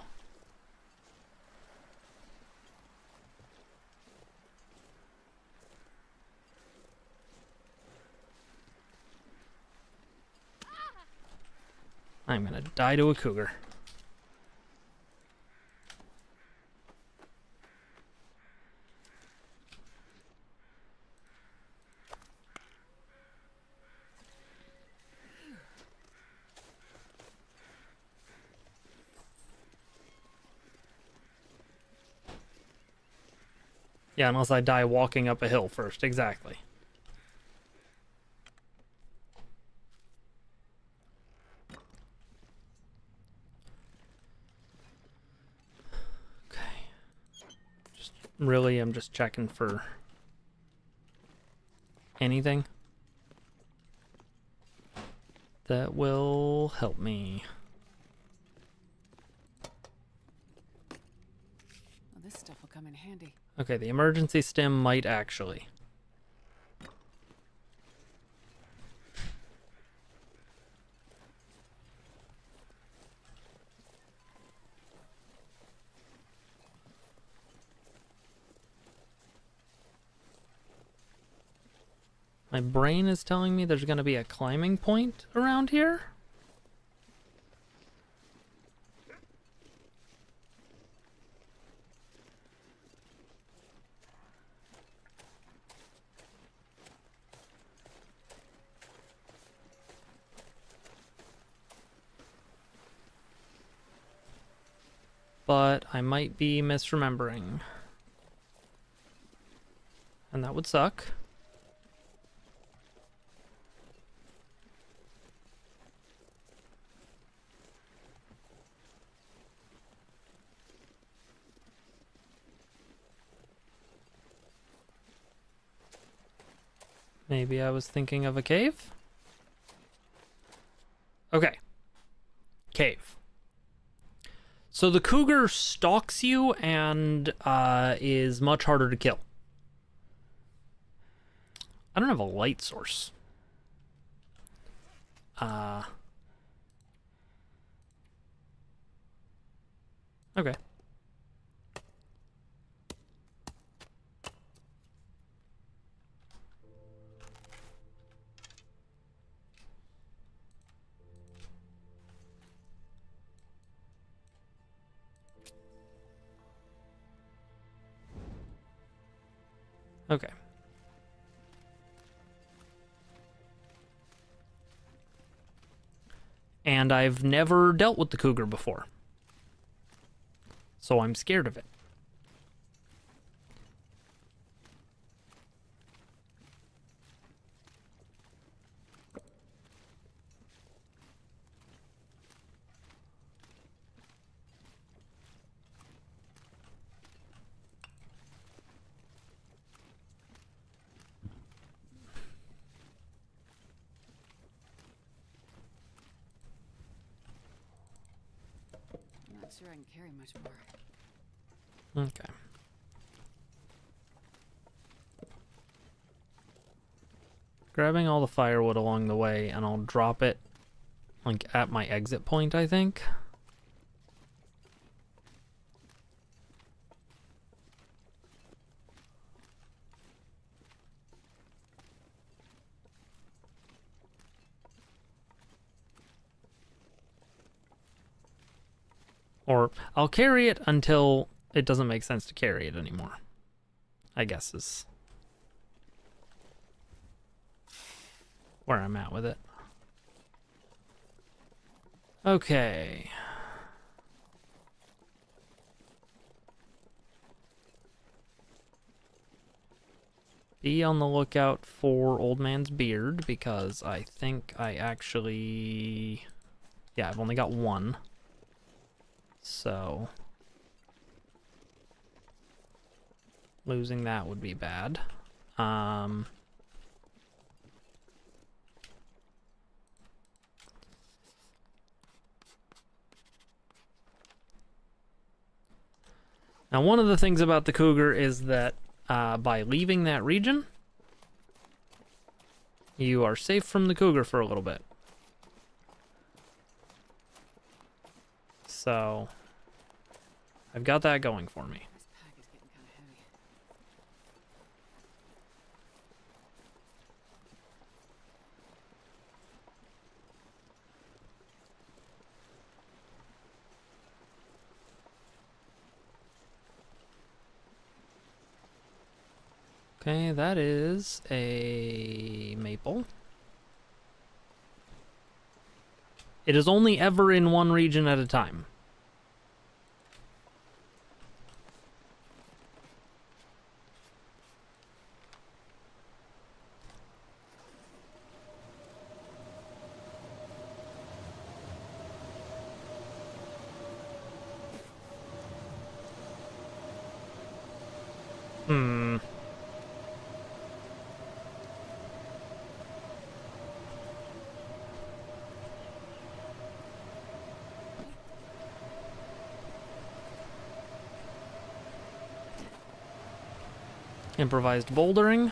I'm gonna die to a cougar. Yeah, unless I die walking up a hill first. Exactly. Okay. Really, I'm just checking for anything that will help me. Well, this stuff will come in handy. Okay, the emergency stim might actually. My brain is telling me there's going to be a climbing point around here. But I might be misremembering. And that would suck. Maybe I was thinking of a cave? Okay. Cave. So the cougar stalks you and is much harder to kill. I don't have a light source. Okay. Okay. And I've never dealt with the cougar before. So I'm scared of it. I'm not sure I can carry much more. Okay. Grabbing all the firewood along the way, and I'll drop it, like, at my exit point, I think. Or I'll carry it until it doesn't make sense to carry it anymore, I guess is where I'm at with it. Okay. Be on the lookout for Old Man's Beard, because I think I actually... Yeah, I've only got one. So... losing that would be bad. Now, one of the things about the cougar is that by leaving that region, you are safe from the cougar for a little bit. So, I've got that going for me. This pack is getting kind of heavy. Okay, that is a maple. It is only ever in one region at a time. Hmm. Improvised bouldering.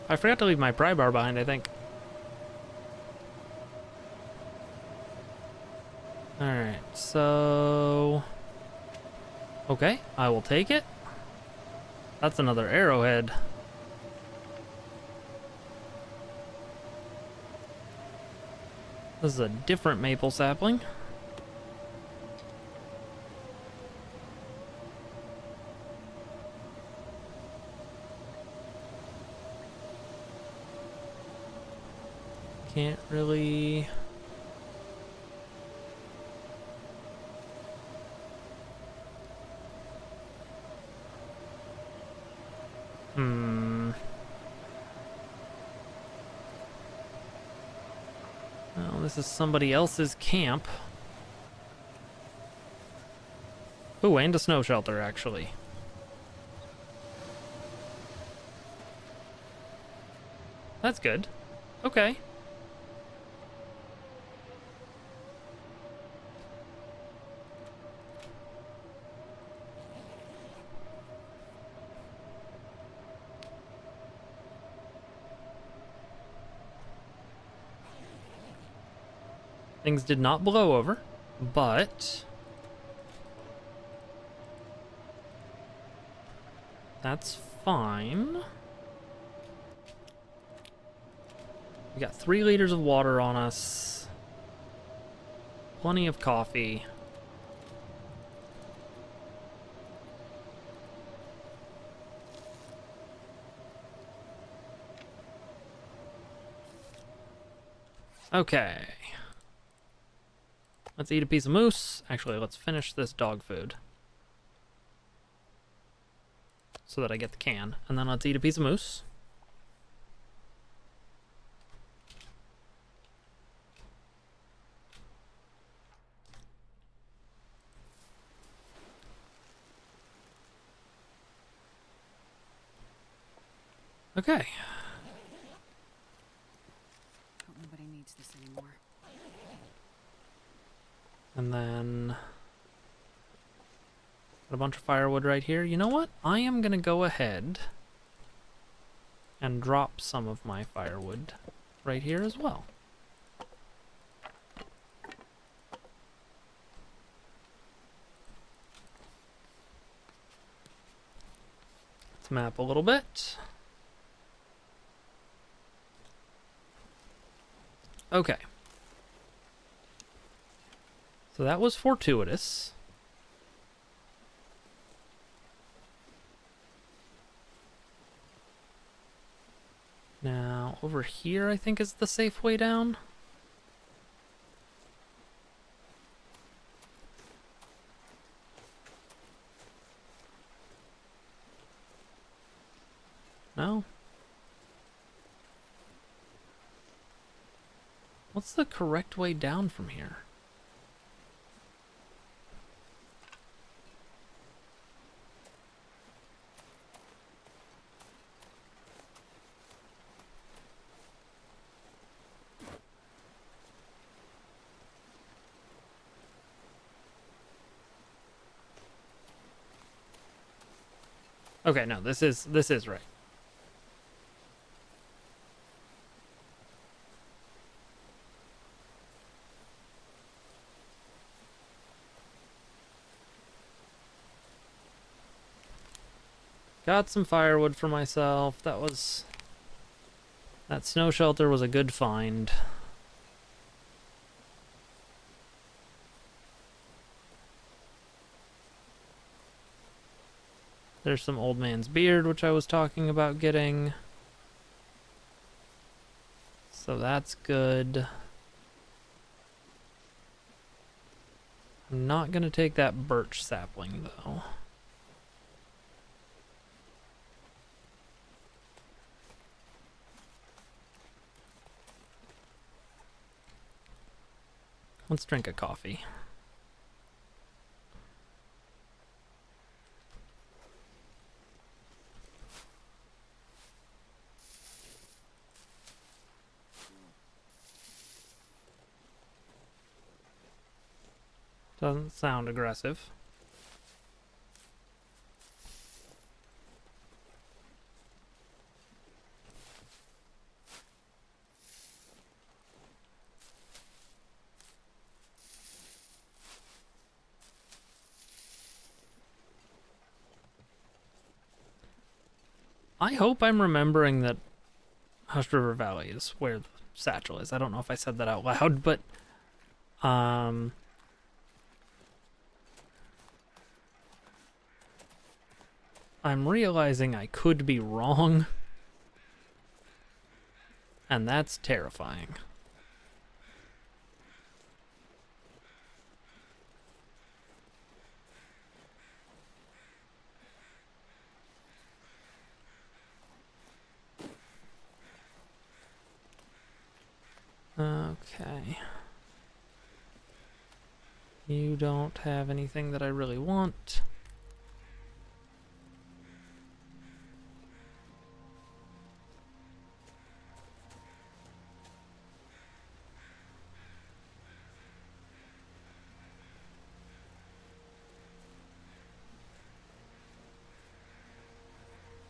I forgot to leave my pry bar behind, I think. Alright, so... okay, I will take it. That's another arrowhead. This is a different maple sapling. Can't really... Well, this is somebody else's camp. Ooh, and a snow shelter, actually. That's good. Okay. Things did not blow over, but that's fine. We got 3 liters of water on us. Plenty of coffee. Okay. Let's eat a piece of moose. Actually, let's finish this dog food. So that I get the can. And then let's eat a piece of moose. Okay. Hope nobody needs this anymore. And then got a bunch of firewood right here. You know what? I am gonna go ahead and drop some of my firewood right here as well. Let's map a little bit. Okay. So that was fortuitous. Now, over here, I think, is the safe way down. No? What's the correct way down from here? Okay, no, this is right. Got some firewood for myself. That snow shelter was a good find. There's some old man's beard, which I was talking about getting. So that's good. I'm not gonna take that birch sapling, though. Let's drink a coffee. Doesn't sound aggressive. I hope I'm remembering that Hush River Valley is where the satchel is. I don't know if I said that out loud, but I'm realizing I could be wrong, and that's terrifying. Okay. You don't have anything that I really want.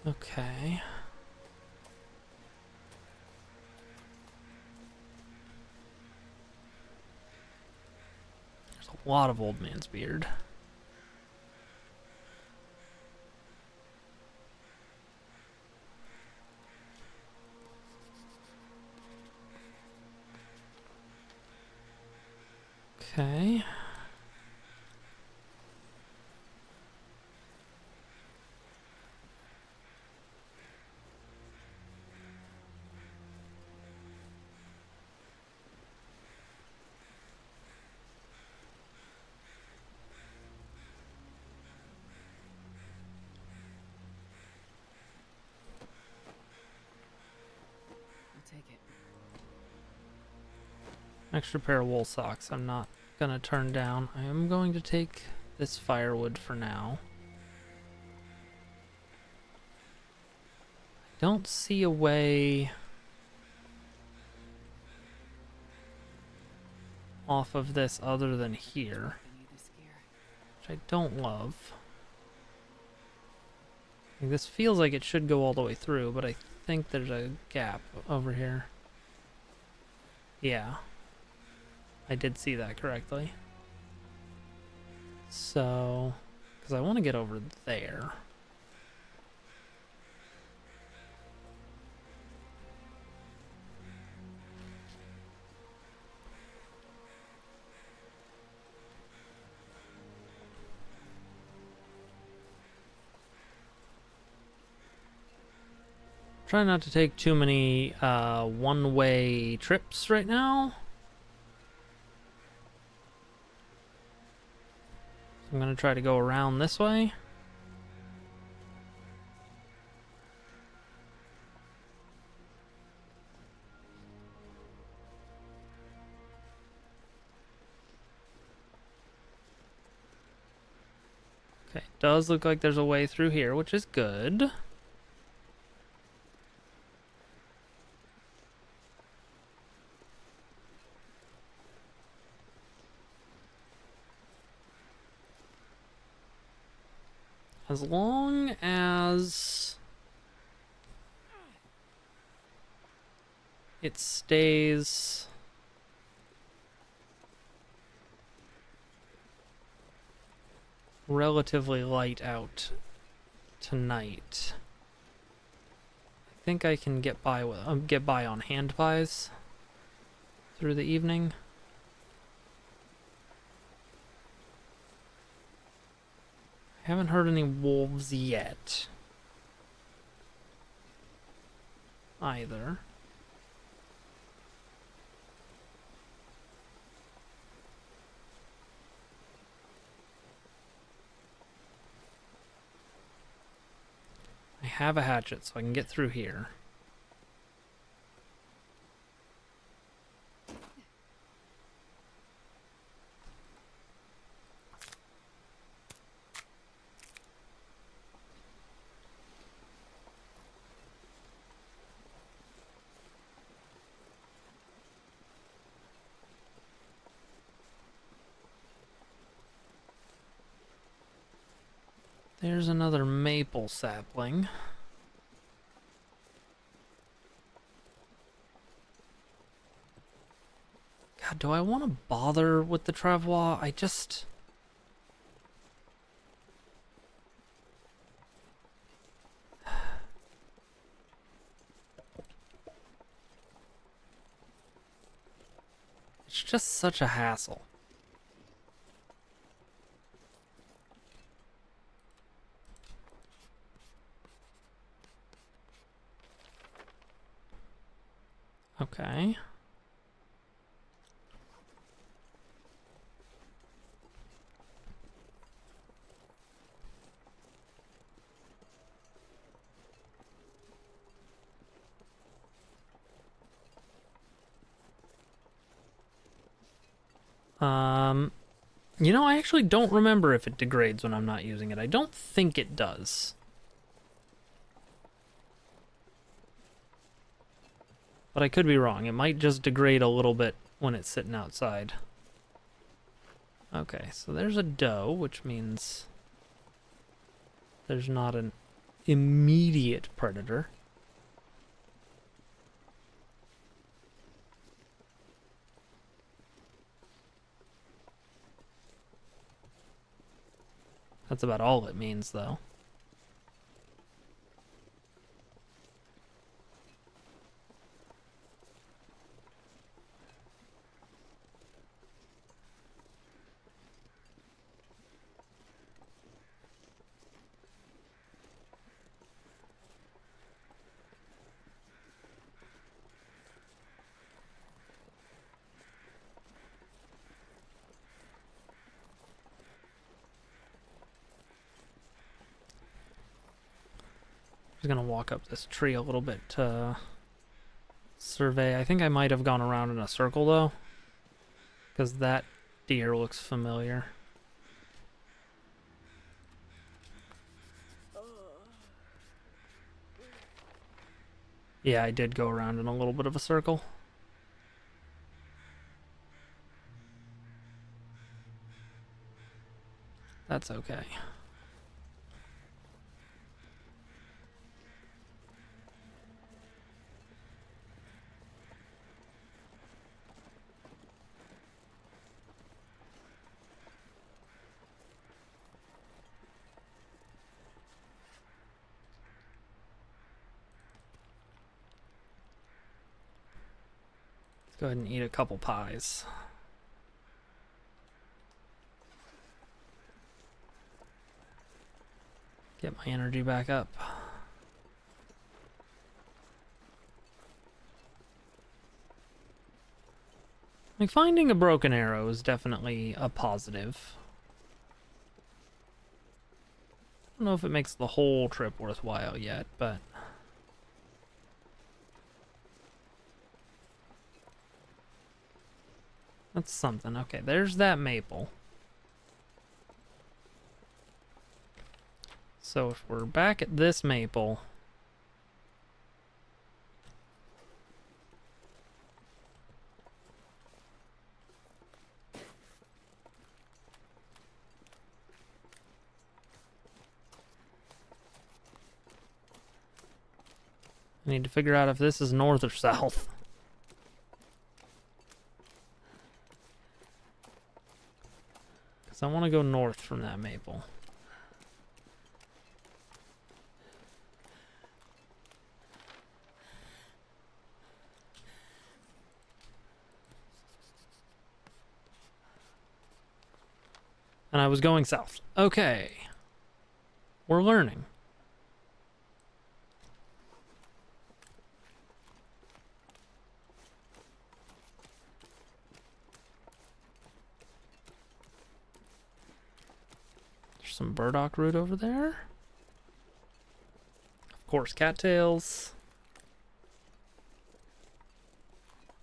Okay. There's a lot of old man's beard. Okay. I'll take it. Extra pair of wool socks I'm not gonna turn down. I am going to take this firewood for now. I don't see a way off of this other than here, I need this gear. which I don't love. Like, this feels like it should go all the way through, but I think there's a gap over here. Yeah. I did see that correctly. So, because I want to get over there. Try not to take too many one-way trips right now. I'm gonna try to go around this way. Okay, does look like there's a way through here, which is good. As long as it stays relatively light out tonight, I think I can get by on hand pies through the evening. I haven't heard any wolves yet, either. I have a hatchet, so I can get through here. There's another maple sapling. God, do I want to bother with the travois? I just... It's just such a hassle. Okay. You know, I actually don't remember if it degrades when I'm not using it. I don't think it does. But I could be wrong. It might just degrade a little bit when it's sitting outside. Okay, so there's a doe, which means there's not an immediate predator. That's about all it means, though. Just gonna walk up this tree a little bit to survey. I think I might have gone around in a circle, though, because that deer looks familiar. Yeah, I did go around in a little bit of a circle. That's okay. Let's go ahead and eat a couple pies. Get my energy back up. Like, finding a broken arrow is definitely a positive. I don't know if it makes the whole trip worthwhile yet, but... that's something. Okay, there's that maple. So if we're back at this maple... I need to figure out if this is north or south. Because I want to go north from that maple. And I was going south. Okay. We're learning. There's some burdock root over there. Of course, cattails.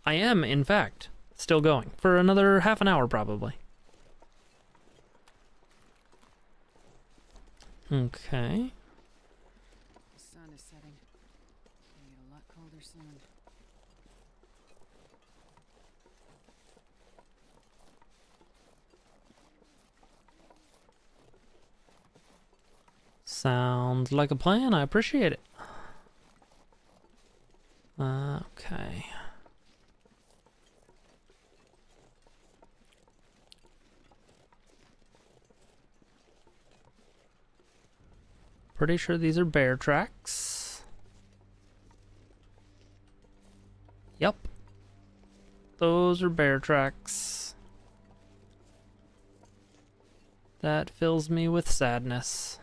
I am, in fact, still going. For another half an hour, probably. Okay. The sun is setting. It'll get a lot colder soon. Sounds like a plan. I appreciate it. Okay. Pretty sure these are bear tracks. Yep. Those are bear tracks. That fills me with sadness.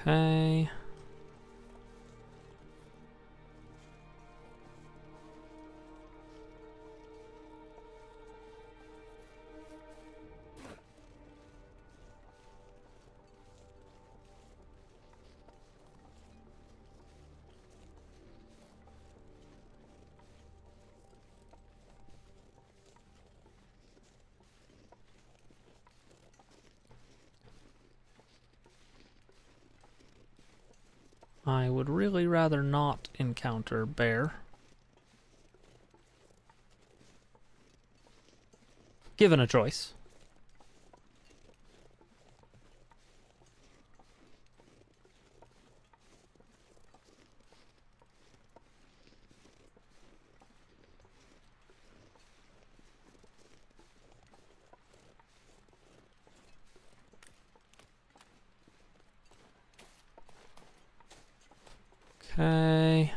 Okay. I would really rather not encounter bear. Given a choice. Okay.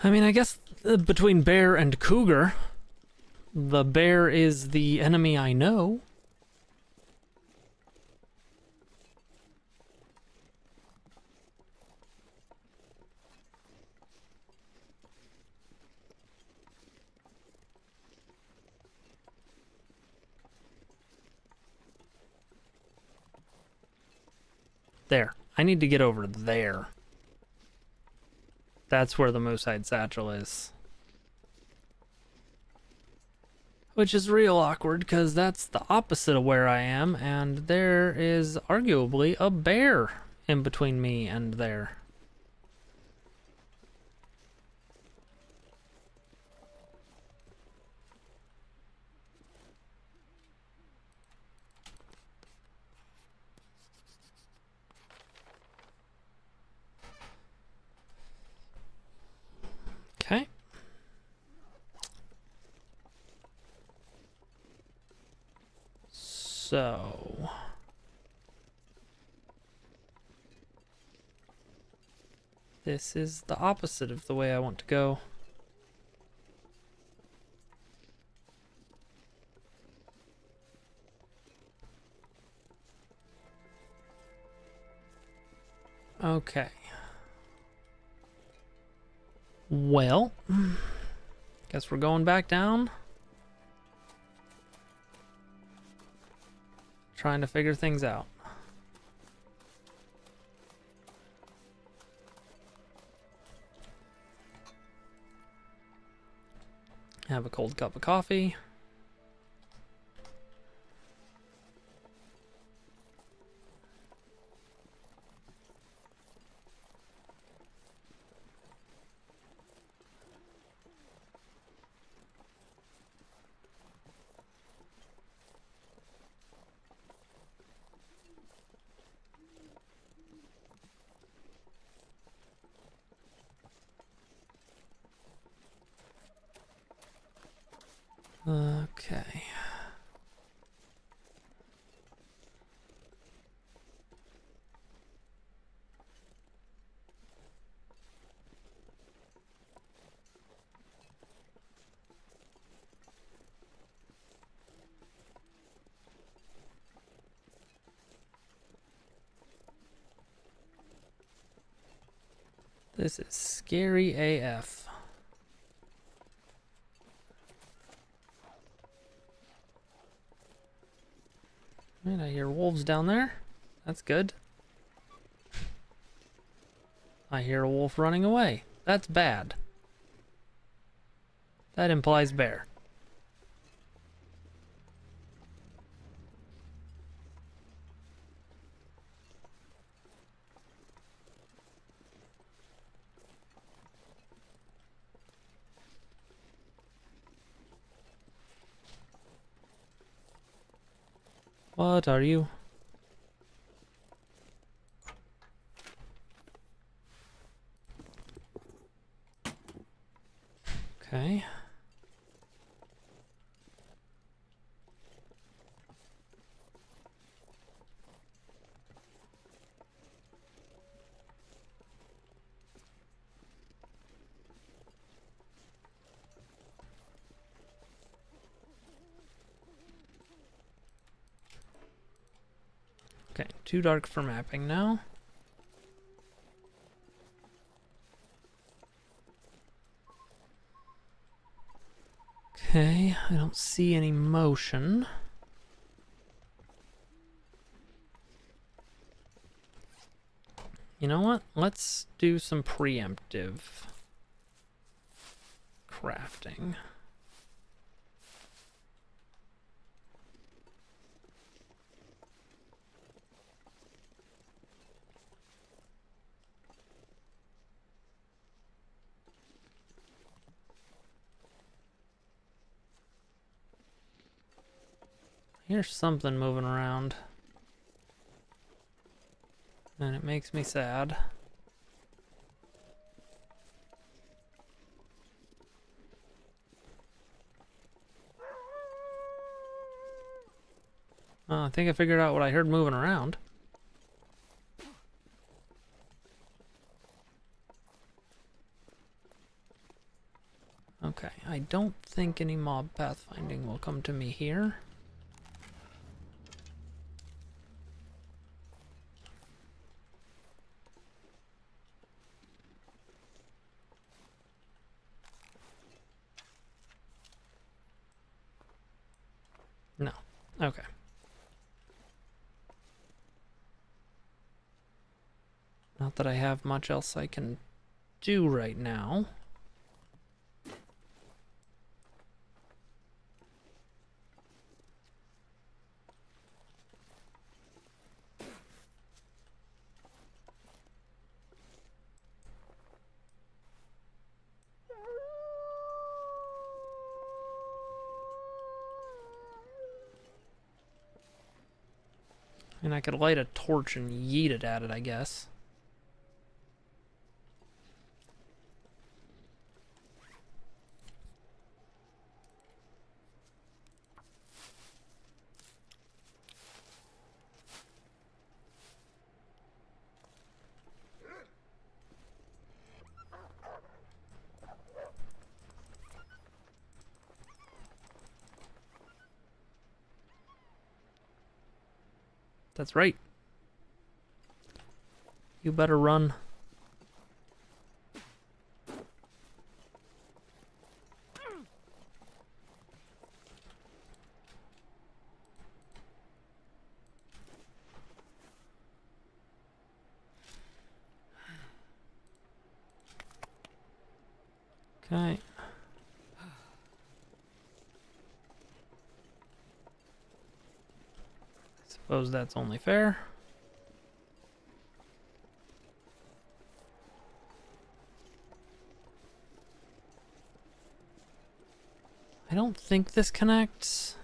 I mean, I guess between bear and cougar, the bear is the enemy I know. There. I need to get over there. That's where the moose-hide satchel is. Which is real awkward, because that's the opposite of where I am, and there is arguably a bear in between me and there. So... this is the opposite of the way I want to go. Okay. Well, guess we're going back down. Trying to figure things out. Have a cold cup of coffee. Okay. This is scary AF. Right, I hear wolves down there. That's good. I hear a wolf running away. That's bad. That implies bear. What are you? Okay. Okay, too dark for mapping now. Okay, I don't see any motion. You know what? Let's do some preemptive crafting. Here's something moving around. And it makes me sad. I think I figured out what I heard moving around. Okay, I don't think any mob pathfinding will come to me here. No. Okay. Not that I have much else I can do right now. And I could light a torch and yeet it at it, I guess. That's right. You better run. Okay. Suppose that's only fair. I don't think this connects.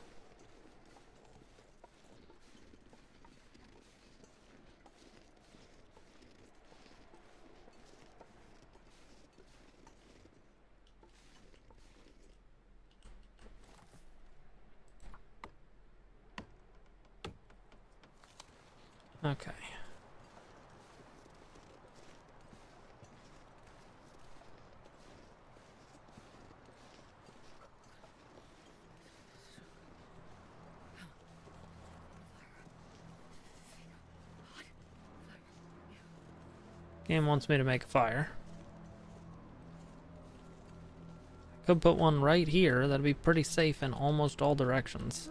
Okay. Game wants me to make a fire. Could put one right here. That'd be pretty safe in almost all directions.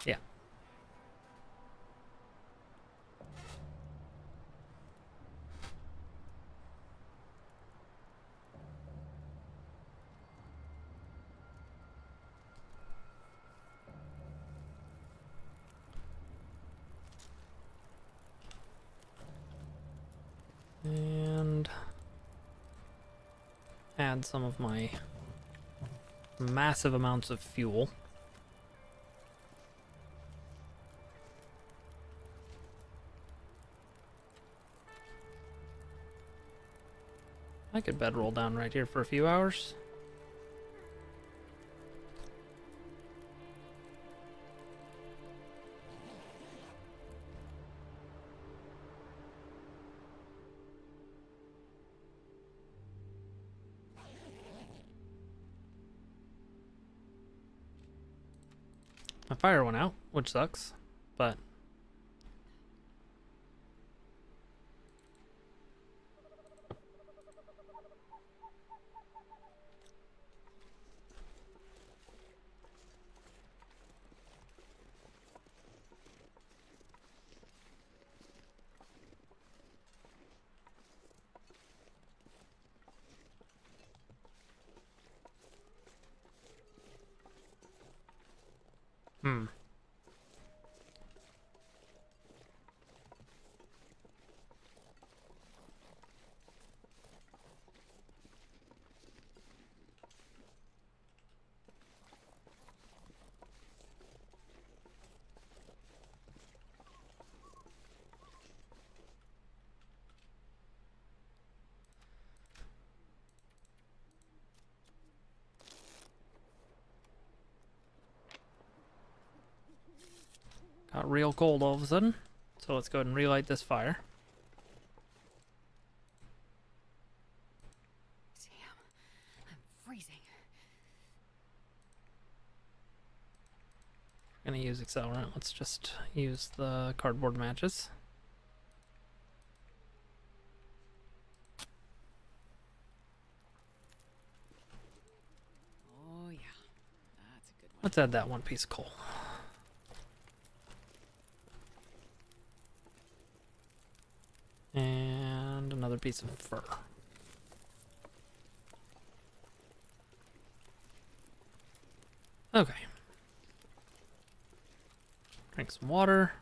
Yeah. And add some of my massive amounts of fuel. I could bedroll down right here for a few hours. My fire went out, which sucks, but got real cold all of a sudden. So let's go ahead and relight this fire. Damn, I'm freezing. Gonna use accelerant. Let's just use the cardboard matches. Oh yeah, that's a good one. Let's add that one piece of coal. And another piece of fur. Okay. Drink some water.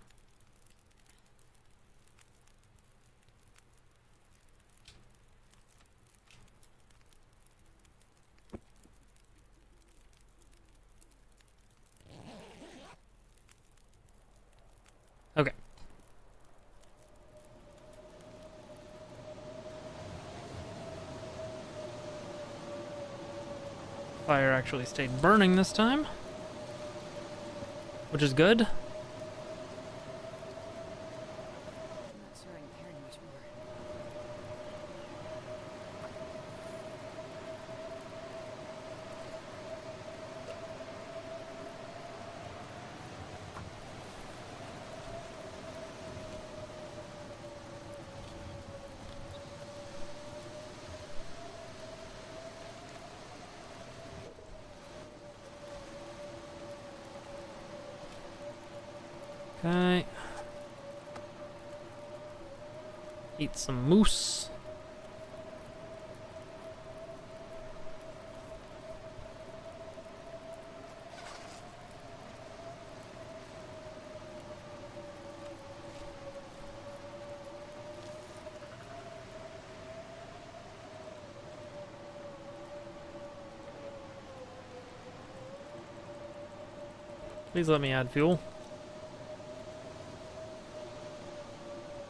Okay. Fire actually stayed burning this time, which is good. I'm not sure I can carry much more. Okay. Eat some moose. Please let me add fuel.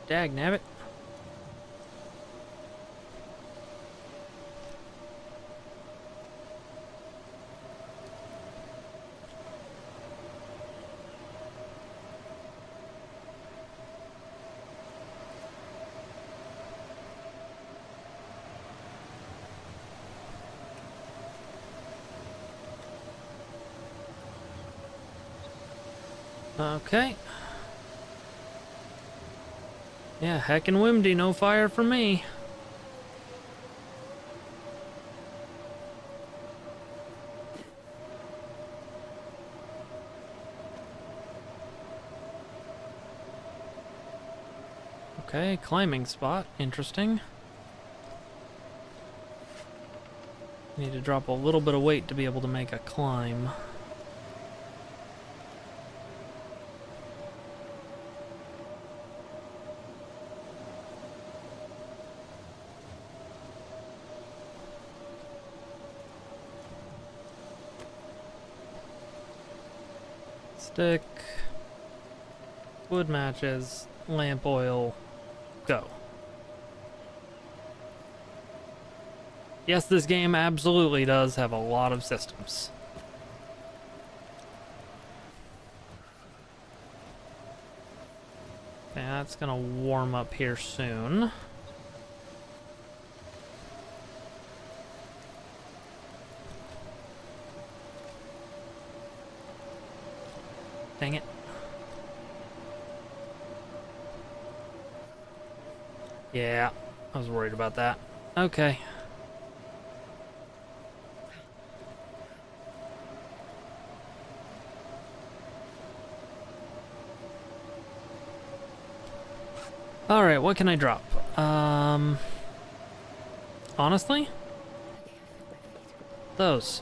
Dag nabbit. Okay. Yeah, heckin' windy, no fire for me. Okay, climbing spot, interesting. Need to drop a little bit of weight to be able to make a climb. Stick, wood matches, lamp oil, go. Yes, this game absolutely does have a lot of systems. Okay, that's gonna warm up here soon. Dang it. Yeah, I was worried about that. Okay. Alright, what can I drop? Honestly? Those.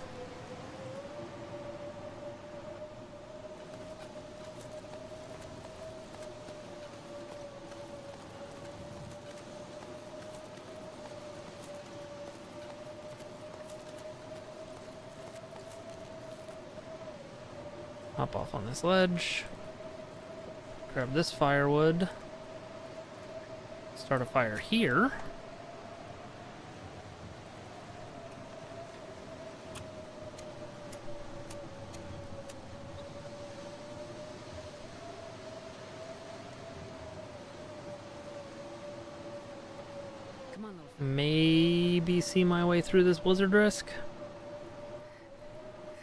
Hop off on this ledge. Grab this firewood. Start a fire here. Come on, little fella. Maybe see my way through this blizzard risk.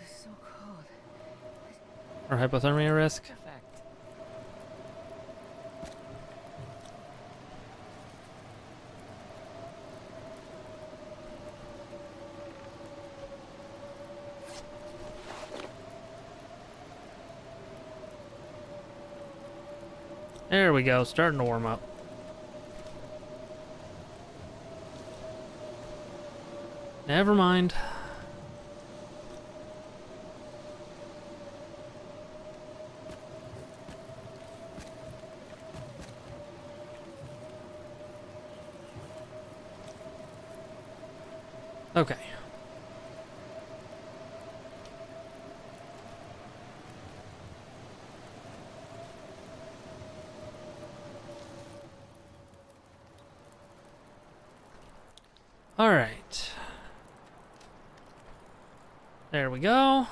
It's so cold. Or hypothermia risk. Perfect. There we go, starting to warm up. Never mind. Okay. All right. There we go.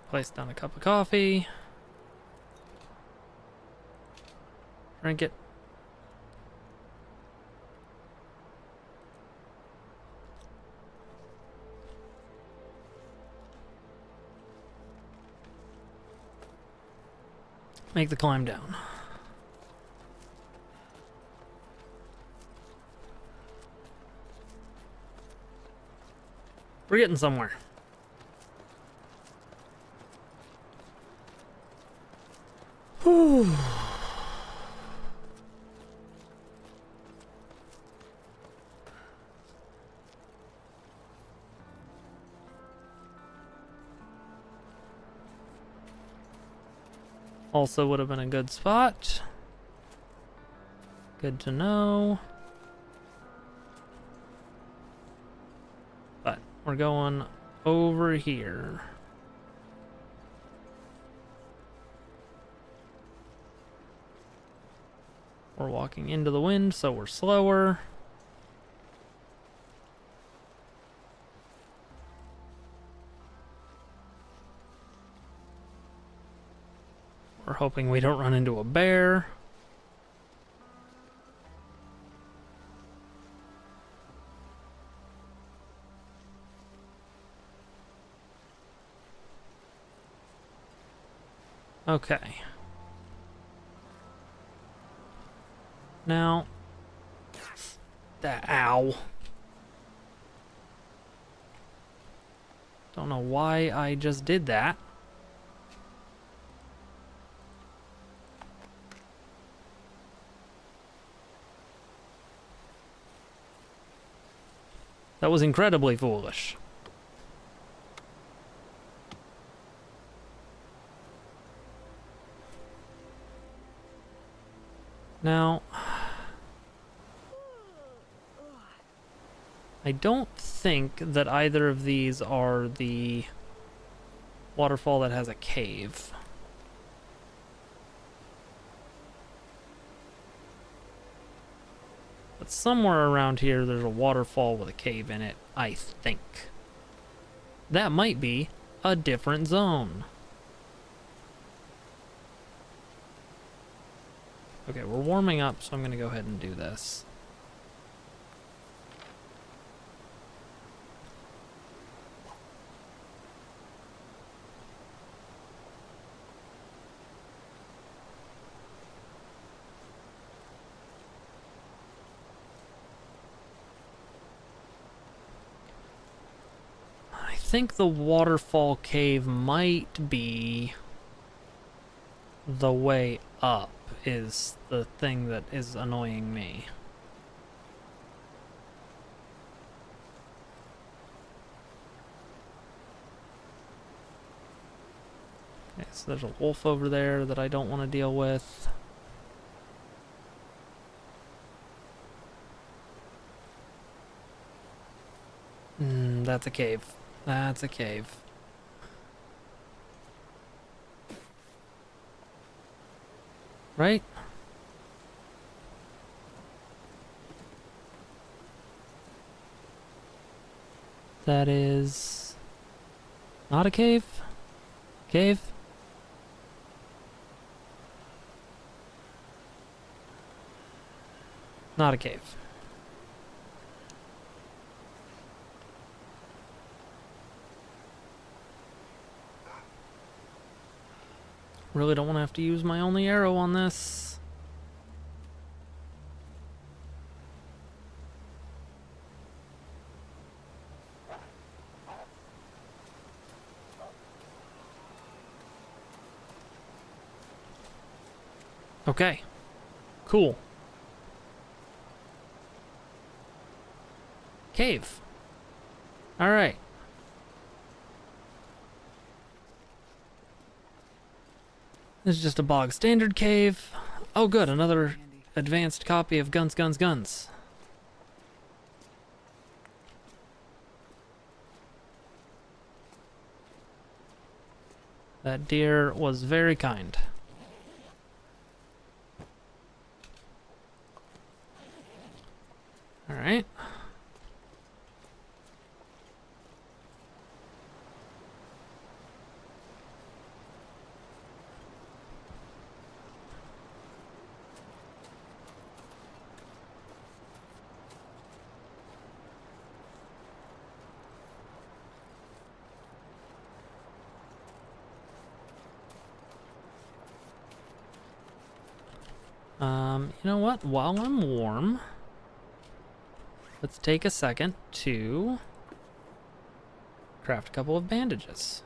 Place down a cup of coffee. Drink it. Make the climb down. We're getting somewhere. Whew. Also would have been a good spot. Good to know. But we're going over here. We're walking into the wind, so we're slower. We're hoping we don't run into a bear. Okay. Now, ow. Don't know why I just did that. That was incredibly foolish. Now, I don't think that either of these are the waterfall that has a cave. But somewhere around here there's a waterfall with a cave in it, I think. That might be a different zone. Okay, we're warming up, so I'm going to go ahead and do this. I think the waterfall cave might be the way up is the thing that is annoying me. Okay, so there's a wolf over there that I don't want to deal with. That's a cave. That's a cave. Right? That is not a cave? Cave? Not a cave. Really don't want to have to use my only arrow on this. Okay. Cool. Cave. All right. This is just a bog standard cave. Oh good, another Handy. advanced copy of Guns, Guns, Guns. That deer was very kind. Alright. You know what? While I'm warm, let's take a second to craft a couple of bandages.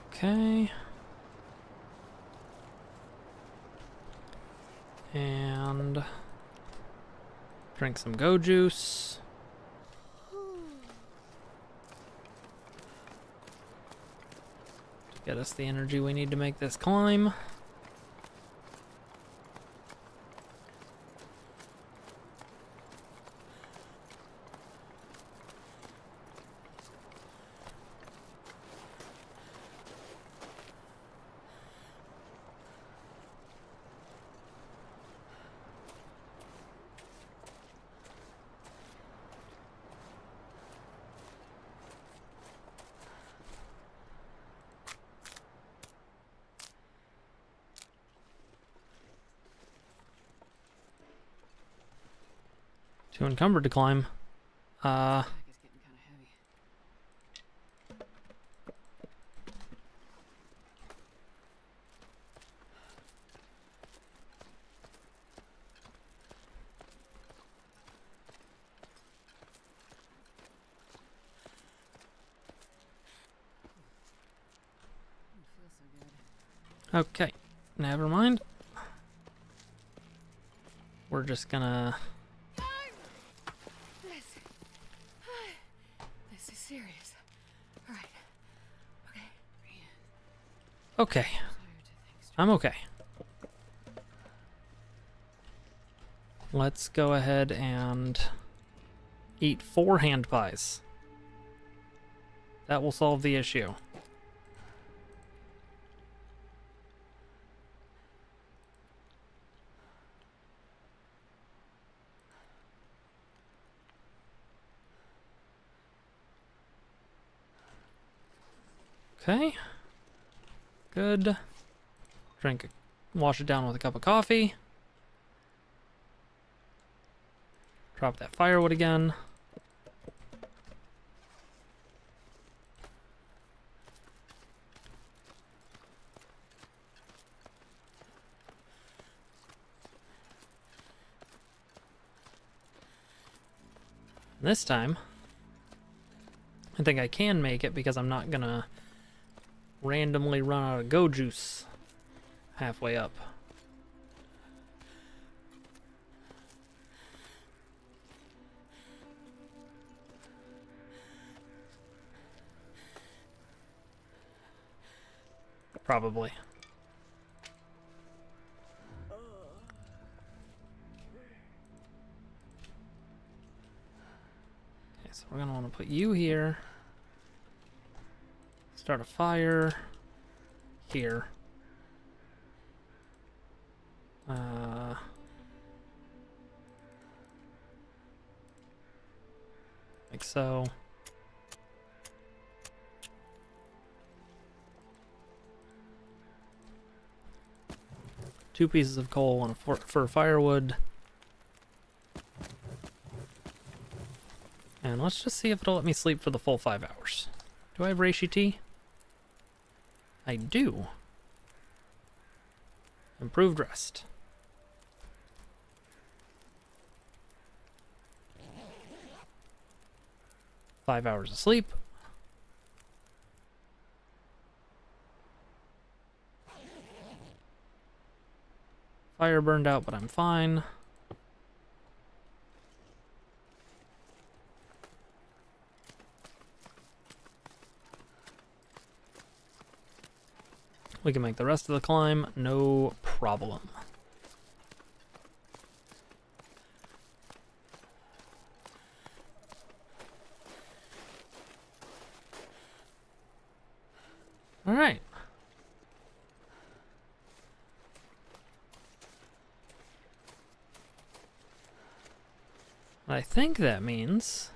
Okay. And drink some go juice. To get us the energy we need to make this climb. Too encumbered to climb. Pack is getting kind of heavy. Don't feel so good. Okay, never mind. We're just gonna... This is serious. All right. Okay. Brienne, Okay, tired to think straight. I'm okay. Let's go ahead and eat 4 hand pies. That will solve the issue. Okay. Good. Wash it down with a cup of coffee. Drop that firewood again. This time, I think I can make it because I'm not gonna randomly run out of go juice halfway up. Probably. Okay, so we're gonna want to put you here. Start a fire here. Like so. Two pieces of coal and for firewood. And let's just see if it'll let me sleep for the full 5 hours. Do I have reishi tea? I do. Improved rest. Five hours of sleep. Fire burned out, but I'm fine. We can make the rest of the climb, no problem. All right. I think that means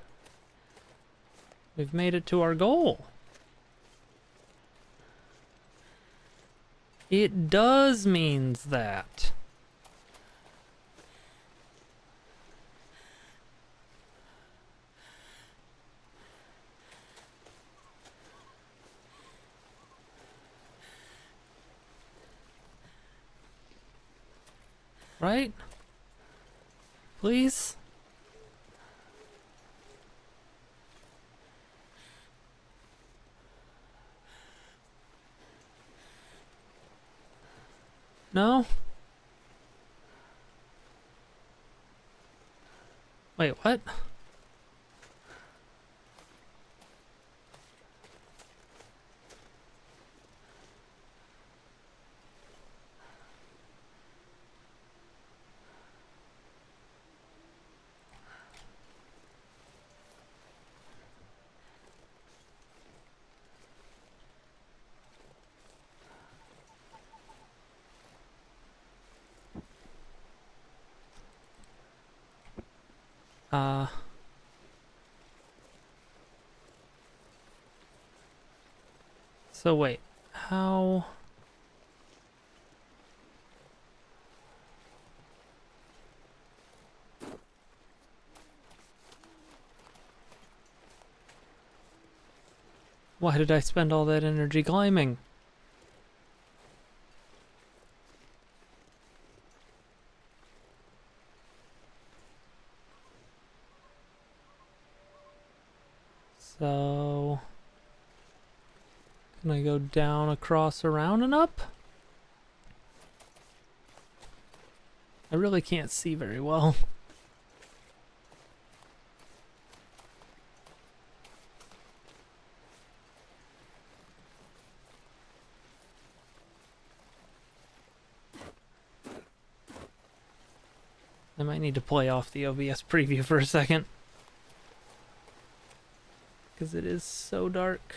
we've made it to our goal. It does means that. Right? Please? No? Wait, what? Uh... So wait, how... Why did I spend all that energy climbing? So... Can I go down, across, around, and up? I really can't see very well. I might need to play off the OBS preview for a second. Because it is so dark.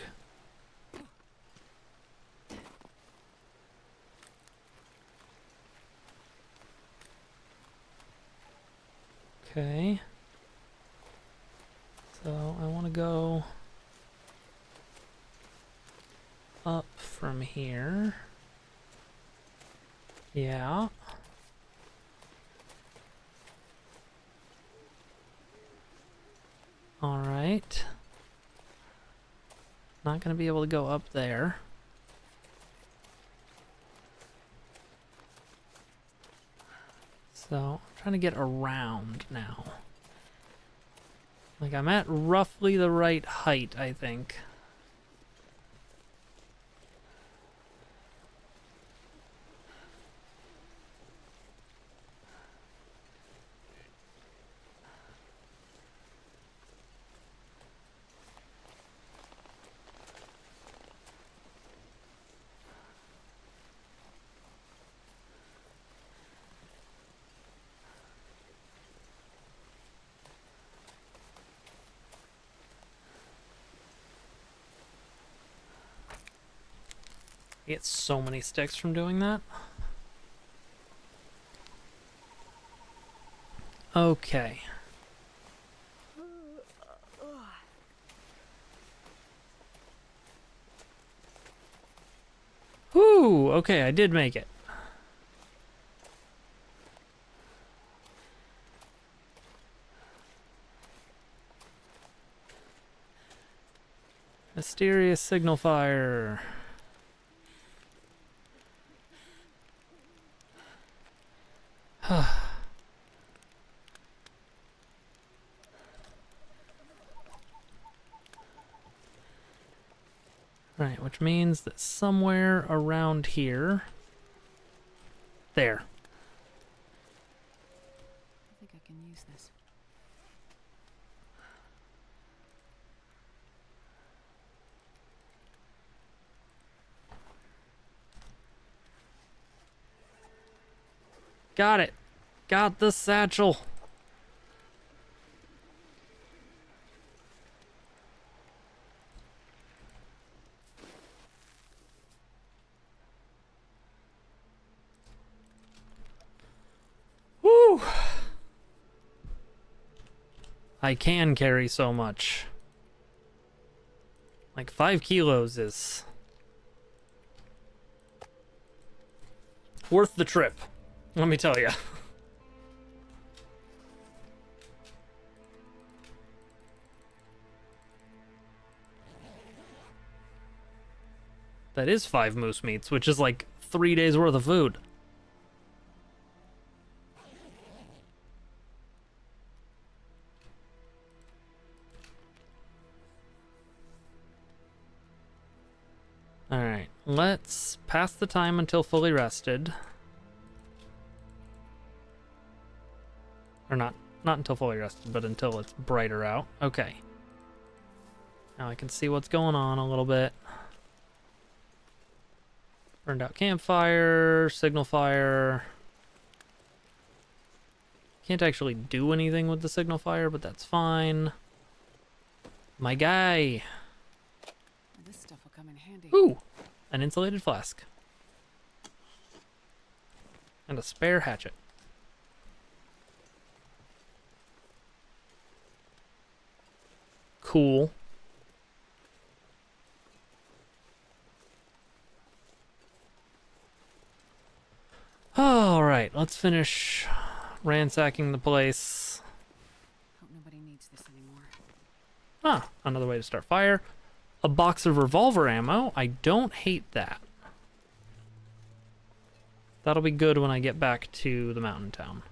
Okay. So I want to go up from here. Yeah. All right. Not going to be able to go up there. So I'm trying to get around now. Like I'm at roughly the right height, I think. I get so many sticks from doing that. Okay. Whew, okay, I did make it. Mysterious signal fire. Right, which means that somewhere around here... There. I think I can use this. Got it. Got the satchel. I can carry so much. Like 5 kilos is worth the trip, let me tell you. That is 5 moose meats, which is like 3 days worth of food. Alright, let's pass the time until fully rested. Or not until fully rested, but until it's brighter out. Okay. Now I can see what's going on a little bit. Burned out campfire, signal fire. Can't actually do anything with the signal fire, but that's fine. My guy. This stuff will come in handy. Ooh, an insulated flask. And a spare hatchet. Cool. All right, let's finish ransacking the place. Hope nobody needs this anymore. Ah, another way to start fire. A box of revolver ammo. I don't hate that. That'll be good when I get back to the mountain town.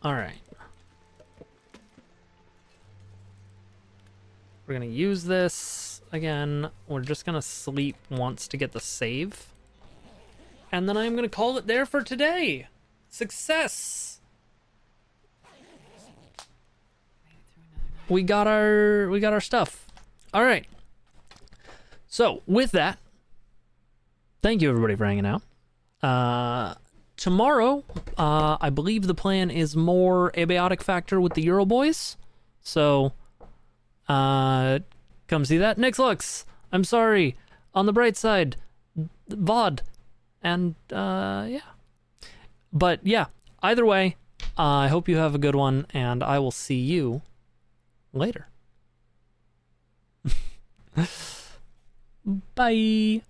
All right. We're gonna use this again. We're just gonna sleep once to get the save. And then I'm gonna call it there for today. Success! We got our stuff. All right. So with that, thank you everybody for hanging out. Tomorrow, I believe the plan is more abiotic factor with the Euro boys. So, come see that. Nixlux, I'm sorry. On the bright side, VOD. And, yeah. But, yeah, either way, I hope you have a good one, and I will see you later. Bye.